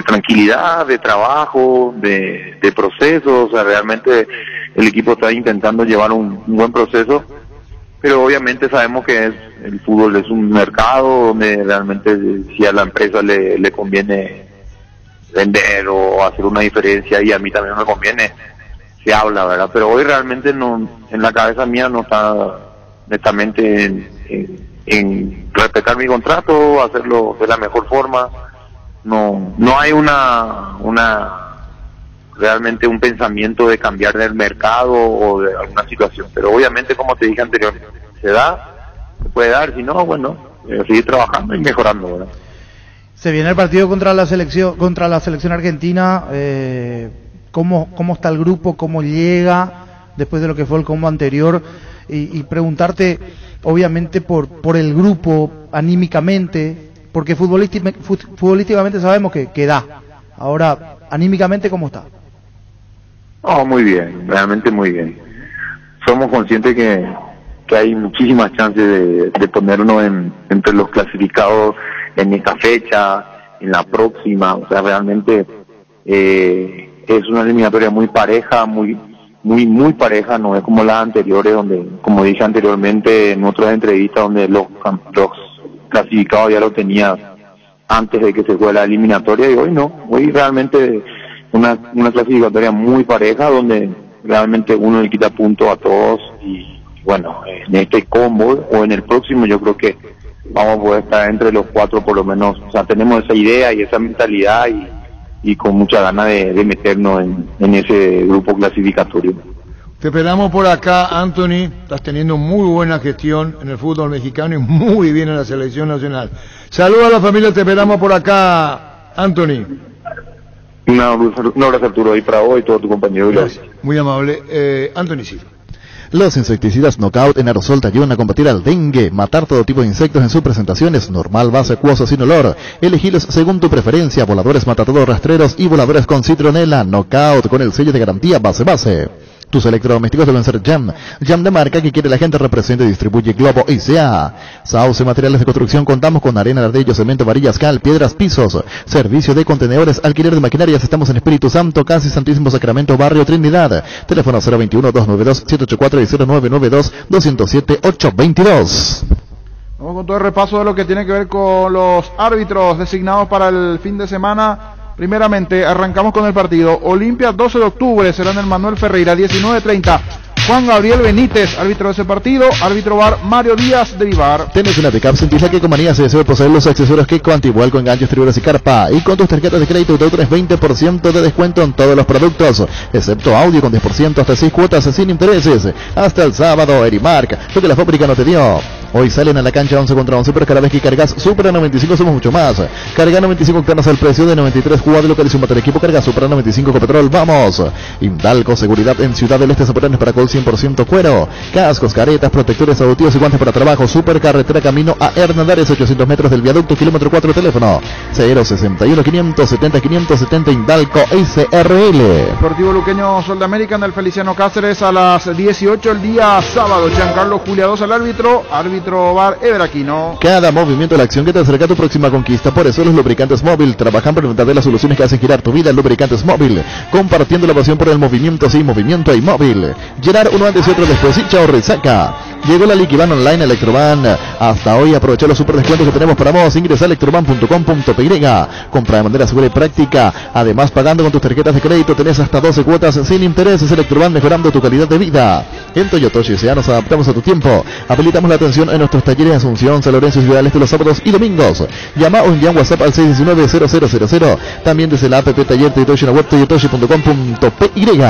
tranquilidad, de trabajo, de proceso. O sea, realmente el equipo está intentando llevar un buen proceso, pero obviamente sabemos que el fútbol es un mercado donde realmente si a la empresa le conviene vender o hacer una diferencia, y a mí también me conviene, se habla, ¿verdad? Pero hoy realmente en la cabeza mía no está netamente en respetar mi contrato, hacerlo de la mejor forma. No hay realmente un pensamiento de cambiar del mercado o de alguna situación, pero obviamente, como te dije anteriormente, se puede dar, si no, bueno, seguir trabajando y mejorando, ¿verdad? Se viene el partido contra la selección argentina. ¿Cómo está el grupo? ¿Cómo llega después de lo que fue el combo anterior? Y preguntarte, obviamente, por el grupo anímicamente, porque futbolísticamente sabemos que da. Ahora, anímicamente, ¿cómo está? Muy bien, realmente muy bien. Somos conscientes que hay muchísimas chances de ponernos entre los clasificados en esta fecha, en la próxima. O sea, realmente es una eliminatoria muy pareja, muy pareja, no es como las anteriores, donde, como dije anteriormente en otras entrevistas, donde los clasificados ya lo tenía antes de que se fuera la eliminatoria, y hoy no, hoy realmente una clasificatoria muy pareja, donde realmente uno le quita puntos a todos, y bueno, en este combo o en el próximo yo creo que vamos a poder estar entre los 4 por lo menos. O sea, tenemos esa idea y esa mentalidad y con mucha ganas de meternos en ese grupo clasificatorio. Te esperamos por acá, Anthony. Estás teniendo muy buena gestión en el fútbol mexicano y muy bien en la selección nacional. Saludos a la familia, te esperamos por acá, Anthony. Un abrazo, Arturo, ahí para vos y todo tu compañero. Gracias. Muy amable. Anthony, sí. Los insecticidas Knockout en aerosol te ayudan a combatir al dengue. Matar todo tipo de insectos en sus presentaciones: normal, base, acuoso, sin olor. Elegilos según tu preferencia: voladores, matatodos, rastreros y voladores con citronela. Knockout con el sello de garantía base. Tus electrodomésticos deben ser Jam de marca que quiere la gente. Representa y distribuye Globo S.A. Sauce Materiales de Construcción. Contamos con arena, ladrillo, cemento, varillas, cal, piedras, pisos. Servicio de contenedores, alquiler de maquinarias. Estamos en Espíritu Santo, casi Santísimo Sacramento, Barrio Trinidad. Teléfono 021-292-784 y 0992-207-822. Vamos con todo el repaso de lo que tiene que ver con los árbitros designados para el fin de semana. Primeramente, arrancamos con el partido. Olimpia, 12 de octubre, será en el Manuel Ferreira, 19:30. Juan Gabriel Benítez, árbitro de ese partido. Árbitro VAR, Mario Díaz de Vivar. Tienes una pickup, sentís la Kecomanía, se desea poseer los accesorios Keco, antivuelco, enganches, triburas y carpa. Y con tus tarjetas de crédito tú tienes 20% de descuento en todos los productos, excepto audio con 10% hasta 6 cuotas sin intereses. Hasta el sábado, Erimark, lo que la fábrica no te dio. Hoy salen a la cancha 11 contra 11, pero cada vez que cargas Supra 95 somos mucho más. Carga 95 octanos al precio de 93. Jugado localización motor equipo, carga Supra 95 con petrol. ¡Vamos! Indalco, seguridad en Ciudad del Este, Zaporanes, Paracol 100% cuero. Cascos, caretas, protectores auditivos y guantes para trabajo. Supercarretera camino a Hernandarias, 800 metros del viaducto, kilómetro 4, teléfono 061 570 570 Indalco SRL. Deportivo Luqueño Sol de América en el Feliciano Cáceres a las 18 el día sábado. Giancarlo Juliados al árbitro VAR Everaquino. Cada movimiento de la acción que te acerca a tu próxima conquista. Por eso los lubricantes móvil trabajan para inventar las soluciones que hacen girar tu vida. Lubricantes móvil, compartiendo la pasión por el movimiento. Sí, movimiento y móvil. Gerard, uno antes y otro después. Y chao, resaca. Llegó la Liquivan Online Electroban. Hasta hoy aprovecha los super descuentos que tenemos para vos. Ingresa a electroban.com.py. Compra de manera segura y práctica. Además, pagando con tus tarjetas de crédito tenés hasta 12 cuotas sin intereses. Electroban, mejorando tu calidad de vida. En Toyotoshi S.A. nos adaptamos a tu tiempo. Habilitamos la atención en nuestros talleres de Asunción, San Lorenzo y Ciudad del Este los sábados y domingos. Llama o envía un WhatsApp al 619-0000. También desde la app Taller Toyotoshi en la web toyotoshi.com.py.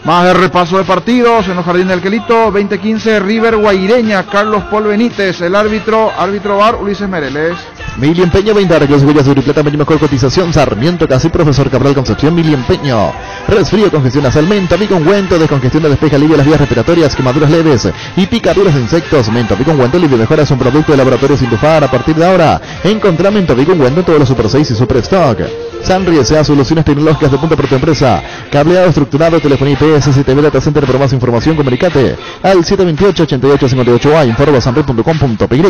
Más de repaso de partidos en los Jardines del Quelito. 2015 River Guaireña, Carlos Paul Benítez. El árbitro VAR Ulises Mereles. Mili Empeño, 20 arreglos, huellas de Uriplata, mejor cotización. Sarmiento, casi Profesor Cabral Concepción. Mili Empeño. Resfrío, congestión nasal, menta, Vicongüento, descongestión de despeja, alivia las vías respiratorias, quemaduras leves y picaduras de insectos. Menta Vicongüento, alivio mejora, es un producto de Laboratorio Sindufar. A partir de ahora, encontrá Menta Vicongüento en todos los Super 6 y Super Stock. Sanri S.A. Soluciones tecnológicas de punta para tu empresa. Cableado estructurado, telefonía IPS, CTV Data Center. Para más información, comunicate al 728-8858A. Informa sanri.com.py.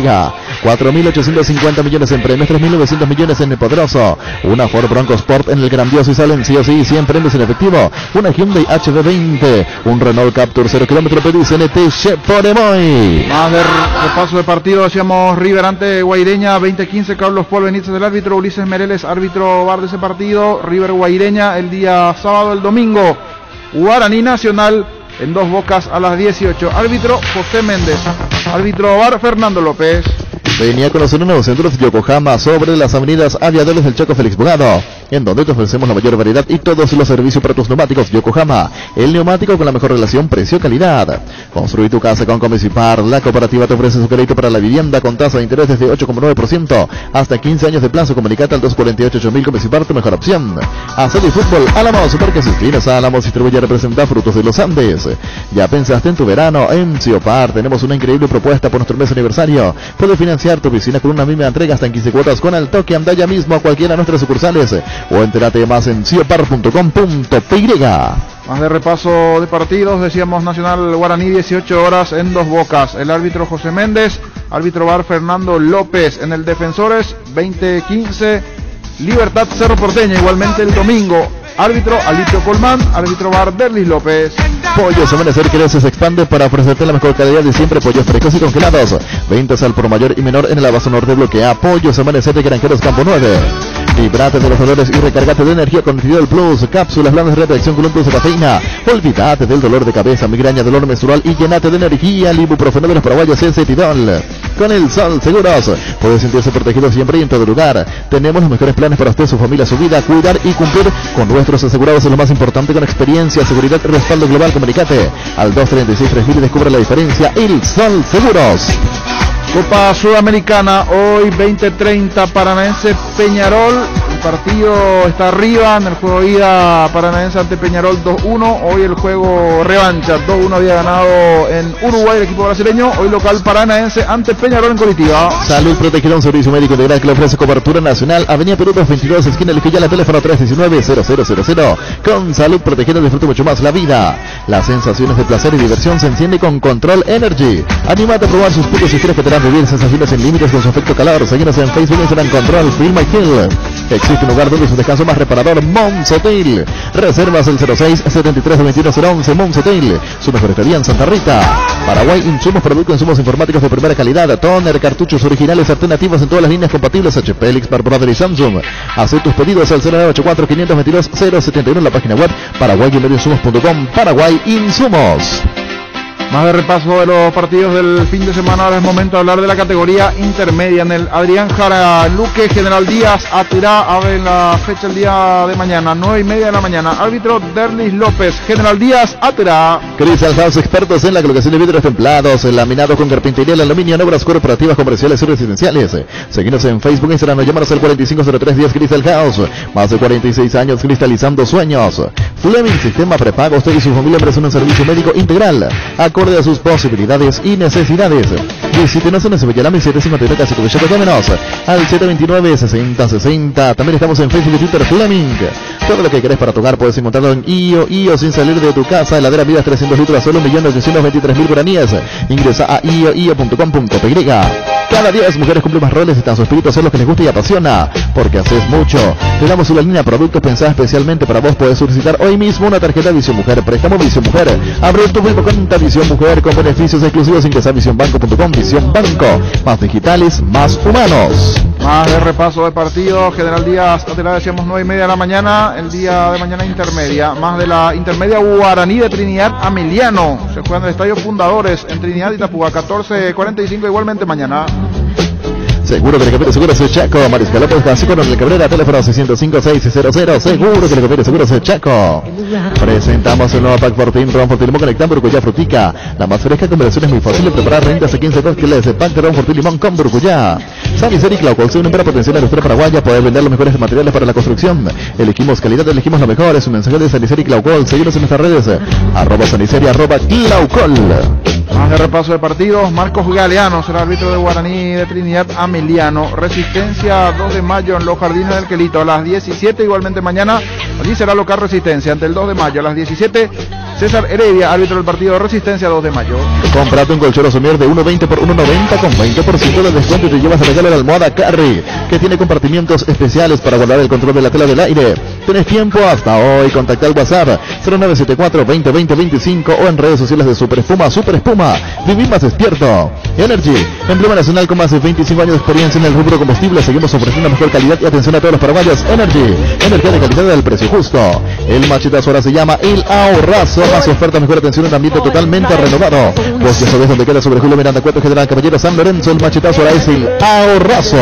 4.850 millones en premios, 3.900 millones en el poderoso. Una Ford Bronco Sport en el grandioso y salen sí o sí 100 premios en efectivo. Una Hyundai HB20, un Renault Captur 0 km, pedís NT Cheporemoy. Más de repaso de partido, decíamos River ante Guaireña, 2015 Carlos Paul Benítez del árbitro, Ulises Mereles, árbitro VAR de ese partido. River Guaireña el día sábado. El domingo Guaraní Nacional en Dos Bocas a las 18. Árbitro José Méndez, árbitro VAR Fernando López. Venía a conocer un nuevo centro de Yokohama sobre las avenidas Aviadores del Chaco Félix Bogado, en donde te ofrecemos la mayor variedad y todos los servicios para tus neumáticos. Yokohama, el neumático con la mejor relación precio-calidad. Construir tu casa con Comecipar. La cooperativa te ofrece su crédito para la vivienda con tasa de interés desde 8,9% hasta 15 años de plazo. Comunicate al 248-8000. Comecipar, tu mejor opción. Hacer el fútbol Álamos, Supermercados Esquinas Álamos, distribuye y representa Frutos de los Andes. ¿Ya pensaste en tu verano? En Ciopar tenemos una increíble propuesta por nuestro mes aniversario. Puedes financiar tu piscina con una misma entrega hasta en 15 cuotas con al toque. Anda ya mismo a cualquiera de nuestras sucursales o entérate más en ciopar.com.py. Más de repaso de partidos, decíamos Nacional Guaraní, 18 horas en Dos Bocas. El árbitro José Méndez, árbitro VAR Fernando López. En el Defensores 2015 Libertad Cerro Porteña, igualmente el domingo. Árbitro Alipio Colmán, árbitro VAR Derlis López. Pollos Amanecer crece, se expande para ofrecerte la mejor calidad de siempre. Pollos frescos y congelados. Ventas al por mayor y menor en el Abasto Norte. Bloquea Pollos Amanecer de Granjeros Campo 9. Librate de los dolores y recargate de energía con Nitidol Plus. Cápsulas blandas de reacción con un plus de cafeína. Olvídate del dolor de cabeza, migraña, dolor menstrual y llenate de energía. El ibuprofeno de los paraguayos es Nitidol. con El Sol Seguros. Puede sentirse protegido siempre y en todo lugar. Tenemos los mejores planes para usted, su familia, su vida. Cuidar y cumplir con nuestros asegurados es lo más importante, con experiencia, seguridad y respaldo global. Comunicate al 236-3000 y descubre la diferencia. El Sol Seguros. Copa Sudamericana, hoy 20:30, Paranaense Peñarol. El partido está arriba en el juego ida, Paranaense ante Peñarol 2-1. Hoy el juego revancha, 2-1 había ganado en Uruguay el equipo brasileño. Hoy local Paranaense ante Peñarol en Curitiba. Salud Protegida, un servicio médico integral que le ofrece cobertura nacional. Avenida Perú 222, esquina Luquilla, teléfono 319-0000. Con Salud Protegida disfruta mucho más la vida. Las sensaciones de placer y diversión se enciende con Control Energy. Anímate a probar sus puntos y quieres que te harán vivir sensaciones sin límites con su efecto calor. Seguinos en Facebook, Instagram, Control, Feel My Kill. Existe un lugar donde su descanso más reparador, Monsotil. Reservas el 06-73-21-011, Monsotil. Su mejor estadía en Santa Rita. Paraguay, insumos, productos, insumos informáticos de primera calidad. Toner, cartuchos originales alternativos en todas las líneas compatibles. HP, Lixmar, Brother y Samsung. Haz tus pedidos al 0984-522-071 en la página web paraguay-insumos.com. Paraguay Insumos. Más de repaso de los partidos del fin de semana. Ahora es momento de hablar de la categoría intermedia. En el Adrián Jara Luque, General Díaz, Atirá, abre la fecha el día de mañana, 9:30 de la mañana. Árbitro Derlis López, General Díaz, Atirá. Crystal House, expertos en la colocación de vidrios templados, laminados con carpintería, el aluminio, en obras corporativas, comerciales y residenciales. Seguinos en Facebook, Instagram o llámanos al 450310 Crystal House. Más de 46 años cristalizando sueños. Fleming, sistema prepago. Usted y su familia merecen un servicio médico integral, acorde a sus posibilidades y necesidades. Visítenos en Sevillana 751 casi tu billete, llámenos al 729-6060. También estamos en Facebook y Twitter, Fleming. Todo lo que querés para tu hogar puedes encontrarlo en IO sin salir de tu casa. Heladera Vidas 300 litros, solo 1.823.000 guaraníes. Ingresa a io.com.py. Cada día las mujeres cumplen más roles, están su espíritu hacer lo que les gusta y apasiona, porque haces mucho. Te damos una línea de productos pensada especialmente para vos. Puedes solicitar hoy mismo una tarjeta Visión Mujer, préstamo Visión Mujer. Abre tu cuenta Visión Mujer con beneficios exclusivos. Ingresa a visionbanco.com. Visión Banco, más digitales, más humanos. Más de repaso de partido. General Díaz, te la decíamos 9:30 de la mañana. El día de mañana intermedia. Más de la intermedia, Guaraní de Trinidad Ameliano. Se juega en el Estadio Fundadores en Trinidad y Itapúa, 14:45 igualmente mañana. Seguro que le cambió seguros de Chaco. Mariscal López Gasco con el Cabrera, teléfono 605-600. Seguro que le cambió seguros de Chaco. Presentamos el nuevo Pack Fortín, Ron Fortín Limón Conectando Burguyá Frutica. La más fresca combinación es muy fácil de preparar. 30 a 15 kilos de Pack de Ron Fortín Limón con Burguyá. San Isidro y Claucol, una empresa potencial industria paraguaya. Poder vender los mejores materiales para la construcción. Elegimos calidad, elegimos lo mejor. Es un mensaje de San Isidro y Claucol. Seguimos en nuestras redes. @San Isidro, @Claucol. Más de repaso de partidos. Marcos Galeano será árbitro de Guaraní de Trinidad Ameliano. Resistencia 2 de mayo en los Jardines del Quelito a las 17. Igualmente mañana allí será local Resistencia ante el 2 de mayo a las 17. César Heredia, árbitro del partido de Resistencia 2 de mayo. Comprate un colchón Somier de 1.20 por 1.90 con 20% de descuento y te llevas a regalo la almohada Carry, que tiene compartimientos especiales para guardar el control de la tela del aire. Tenés tiempo hasta hoy. Contacta al WhatsApp 0974-2020-25 o en redes sociales de Super Espuma. Super Espuma, vivir más despierto. Energy, emblema nacional con más de 25 años de experiencia en el rubro combustible. Seguimos ofreciendo mejor calidad y atención a todos los paraguayos. Energy, energía de calidad del precio justo. El machetazo ahora se llama El Ahorrazo. Más oferta, mejor atención en un ambiente totalmente renovado. Vos ya sabés dónde queda sobre Julio Miranda, Cueto General Caballero, San Lorenzo. El machetazo ahora es El Ahorrazo.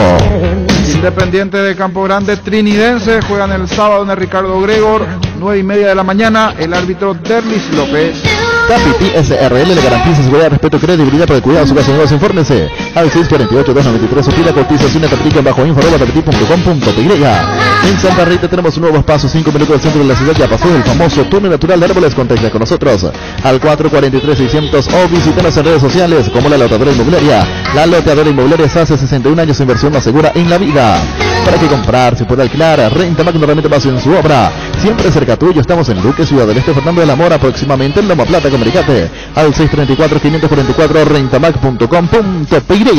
Independiente de Campo Grande Trinidense juegan el sábado en el Ricardo Gregor, 9:30 de la mañana. El árbitro Derlis López. Capiti SRL le garantiza seguridad, respeto, credibilidad para el cuidado de su casa. Nuevos, infórmense al 648-293 o pida cotización en Tapitica bajo info@tapitic.com.py. En Santa Rita tenemos un nuevo espacio, 5 minutos del centro de la ciudad. Ya pasó el famoso túnel natural de árboles. Contacta con nosotros al 443-600 o visítanos en redes sociales como La Loteadora Inmobiliaria. La Loteadora Inmobiliaria hace 61 años de inversión más segura en la vida. Para que comprar, se puede alquilar, renta más normalmente más en su obra. Siempre cerca tuyo, estamos en Luque, Ciudad del Este, Fernando de la Mora, próximamente en Loma Plata. Comunicate al 634-544 rentamac.com.py.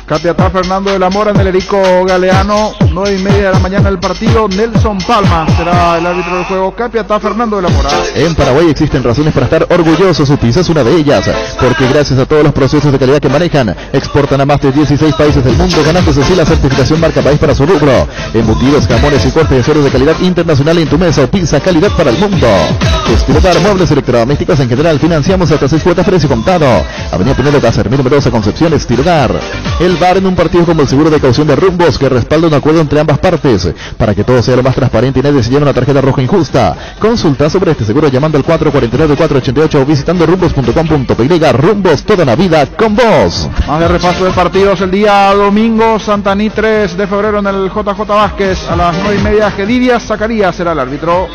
Capiatá Fernando de la Mora en el Erico Galeano, 9:30 de la mañana el partido. Nelson Palma será el árbitro del juego. Capiatá Fernando de la Mora. En Paraguay existen razones para estar orgullosos. Su pizza es una de ellas, porque gracias a todos los procesos de calidad que manejan, exportan a más de 16 países del mundo, ganándose así la certificación marca país para su rubro. Embutidos, jamones y cortes de cerdo de calidad internacional en tu mesa o pizza, calidad para el mundo. Estilobar, muebles electrodomésticos en general, financiamos hasta 6 cuotas precio contado. Avenida Pinedo Casermín, número 2, Concepción, Estilobar. El VAR en un partido como el seguro de caución de Rumbos, que respalda un acuerdo entre ambas partes, para que todo sea lo más transparente y nadie se lleve una tarjeta roja injusta. Consulta sobre este seguro llamando al 449-488 o visitando rumbos.com.py. Rumbos, toda la vida con vos. Más de repaso de partidos el día domingo, Santaní 3 de febrero en el JJ Vázquez a las 9:30. Gedidias Zacarías será el árbitro.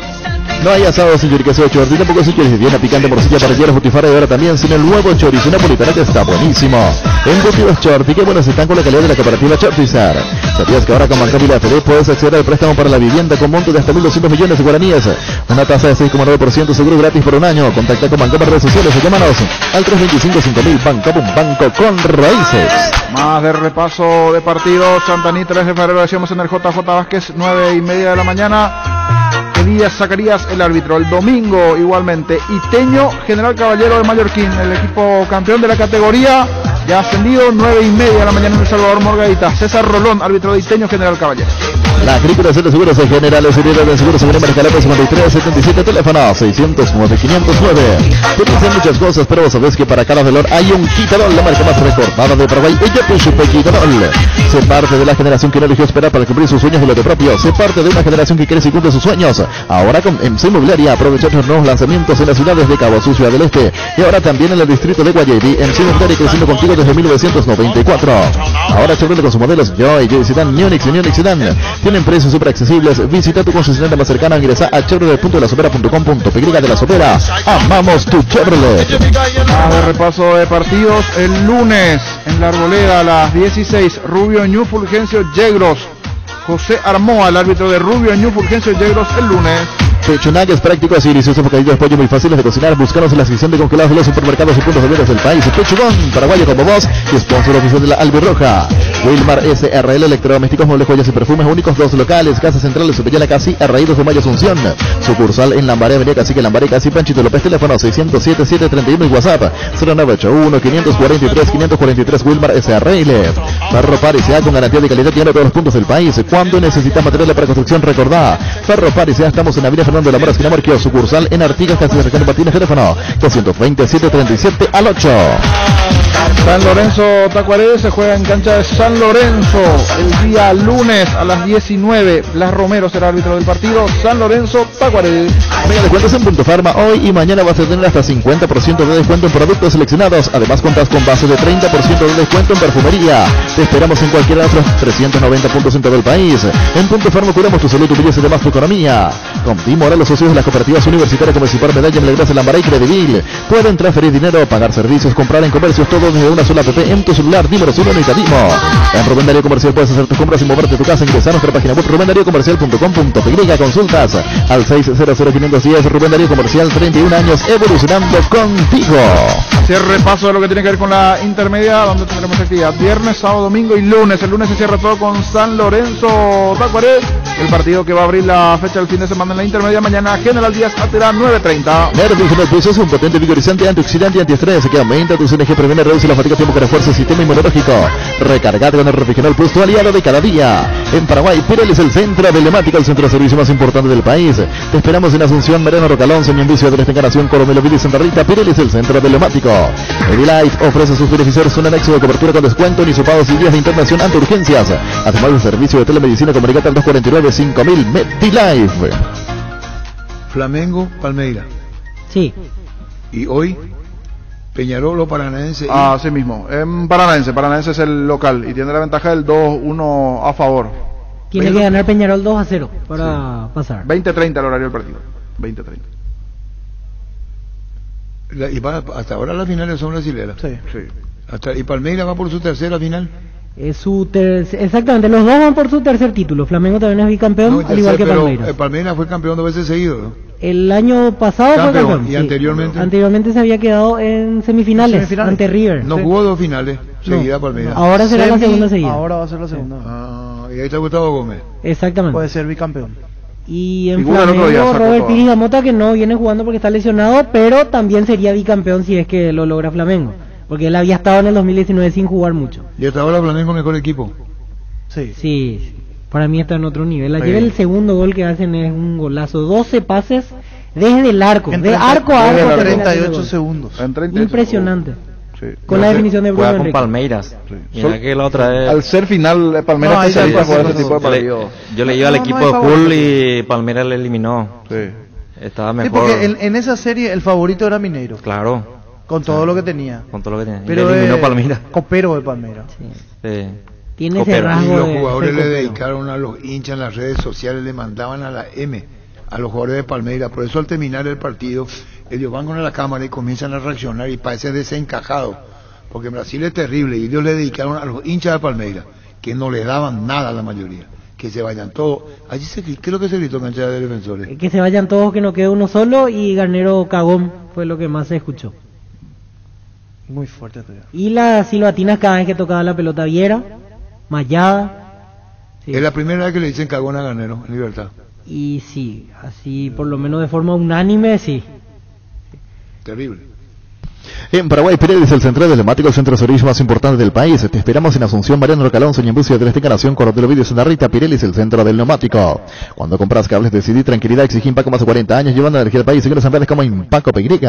No hay asado sin chorizo chorti, tampoco sin chorizo viene picante, morcilla, parrillera, butifarra y ahora también sin el nuevo chorizo napolitano que está buenísimo. Embutidos Chorti, que buenos están con la calidad de la cooperativa Chortizar. ¿Sabías que ahora con Banca Vila FD puedes acceder al préstamo para la vivienda con monto de hasta 1.200 millones de guaraníes? Una tasa de 6,9% seguro gratis por un año. Contacta con Banca por redes sociales o llámanos al 325-5000. Banca, un banco con raíces. Más de repaso de partidos, Santaní 3 de febrero, decíamos en el JJ Vázquez, 9:30 de la mañana. Díaz Zacarías el árbitro. El domingo igualmente Iteño General Caballero de Mallorquín, el equipo campeón de la categoría, ya ascendido, 9:30 de la mañana en El Salvador Morgadita. César Rolón, árbitro de Iteño General Caballero. La agrícola de seguros generales, unidad de seguros sobre Marcalape 5377, teléfono 600-9509. Te dicen muchas cosas, pero vos sabés que para cada dolor hay un Quitadol, la marca más recordada de Paraguay. Ella puso Quitadol. Se parte de la generación que no eligió esperar para cumplir sus sueños de lo de propio. Se parte de una generación que crece y cumple sus sueños. Ahora con MC Inmobiliaria, aprovechar los nuevos lanzamientos en las ciudades de Cabo Sur, Ciudad del Este, y ahora también en el distrito de Guayaquil. MC Inmobiliaria creciendo contigo desde 1994. Ahora Chevrolet con sus modelos Joy Sedan, Neonix y Neonix Sedan. Tienen precios súper accesibles. Visita tu concesionaria más cercana, ingresa a chevrolet.lasopera.com.py. de La Sopera. Amamos tu Chevrolet. Más de repaso de partidos el lunes en la Arboleda a las 16. Rubio Ñu Fulgencio Yegros. José Armoa, el árbitro de Rubio Ñu Fulgencio Yegros el lunes. Pechunagues prácticos y deliciosos bocadillos de pollo muy fáciles de cocinar. Búscanos en la sección de congelados de los supermercados y puntos de venta del país. Pechugón, paraguayo como vos, y sponsor oficial de la Albirroja. Wilmar SRL, electrodomésticos, muebles, joyas y perfumes únicos, 2 locales. Casa Central de Sotellana Casi, Arraídos de Mayo Asunción. Sucursal en Lambaré, Avenida Cacique, Lambaré Casi, Panchito López, teléfono 607-731 y WhatsApp 0981-543-543. Wilmar SRL. Ferro Paris A con garantía de calidad y a todos los puntos del país. Cuando necesitas materiales para construcción, recordá. Ferro Paris A, estamos en Avenida Fernando de la Mora, esquina Marquio, sucursal en Artigas, casi de Ricardo Martínez, teléfono 227-37 al 8. San Lorenzo Tacuaré se juega en cancha de San Lorenzo el día lunes a las 19. Blas Romero será árbitro del partido. San Lorenzo Tacuaré. Mega descuentos en Punto Farma. Hoy y mañana vas a tener hasta 50% de descuento en productos seleccionados. Además cuentas con base de 30% de descuento en perfumería. Te esperamos en cualquiera de nuestros 390 puntos en todo el país. En Punto Farma curamos tu salud, tu belleza y demás tu economía. Con Timor, los socios de las cooperativas universitarias como Cipar, Medalla, Melgras, Lambaré y Credivil pueden transferir dinero, pagar servicios, comprar en comercios, todo desde una sola app en tu celular. Dímelo, solo no Tadimo. En Rubén Darío Comercial puedes hacer tus compras sin moverte de tu casa. Ingresa a nuestra página web rubendariocomercial.com.py. Consultas al 600-510. Rubén Darío Comercial, 31 años evolucionando contigo. Cierre repaso de lo que tiene que ver con la intermedia, donde tendremos actividad viernes, sábado, domingo y lunes. El lunes se cierra todo con San Lorenzo Tacuaré, el partido que va a abrir la fecha del fin de semana en la intermedia. Mañana General Díaz Atera 9:30. Nervios Plus es un potente vigorizante, antioxidante y antiestrés que aumenta tu energía, previene, reduce la fatiga, tiempo que refuerza el sistema inmunológico. Recargate con el Refigenol Plus, tu aliado de cada día. En Paraguay, Pirelli es el centro emblemático, el centro de servicio más importante del país. Te esperamos en Asunción, Mereno, Rocalón, Señor de esta Encarnación, Coronel Ovidio y Santa Rita. Pirelli es el centro emblemático. Medilife ofrece a sus beneficiarios un anexo de cobertura con descuento en hisopados y días de internación ante urgencias. Además del servicio de telemedicina, comunicate al 249-5000. Medilife. Flamengo, Palmeira. Sí. Y hoy, Peñarol o Paranaense. Así mismo. En Paranaense es el local y tiene la ventaja del 2-1 a favor. Tiene que ganar Peñarol 2-0 para pasar. 20:30 el horario del partido. 20:30. Hasta ahora las finales son brasileras. Sí. ¿Y Palmeira va por su tercera final? Exactamente, los dos van por su tercer título. Flamengo también es bicampeón, al igual que Palmeiras. Palmeiras fue campeón 2 veces seguido, ¿no? El año pasado fue campeón. ¿Y anteriormente? Anteriormente se había quedado en semifinales ante River. No jugó 2 finales seguidas Palmeiras. Ahora será la segunda seguida. Ahora va a ser la segunda. Y ahí está Gustavo Gómez. Exactamente. Puede ser bicampeón. Y en Flamengo, Robert Pires Gamota, que no viene jugando porque está lesionado, pero también sería bicampeón si es que lo logra Flamengo. Porque él había estado en el 2019 sin jugar mucho. Y hasta ahora Flamengo mejor equipo. Sí. Para mí está en otro nivel. Ayer Sí. el segundo gol que hacen es un golazo. 12 pases desde el arco. En De 30 arco a arco. desde termina 38 haciendo gol. segundos. En 38. Impresionante. Sí. Con la definición de Bruno Juega con Enrique. Palmeiras. Mira Sol- que la otra vez... Al ser final, Palmeiras No, ahí especialista ya en jugar pasó, este tipo de Yo le, partidos. yo le iba al No, equipo no hay de favorito. Hull y Palmeiras le eliminó. Sí. Estaba Sí, mejor. porque en esa serie el favorito era Mineiro, Claro, con todo lo que tenía. con todo lo que tenía. Pero y le eliminó Palmeiras. Copero de Palmeiras. Sí. Tiene ese Copero. Y rasgo los de jugadores ser le copero. dedicaron a los hinchas en las redes sociales, le mandaban a la M, a los jugadores de Palmeiras. Por eso al terminar el partido, ellos van con la cámara y comienzan a reaccionar y parecen desencajados. Porque Brasil es terrible y ellos le dedicaron a los hinchas de Palmeiras, que no le daban nada a la mayoría. Que se vayan todos. Allí ¿qué es lo que se gritó en cancha de defensores? Que se vayan todos, que no quede uno solo. Y Garnero cagón fue lo que más se escuchó. Muy fuerte todavía. Y las silbatinas cada vez que tocaba la pelota Viera, Mayada. Sí. Es la primera vez que le dicen cagón a Garnero en Libertad. Y sí, así por lo menos de forma unánime, sí. Terrible. En Paraguay, Pirelli es el central del neumático, el centro de servicio más importante del país. Te esperamos en Asunción, Mariano Rocalón, Soñembucio de la Nación, Corotelo Vídeos en la Rita. Pirelli es el centro del neumático. Cuando compras cables, decidí tranquilidad, exigí Impaco más de 40 años, llevando energía al país. Síguenos en redes como Impaco PY.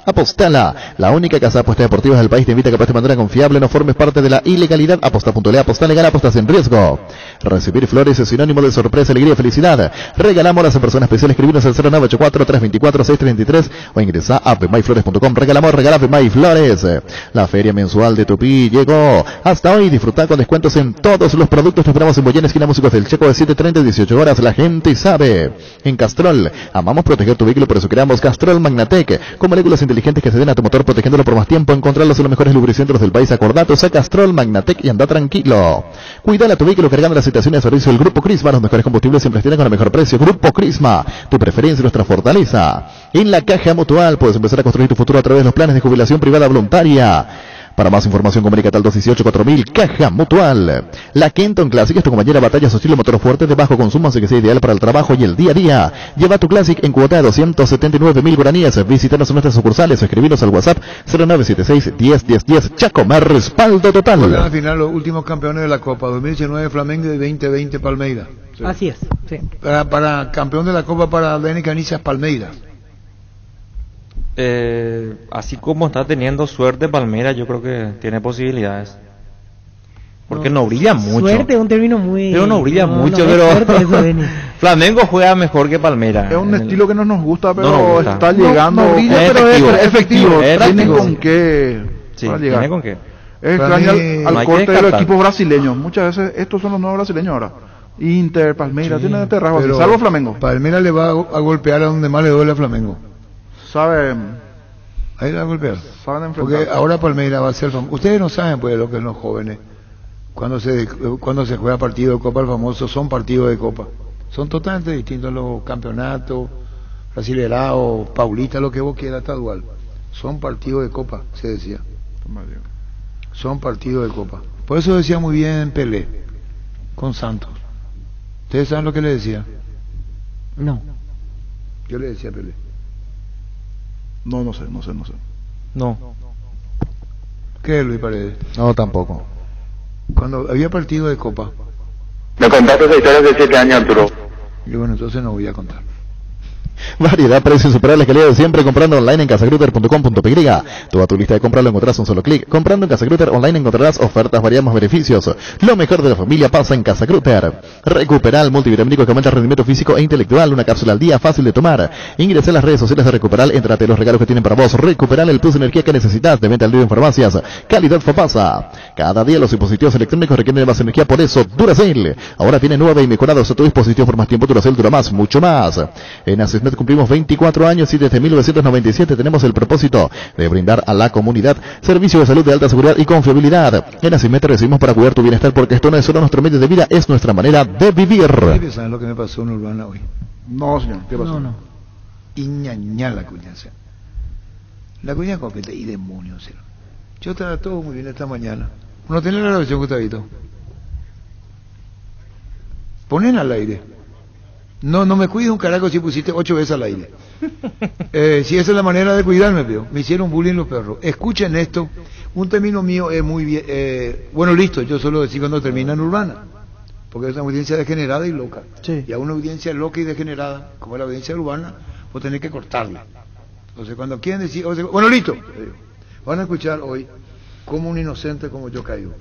Apostala, la única casa de apuestas deportivas del país, te invita a que apuestes de manera confiable, no formes parte de la ilegalidad. Aposta.le, aposta legal, apostas en riesgo. Recibir flores es sinónimo de sorpresa, alegría y felicidad. Regalamos a persona especial, escribirnos al 0984-324-633 o ingresa a myflores.com. Regalamos MyFlores. La feria mensual de Tupí llegó. Hasta hoy disfrutar con descuentos en todos los productos. Te esperamos en Boyén, esquina Músicos del Checo, de 7:30 a 18 horas. La gente sabe. En Castrol, amamos proteger tu vehículo, por eso creamos Castrol Magnatec, con moléculas inteligentes que se den a tu motor protegiéndolo por más tiempo. Encontrarlos en los mejores lubricentros del país. Acordatos a Castrol Magnatec y anda tranquilo. Cuidala tu vehículo cargando las estaciones de servicio del Grupo Crisma. Los mejores combustibles siempre tienen con el mejor precio. Grupo Crisma, tu preferencia y nuestra fortaleza. En la Caja Mutual puedes empezar a construir tu futuro a través de los planes de jubilación privada voluntaria. Para más información comunícate al 218-4000. Caja Mutual. La Kenton Classic es tu compañera batalla estilo motor fuerte de bajo consumo, así que sea ideal para el trabajo y el día a día. Lleva tu Classic en cuota de 279.000 guaraníes. Visítanos en nuestras sucursales o escribinos al WhatsApp 0976-101010. Chaco, más respaldo total. Juegan al final los últimos campeones de la Copa, 2019 Flamengo y 2020 Palmeiras. Sí. Así es, sí. Para campeón de la Copa para Dani Canizas, Palmeiras. Así como está teniendo suerte Palmeiras, yo creo que tiene posibilidades. Porque no brilla mucho. Suerte es un término muy... Pero no brilla mucho, no pero es suerte eso, Denis. Flamengo juega mejor que Palmeiras. Es un estilo que no nos gusta, pero No nos gusta. está llegando. No brilla, es pero efectivo. es efectivo. Tiene Práctico. con qué Sí, para llegar. ¿tiene con qué? Es Para extraño mí, al no hay que corte de los descartar. equipos brasileños. Muchas veces estos son los nuevos brasileños ahora. Inter, Palmeiras, tienen este rasgo así, Pero salvo Flamengo. Palmeiras le va a golpear a donde más le duele a Flamengo. Saben, Ahí le va a golpear. saben Porque enfrentar. ahora Palmeiras va a ser famoso. Ustedes no saben, pues, lo que son los jóvenes. Cuando se juega partido de Copa, el famoso son partidos de Copa. Son totalmente distintos a los campeonatos, Brasileirao, Paulista, lo que vos quieras, está dual. Son partidos de Copa, se decía. Son partidos de Copa. Por eso decía muy bien Pelé, con Santos. ¿Ustedes saben lo que le decía? No. Yo le decía a Pelé. No sé. No. ¿Qué es, Luis Paredes? No, tampoco. Cuando había partido de Copa. Me contaste esa historia hace 7 años, Arturo. Y bueno, entonces no voy a contar. Variedad, precios, superar la calidad de siempre comprando online en casagruter.com.py. Toda tu lista de compras lo encontrarás en un solo clic. Comprando en Casagruter online encontrarás ofertas, variados beneficios. Lo mejor de la familia pasa en Casagruter. Recuperal, multivitamínico que aumenta el rendimiento físico e intelectual. Una cápsula al día, fácil de tomar. Ingresa a las redes sociales de Recuperal, entrate los regalos que tienen para vos. Recuperal, el plus de energía que necesitas. De venta al día en farmacias. Calidad Fopasa. Cada día los dispositivos electrónicos requieren más energía, por eso Duracell. Ahora tiene nueva y mejorados a tu dispositivo por más tiempo. Duracell dura más, mucho más. En Asisnet cumplimos 24 años y desde 1997 tenemos el propósito de brindar a la comunidad servicio de salud de alta seguridad y confiabilidad. En Asismet recibimos para cuidar tu bienestar, porque esto no es solo nuestro medio de vida, es nuestra manera de vivir. ¿Saben lo que me pasó en Urbana hoy? No, señor, ¿qué pasó? No. Iñañá la cuñaza. La cuña completa y demonios. Yo estaba todo muy bien esta mañana. ¿No tenés la grabación, Gustavito? Ponen al aire. No me cuides un carajo si pusiste 8 veces al aire. Si esa es la manera de cuidarme, veo. Me hicieron bullying los perros. Escuchen esto. Un término mío es muy bien. Bueno, listo. Yo solo decir cuando termina en Urbana. porque es una audiencia degenerada y loca. Sí. Y a una audiencia loca y degenerada, como la audiencia urbana, vos tenés que cortarla. Entonces, cuando quieren decir, bueno, listo, van a escuchar hoy como un inocente como yo caigo.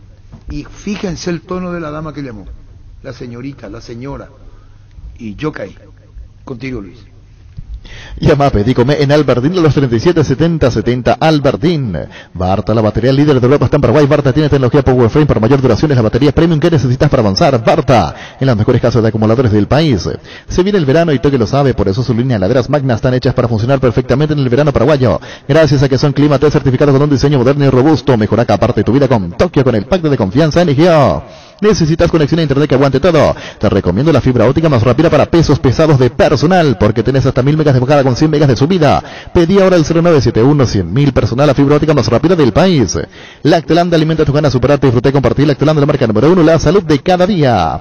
Y fíjense el tono de la dama que llamó, la señorita, la señora, y yo caí. Contigo, Luis. Llama a Pedicome en Albardín a los 377070 Albardín. Barta, la batería líder de Europa está en Paraguay. Barta tiene tecnología Powerframe para mayor duración. Es la batería premium que necesitas para avanzar. Barta, en las mejores casas de acumuladores del país. Se viene el verano y Toque lo sabe, por eso su línea de heladeras Magna están hechas para funcionar perfectamente en el verano paraguayo. Gracias a que son Clima Test certificados con un diseño moderno y robusto. Mejora cada parte de tu vida con Tokio, con el pacto de confianza NGO. Necesitas conexión a internet que aguante todo. Te recomiendo la fibra óptica más rápida para pesos pesados de personal, porque tenés hasta 1000 megas de bajada con 100 megas de subida. Pedí ahora el 0971-100.000 personal, la fibra óptica más rápida del país. Lactelanda alimenta tus ganas, superarte, disfrutar y compartir. Lactelanda, la marca número 1, la salud de cada día.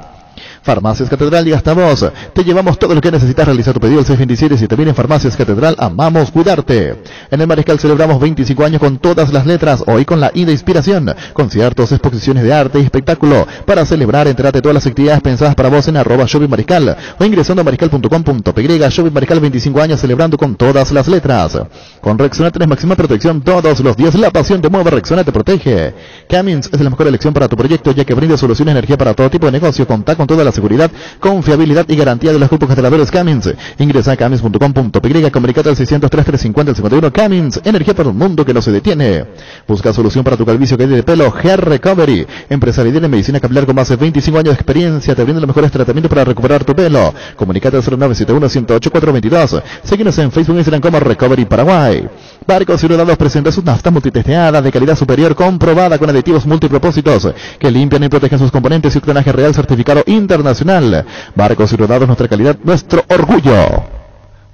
Farmacias Catedral, y hasta vos. Te llevamos todo lo que necesitas. Realizar tu pedido al 627. Si te viene Farmacias Catedral, amamos cuidarte. En el Mariscal celebramos 25 años con todas las letras. Hoy con la I de inspiración. Conciertos, exposiciones de arte y espectáculo. Para celebrar, entérate de todas las actividades pensadas para vos en @shoppingmariscal o ingresando a mariscal.com.py. Shopping Mariscal, 25 años celebrando con todas las letras. Con Rexona tenés máxima protección todos los días. La pasión te mueve, Rexona te protege. Cummins es la mejor elección para tu proyecto, ya que brinda soluciones de energía para todo tipo de negocio. Contá con toda la seguridad, confiabilidad y garantía de los grupos instaladores Cummins. Ingresa a cummins.com.py, comunicate al 603-350-51. Cummins, energía para un mundo que no se detiene. Busca solución para tu calvicie, caída de pelo. Hair Recovery, empresa líder en medicina capilar con más de 25 años de experiencia, te brinda los mejores tratamientos para recuperar tu pelo. Comunicate al 0971-108-422. Síguenos en Facebook e Instagram como Recovery Paraguay. Barcos y Rodados presenta sus naftas multitesteadas de calidad superior comprobada con aditivos multipropósitos que limpian y protegen sus componentes y octanaje real certificado internacional. Barcos y Rodados, nuestra calidad, nuestro orgullo.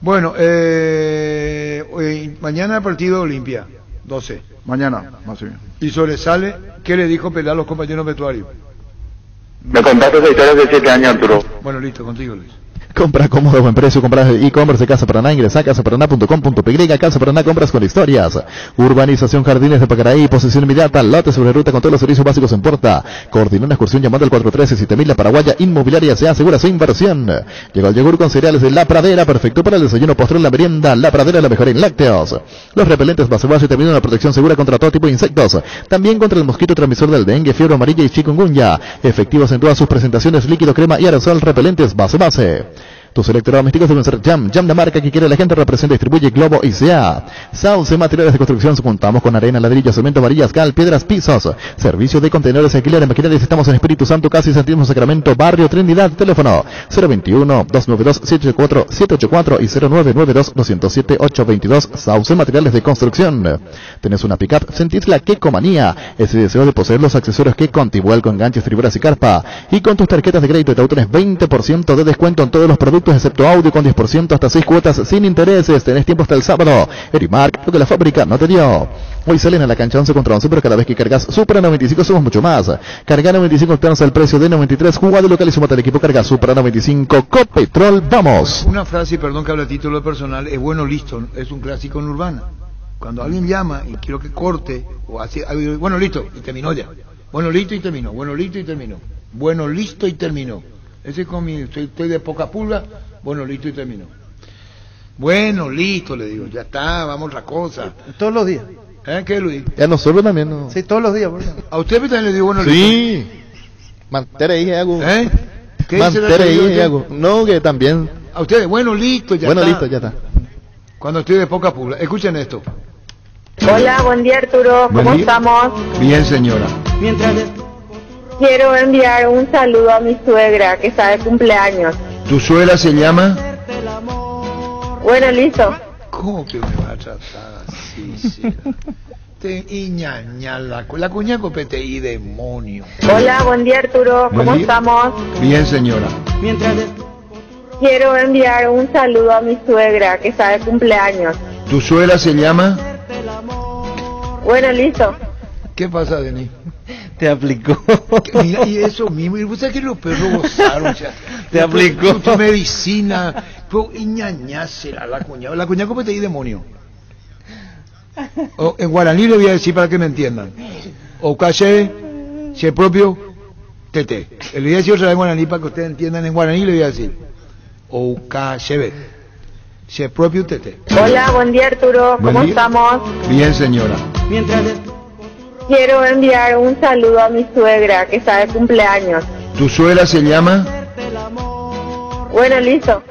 Bueno, mañana partido Olimpia, 12. Mañana, más bien. Y sobresale, ¿qué le dijo Pelé a los compañeros vestuarios? Me contaste esa historia de 7 años, Arturo. Bueno, listo, contigo, Luis. Compra cómodo, buen precio, compras e-commerce de Casa Paraná, ingresa a casaparaná.com.py, Casa Paraná, compras con historias. Urbanización Jardines de Pacaraí, posesión inmediata, lote sobre ruta con todos los servicios básicos en puerta. Coordina una excursión llamando al 413-7000, la Paraguaya Inmobiliaria se asegura su inversión. Llegó el yogur con cereales de La Pradera, perfecto para el desayuno, postre, la merienda. La Pradera, la mejor en lácteos. Los repelentes Basebayo te brindan una protección segura contra todo tipo de insectos. También contra el mosquito transmisor del dengue, fiebre amarilla y chikungunya. Efectivos en todas sus presentaciones, líquido, crema y aerosol. Repelentes base. Tus electrodomésticos deben ser Jam, la marca que quiere la gente, representa y distribuye Globo y SEA. Sauce Materiales de Construcción, contamos con arena, ladrillo, cemento, varillas, cal, piedras, pisos. Servicio de contenedores, alquiler de maquinarias, estamos en Espíritu Santo, casi Santísimo Sacramento, Barrio Trinidad. Teléfono 021-292-784 y 0992-207-822. Sauce Materiales de Construcción. ¿Tenés una pick-up? ¿Sentís la Quecomanía? Ese deseo de poseer los accesorios que Contibuel con ganches, triburas y carpa. Y con tus tarjetas de crédito de Tau tenés 20% de descuento en todos los productos excepto audio con 10% hasta 6 cuotas sin intereses. Tenés tiempo hasta el sábado. Erimark, lo que la fábrica no te dio. Hoy salen a la cancha 11 contra 11, pero cada vez que cargas Supra 95 somos mucho más. Carga 95 octanos al precio de 93. Jugado local y sumate al equipo. Carga Supra 95. Copetrol, vamos. Una frase, y perdón que hable a título personal, es bueno, listo, es un clásico en Urbana. Cuando alguien llama y quiero que corte, o así, bueno, listo, y terminó ya. Bueno, listo y terminó. Bueno, listo y terminó. Bueno, listo y terminó. Ese es con mi, estoy de poca pulga. Bueno, listo y terminó. Bueno, listo, le digo, ya está, vamos a la cosa. Todos los días. ¿Qué, Luis? Y a nosotros también, ¿no? Sí, todos los días. ¿Por qué? ¿A usted también le digo bueno, listo? Sí. Mantere y hago. ¿Qué Mantere y hago. No, que también. A ustedes, bueno, listo, ya bueno, está. Listo, ya está. Cuando estoy de poca pulga. Escuchen esto. Hola, buen día, Arturo. ¿Cómo estamos? Bien, señora. Quiero enviar un saludo a mi suegra que está de cumpleaños. ¿Tu suegra se llama? Bueno, listo. ¿Cómo que me va a tratar así? La cuña copete y demonio. Hola, buen día, Arturo. ¿Cómo estamos? Bien, señora. Quiero enviar un saludo a mi suegra que está de cumpleaños. ¿Tu suegra se llama? Bueno, listo. ¿Qué pasa, Denis? Te aplicó. Mira, y eso mismo, y vos sabés que los perros gozaron, ya. Te aplicó. Tu medicina, y ñañásela la cuña copete y demonio. En guaraní le voy a decir para que me entiendan. O calle, si es propio, Tete. Le voy a decir otra vez en guaraní para que ustedes entiendan en guaraní, le voy a decir. Oucacheve. Se propio Tete. Hola, buen día Arturo, ¿cómo estamos? Bien, señora. Quiero enviar un saludo a mi suegra que está de cumpleaños. ¿Tu suegra se llama? Bueno, listo.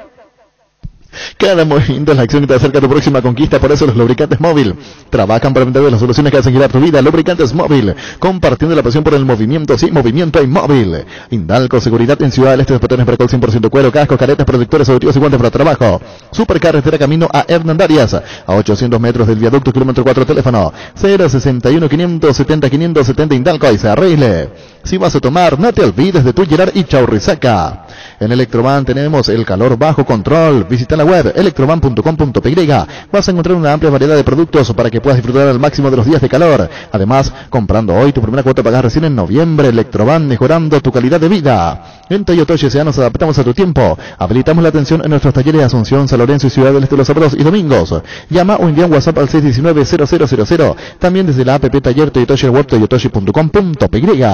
Cada movimiento es la acción que te acerca a tu próxima conquista, por eso los lubricantes móvil trabajan para vender las soluciones que hacen girar tu vida. Lubricantes móvil, compartiendo la pasión por el movimiento, sí, movimiento y móvil. Indalco, seguridad en Ciudad del Este, botones Precol 100% cuero, cascos, caretas, protectores auditivos y guantes para trabajo. Supercarretera camino a Hernandarias, a 800 metros del viaducto, kilómetro 4, teléfono 061 570 570 Indalco y se arregle. Si vas a tomar, no te olvides de tu Gerard y Chaurrizaca. En Electroban tenemos el calor bajo control. Visita la web electroban.com.py. Vas a encontrar una amplia variedad de productos para que puedas disfrutar al máximo de los días de calor. Además, comprando hoy tu primera cuota pagas recién en noviembre. Electroban, mejorando tu calidad de vida. En Toyota S.A. nos adaptamos a tu tiempo. Habilitamos la atención en nuestros talleres de Asunción, San Lorenzo y Ciudad del Este los sábados y domingos. Llama o envía un WhatsApp al 619-0000. También desde la app Taller Toyotoshi web toyotoshi.com.py.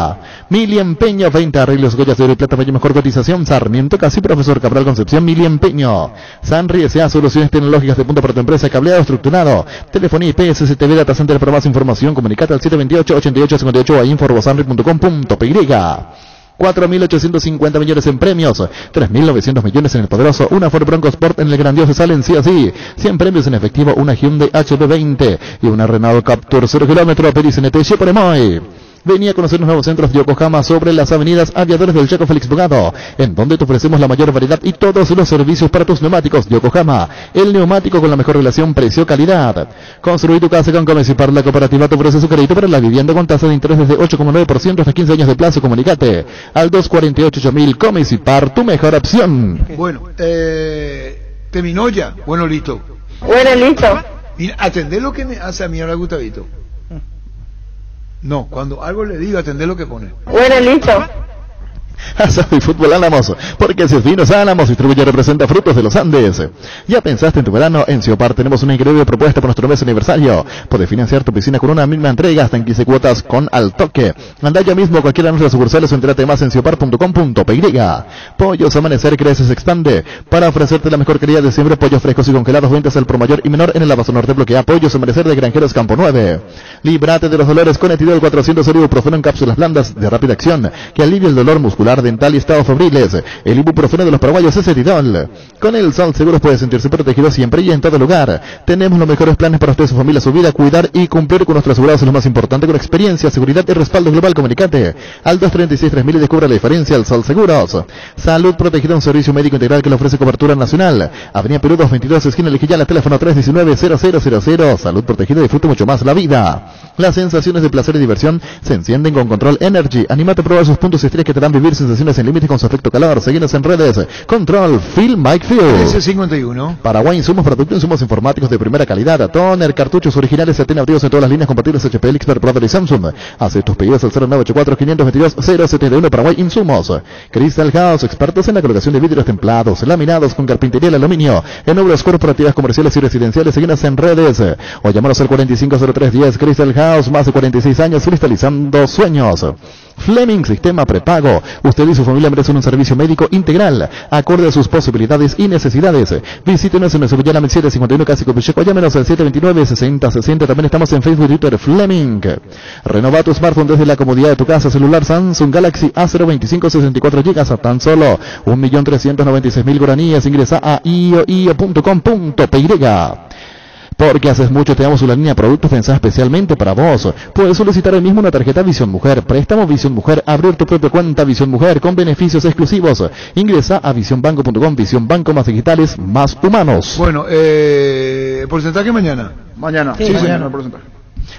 Mili Empeño, 20 arreglos, joyas de oro y plata, mayor mejor cotización. Sarmiento Casi, Profesor Cabral Concepción. Mili Empeño. Sanri S.A. Soluciones tecnológicas de punta para tu empresa, cableado estructurado. Telefonía IP, SCTV, Data Center. Para más información, comunicate al 728-8858 a info@sanri.com.py. 4.850 millones en premios, 3.900 millones en el poderoso, una Ford Bronco Sport en el grandioso Salen sí así, 100 premios en efectivo, una Hyundai HB20 y una Renault Captur 0 km, Peris NT Cheporemoy. Venía a conocer los nuevos centros de Yokohama sobre las avenidas Aviadores del Chaco Félix Bogado, en donde te ofrecemos la mayor variedad y todos los servicios para tus neumáticos. Yokohama, el neumático con la mejor relación precio-calidad. Construir tu casa con Comecipar, la cooperativa te ofrece su crédito para la vivienda con tasa de interés desde 8,9% hasta 15 años de plazo. Comunicate al 248-8000. Comecipar, tu mejor opción. Bueno, terminó ya. Bueno, listo. Bueno, listo. Mira, atender lo que me hace a mí ahora Gustavito. No, cuando algo le digo, atender lo que pone. Bueno, listo. Asado y Fútbol Álamos, porque Vinos Álamos distribuye y representa frutos de los Andes. ¿Ya pensaste en tu verano? En Ciopar tenemos una increíble propuesta por nuestro mes aniversario. Puedes financiar tu piscina con una misma entrega hasta en 15 cuotas con al toque. Anda ya mismo a cualquiera de nuestras sucursales o entérate más en ciopar.com.py. Pollos Amanecer crece, se expande. Para ofrecerte la mejor calidad de siempre, pollos frescos y congelados, ventas al por mayor y menor en el Abasto Norte. Bloquea Pollos Amanecer de Granjeros Campo 9. Líbrate de los dolores con Etidol 400 ibuprofeno en cápsulas blandas de rápida acción que alivia el dolor muscular, dental y estados febriles. El ibuprofeno de los paraguayos es Etidol. Con el Sol Seguros puede sentirse protegido siempre y en todo lugar. Tenemos los mejores planes para usted, su familia, su vida, cuidar y cumplir con nuestros asegurados es lo más importante, con experiencia, seguridad y respaldo global. Comunicate al 236-3000 y descubra la diferencia. El Sol Seguros. Salud Protegida, un servicio médico integral que le ofrece cobertura nacional. Avenida Perú 222, esquina Lijillala, teléfono 319-0000. Salud Protegida, disfrute mucho más la vida. Las sensaciones de placer y diversión se encienden con Control Energy. Anímate a probar sus puntos estrellas que te harán vivir sensaciones en límite con su efecto calor. Seguinos en redes. Control Feel Mike Feel. S51. Paraguay Insumos, productos insumos informáticos de primera calidad. Toner, cartuchos originales, se tiene abridos en todas las líneas compatibles HP, Expert, Brother y Samsung. Hace tus pedidos al 0984-522-071. Paraguay Insumos. Crystal House, expertos en la colocación de vidrios templados, laminados con carpintería y aluminio, en obras corporativas, comerciales y residenciales. Seguinos en redes o llamanos al 450310. Crystal House, más de 46 años cristalizando sueños. Fleming, sistema prepago. Usted y su familia merecen un servicio médico integral, acorde a sus posibilidades y necesidades. Visítenos en nuestro Villana 751 Casi Copicheco, llámenos al 729-6060. También estamos en Facebook y Twitter. Fleming. Renova tu smartphone desde la comodidad de tu casa. Celular Samsung Galaxy A025 64 GB a tan solo 1.396.000 guaraníes. Ingresa a io.com.py. Porque haces mucho te damos una línea de productos pensada especialmente para vos. Puedes solicitar hoy mismo una tarjeta Visión Mujer, préstamo Visión Mujer, abrir tu propia cuenta Visión Mujer con beneficios exclusivos. Ingresa a visionbanco.com. Visión Banco, más digitales, más humanos. Bueno, ¿porcentaje mañana? Mañana. Sí, mañana el porcentaje.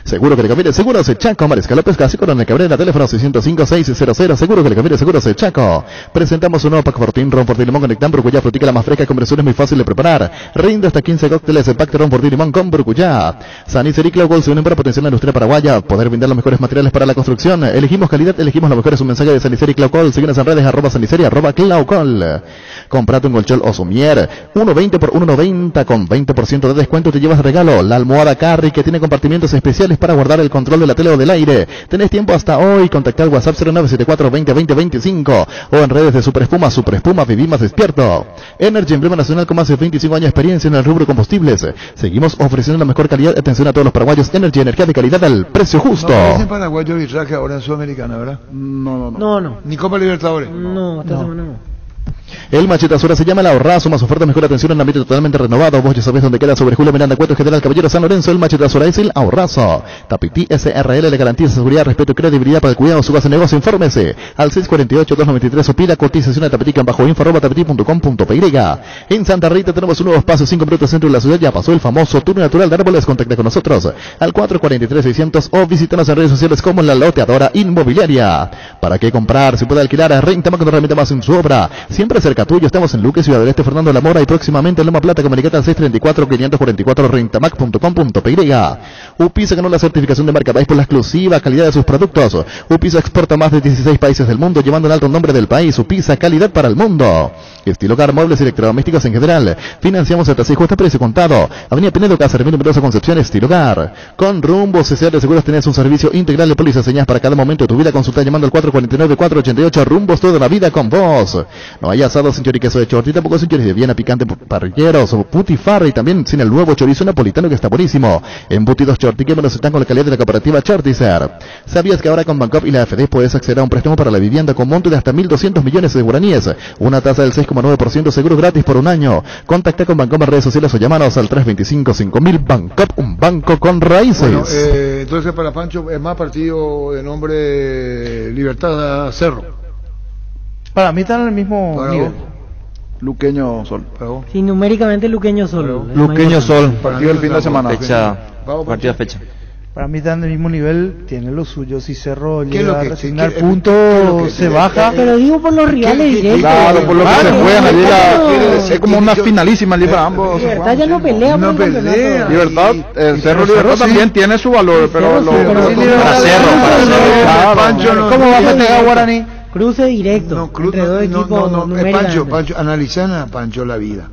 Seguro que le conviene, Seguros El Chaco, Mariscal López Casi, Coronel Cabrera, teléfono 605-600. Seguro que le conviene, Seguros El Chaco. Presentamos un nuevo pack Fortín, Ron Fortín Limón con Nectán, Brucuyá, frutica la más fresca, con versiones muy fácil de preparar. Rinde hasta 15 cócteles de pack de Ron Fortín Limón con Brucuyá. Saniceri y Claucol se unen para potenciar la industria paraguaya, poder brindar los mejores materiales para la construcción. Elegimos calidad, elegimos lo mejor. Es un mensaje de Saniceri y Claucol. Síguenos en redes, @Saniceri, @Claucol. Comprate un colchón o sumier, 1.20 por 1.90 con 20% de descuento. Te llevas de regalo la almohada Carry, que tiene compartimientos especiales especiales para guardar el control de la tele o del aire. Tenés tiempo hasta hoy. Contactar al WhatsApp 0974 20 20 25 o en redes de Super Espuma, viví más despierto. Energy, emblema nacional con más de 25 años de experiencia en el rubro combustibles. Seguimos ofreciendo la mejor calidad. Atención a todos los paraguayos. Energy, energía de calidad al precio justo. No es en paraguayo arbitraje ahora en Sudamericana, ¿verdad? No. Ni Copa Libertadores. No, esta semana no. El Machete Azura se llama El Ahorrazo, más oferta, mejor atención en un ambiente totalmente renovado. Vos ya sabés dónde queda, sobre Julio Miranda, Cueto, General Caballero, San Lorenzo. El Machete Azura es El Ahorrazo. Tapití SRL le garantiza seguridad, respeto y credibilidad para el cuidado de su base de negocio. Infórmese al 648-293 o pida cotización a Tapití en bajo info @tapití.com.py. En Santa Rita tenemos un nuevo espacio 5 minutos centro de la ciudad. Ya pasó el famoso turno natural de árboles. Contacta con nosotros al 443-600 o visítanos en redes sociales como La Loteadora Inmobiliaria. ¿Para qué comprar? Se puede alquilar a Rentamac cuando remita más en su obra. Siempre cerca tuyo. Estamos en Luque, Ciudad del Este, Fernando La Mora y próximamente en Loma Plata. Comunicate al 634-544 rentamac.com.py. Upisa ganó la certificación de marca país por la exclusiva calidad de sus productos. Upisa exporta a más de 16 países del mundo, llevando en alto el nombre del país. Upisa, calidad para el mundo. Estilo hogar, muebles y electrodomésticos en general. Financiamos el taseo a precio contado. Avenida Pinedo, Casa Hermino Mendoza, Concepción, Estilo hogar. Con Rumbo CCR Seguros tenés un servicio integral de pólizas señas para cada momento de tu vida. Consulta llamando al 449-488. Rumbos, toda la vida con vos. No hay asados sin choriqueso de Chorti, tampoco sin chorizo de Viena, picante, parrilleros o putifarra, y también sin el nuevo chorizo napolitano que está buenísimo. Embutidos Chorti, que menos están con la calidad de la cooperativa Chortizer. ¿Sabías que ahora con Bancop y la AFD puedes acceder a un préstamo para la vivienda con monto de hasta 1.200 millones de guaraníes? Una tasa del 6,9%, seguros gratis por un año. Contacta con Bancop en redes sociales o llámanos al 325-5000. Bancop, un banco con raíces. Bueno, entonces para Pancho es más partido de nombre Libertad Cerro. Para mí están en el mismo nivel. Luqueño Sol. Sí, numéricamente Luqueño Sol. Luqueño Sol, partido del fin de semana. Fecha. Para mí están en el mismo nivel, tiene lo suyo. Si Cerro ¿Qué es lo llega a que- resignar qué- puntos, se baja. Pero digo por los rivales directos. Claro, por lo que se juegan allí, Libertad es como una finalísima allí para ambos. ya no pelea por el campeonato. Libertad, el Cerro Libertad también tiene su valor, pero Cerro, lo- pero- para Cerro. Claro. Pancho no- ¿Cómo va a festejar Guaraní? Cruce directo entre dos equipos numéricamente. Pancho, analizá, Pancho, la vida.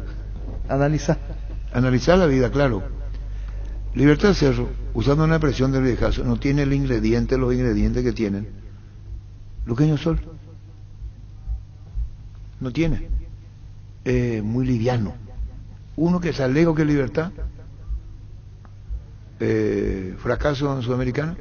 Analizar la vida, claro. Libertad Cerro, usando una expresión del viejazo, no tiene los ingredientes que tienen Luqueño Sol. No tiene. Muy liviano. Uno que es alego que Libertad. Fracaso en Sudamericana.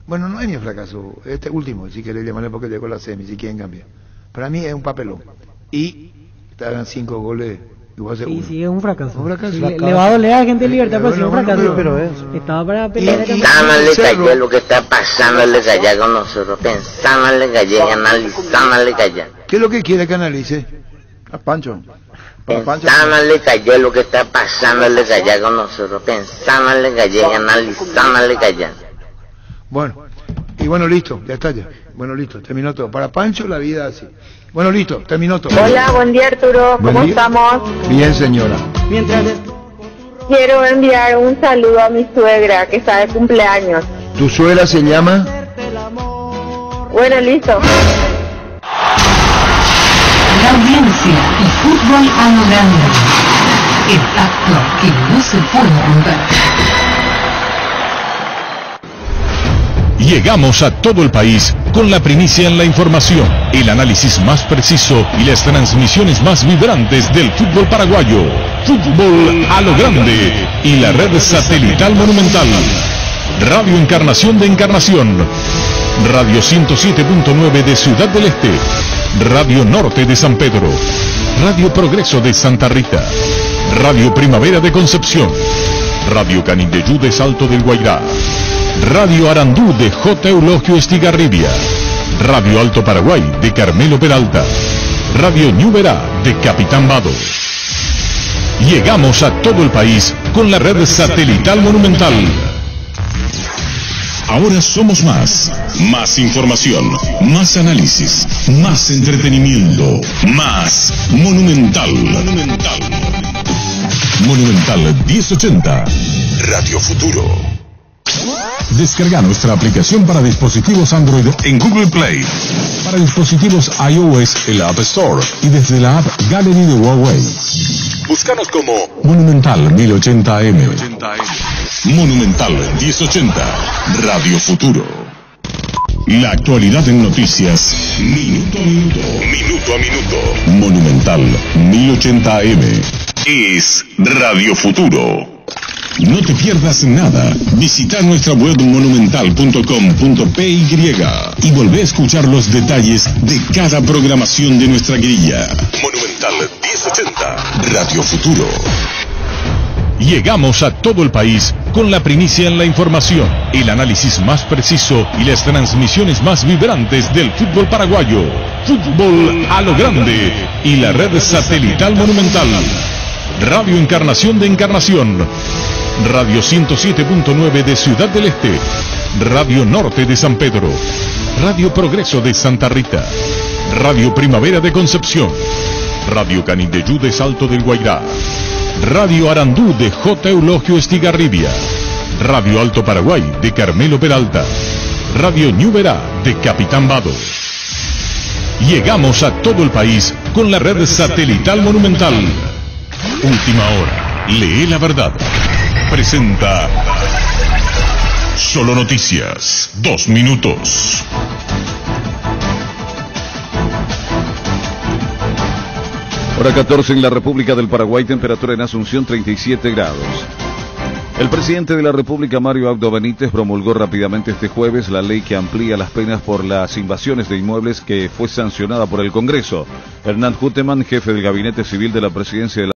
Bueno, no es ni fracaso, este último, si querés llamarle porque llegó la semi, si quieren cambiar. Para mí es un papelón. Y te hagan 5 goles. Igual se Sí, es un fracaso. Un fracaso. Sí, le va a doler a la gente de Libertad, pero sí es un fracaso. pero Estaba para pelear el Pensándole callé lo que está pasándole allá con nosotros. Pensándole callé, analizándole callé. ¿Qué es lo que quiere que analice? A Pancho. Pensándole callé lo que está pasándole allá con nosotros. Pensándole callé, analizándole callé. Bueno, y bueno, listo, ya está ya. Bueno, listo, terminó todo. Para Pancho la vida así. Bueno, listo, terminó todo. Hola, buen día Arturo, Buen ¿cómo día. estamos? Bien, señora. Quiero enviar un saludo a mi suegra que está de cumpleaños. ¿Tu suegra se llama? Bueno, listo. La audiencia y fútbol a lo grande. El acto que no se puede romper. Llegamos a todo el país con la primicia en la información, el análisis más preciso y las transmisiones más vibrantes del fútbol paraguayo. Fútbol a lo grande y la red satelital monumental. Radio Encarnación de Encarnación. Radio 107.9 de Ciudad del Este. Radio Norte de San Pedro. Radio Progreso de Santa Rita. Radio Primavera de Concepción. Radio Canindeyú de Salto del Guairá. Radio Arandú de J. Eulogio Estigarribia. Radio Alto Paraguay de Carmelo Peralta. Radio Ñuberá de Capitán Vado. Llegamos a todo el país con la red satelital monumental. Ahora somos más. Más información, más análisis, más entretenimiento, más Monumental. Monumental 1080. Radio Futuro. Descarga nuestra aplicación para dispositivos Android en Google Play. Para dispositivos iOS en la App Store y desde la App Gallery de Huawei. Búscanos como Monumental 1080M. Monumental 1080, Radio Futuro. La actualidad en noticias, minuto a minuto. Minuto a minuto. Monumental 1080 AM. Es Radio Futuro. No te pierdas nada. Visita nuestra web monumental.com.py y volvé a escuchar los detalles de cada programación de nuestra grilla. Monumental 1080, Radio Futuro. Llegamos a todo el país con la primicia en la información, el análisis más preciso y las transmisiones más vibrantes del fútbol paraguayo. Fútbol a lo grande y la red satelital Monumental. Radio Encarnación de Encarnación. Radio 107.9 de Ciudad del Este. Radio Norte de San Pedro. Radio Progreso de Santa Rita. Radio Primavera de Concepción. Radio Canindeyú de Salto del Guairá. Radio Arandú de J. Eulogio Estigarribia. Radio Alto Paraguay de Carmelo Peralta. Radio Ñuberá de Capitán Vado. Llegamos a todo el país con la red satelital Monumental. Última hora. Lee la verdad. Presenta Solo Noticias. 2 minutos. Hora 14 en la República del Paraguay, temperatura en Asunción 37 grados. El presidente de la República, Mario Abdo Benítez, promulgó rápidamente este jueves la ley que amplía las penas por las invasiones de inmuebles que fue sancionada por el Congreso. Hernán Huteman, jefe del Gabinete Civil de la Presidencia de la